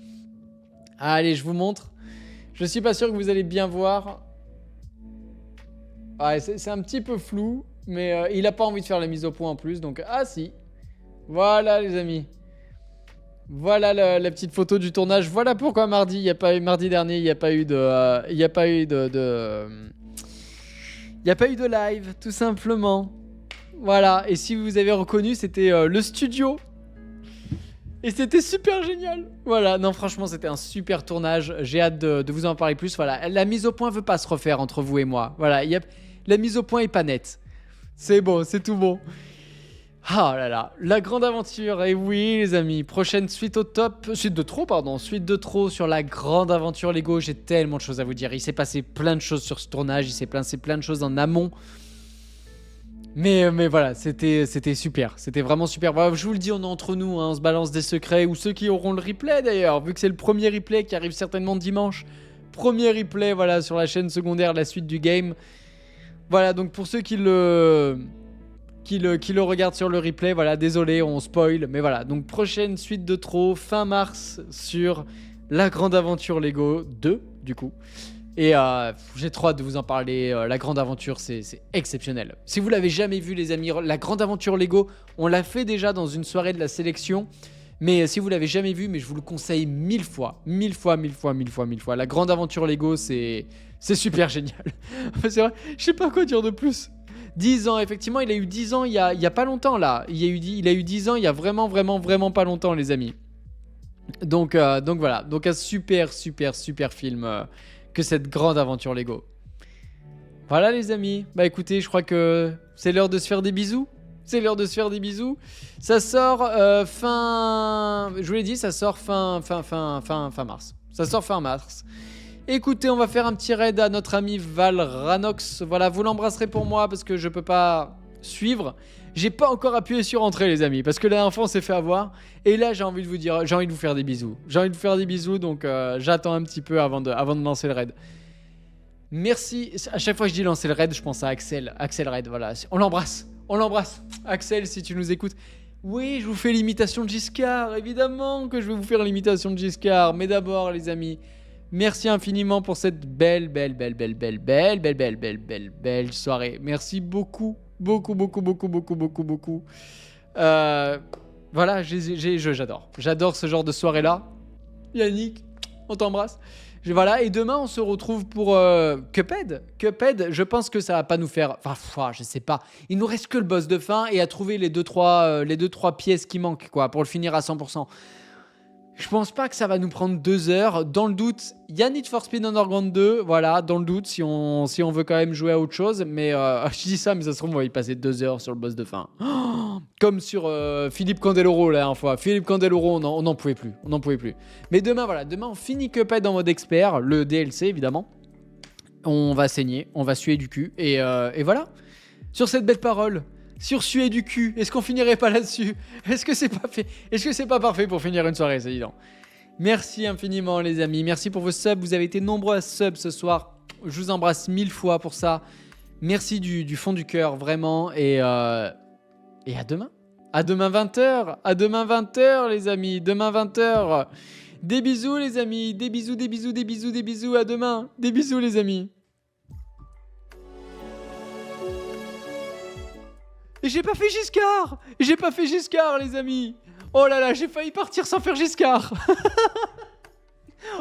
Allez, je vous montre. Je suis pas sûr que vous allez bien voir. Ouais, c'est un petit peu flou, mais il a pas envie de faire la mise au point en plus, donc ah si. Voilà les amis. Voilà la petite photo du tournage. Voilà pourquoi mardi dernier, il n'y a pas eu de live, tout simplement. Voilà. Et si vous avez reconnu, c'était le studio. Et c'était super génial. Voilà. Non, franchement, c'était un super tournage. J'ai hâte de vous en parler plus. Voilà. La mise au point veut pas se refaire entre vous et moi. Voilà. La mise au point est pas nette. C'est bon, c'est tout bon. Ah là là, la grande aventure, et oui les amis, prochaine suite de trop sur la grande aventure Lego, j'ai tellement de choses à vous dire, il s'est passé plein de choses sur ce tournage, il s'est passé plein de choses en amont, mais voilà, c'était super, c'était vraiment super, voilà, je vous le dis, on est entre nous, hein, on se balance des secrets, ou ceux qui auront le replay d'ailleurs, vu que c'est le premier replay qui arrive certainement dimanche, premier replay, voilà, sur la chaîne secondaire, la suite du game, voilà, donc pour ceux qui le regarde sur le replay, voilà, désolé, on spoil, mais voilà, donc prochaine suite de trop, fin mars, sur la grande aventure Lego 2, du coup, et j'ai trop hâte de vous en parler, la grande aventure, c'est exceptionnel. Si vous l'avez jamais vu, les amis, la grande aventure Lego, on l'a fait déjà dans une soirée de la sélection, mais si vous l'avez jamais vu, mais je vous le conseille 1000 fois, la grande aventure Lego, c'est super génial, c'est vrai, je sais pas quoi dire de plus. 10 ans, effectivement, il a eu 10 ans il y a pas longtemps là. Il a eu 10 ans il y a vraiment pas longtemps, les amis. Donc voilà, donc un super film que cette grande aventure Lego. Voilà les amis, écoutez, je crois que c'est l'heure de se faire des bisous. Ça sort je vous l'ai dit, ça sort fin mars. Écoutez, on va faire un petit raid à notre ami Val Ranox. Voilà, vous l'embrasserez pour moi parce que je peux pas suivre. J'ai pas encore appuyé sur entrée, les amis, parce que la dernière fois on s'est fait avoir. Et là, j'ai envie de vous faire des bisous. Donc j'attends un petit peu avant de lancer le raid. Merci. À chaque fois que je dis lancer le raid, je pense à Axel. Axel Raid, voilà. On l'embrasse. Axel, si tu nous écoutes. Oui, je vous fais l'imitation de Giscard. Évidemment que je vais vous faire l'imitation de Giscard. Mais d'abord, les amis, merci infiniment pour cette belle soirée. Merci beaucoup. Voilà, j'adore. J'adore ce genre de soirée-là. Yannick, on t'embrasse. Voilà, et demain on se retrouve pour Cuphead. Cuphead, je pense que ça va pas nous faire. Enfin, je sais pas. Il nous reste que le boss de fin et à trouver les 2-3 pièces qui manquent, quoi, pour le finir à 100%. Je pense pas que ça va nous prendre 2 heures. Dans le doute, il y a Need for Speed Underground 2. Voilà, dans le doute, si on veut quand même jouer à autre chose. Mais je dis ça, mais ça se trouve, on va y passer 2 heures sur le boss de fin. Oh, comme sur Philippe Candeloro la dernière fois. Philippe Candeloro, on n'en pouvait plus. On n'en pouvait plus. Mais demain, voilà, demain, on finit Cuphead en mode expert. Le DLC, évidemment. On va saigner, on va suer du cul. Et voilà. Sur cette belle parole. Sur suer du cul, est-ce qu'on finirait pas là-dessus? Est-ce que c'est pas fait? Est-ce que c'est pas parfait pour finir une soirée, c'est évident. Merci infiniment les amis, merci pour vos subs, vous avez été nombreux à sub ce soir. Je vous embrasse 1000 fois pour ça. Merci du fond du cœur, vraiment. Et à demain. À demain 20h. À demain 20h les amis, demain 20h. Des bisous les amis, des bisous, des bisous, des bisous, des bisous, à demain. Des bisous les amis. Et j'ai pas fait Giscard! J'ai pas fait Giscard, les amis! Oh là là, j'ai failli partir sans faire Giscard!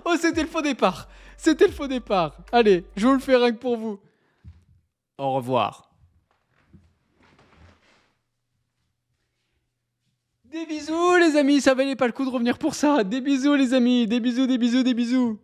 Oh, c'était le faux départ! C'était le faux départ! Allez, je vous le fais rien que pour vous. Au revoir. Des bisous, les amis! Ça valait pas le coup de revenir pour ça! Des bisous, les amis! Des bisous, des bisous, des bisous!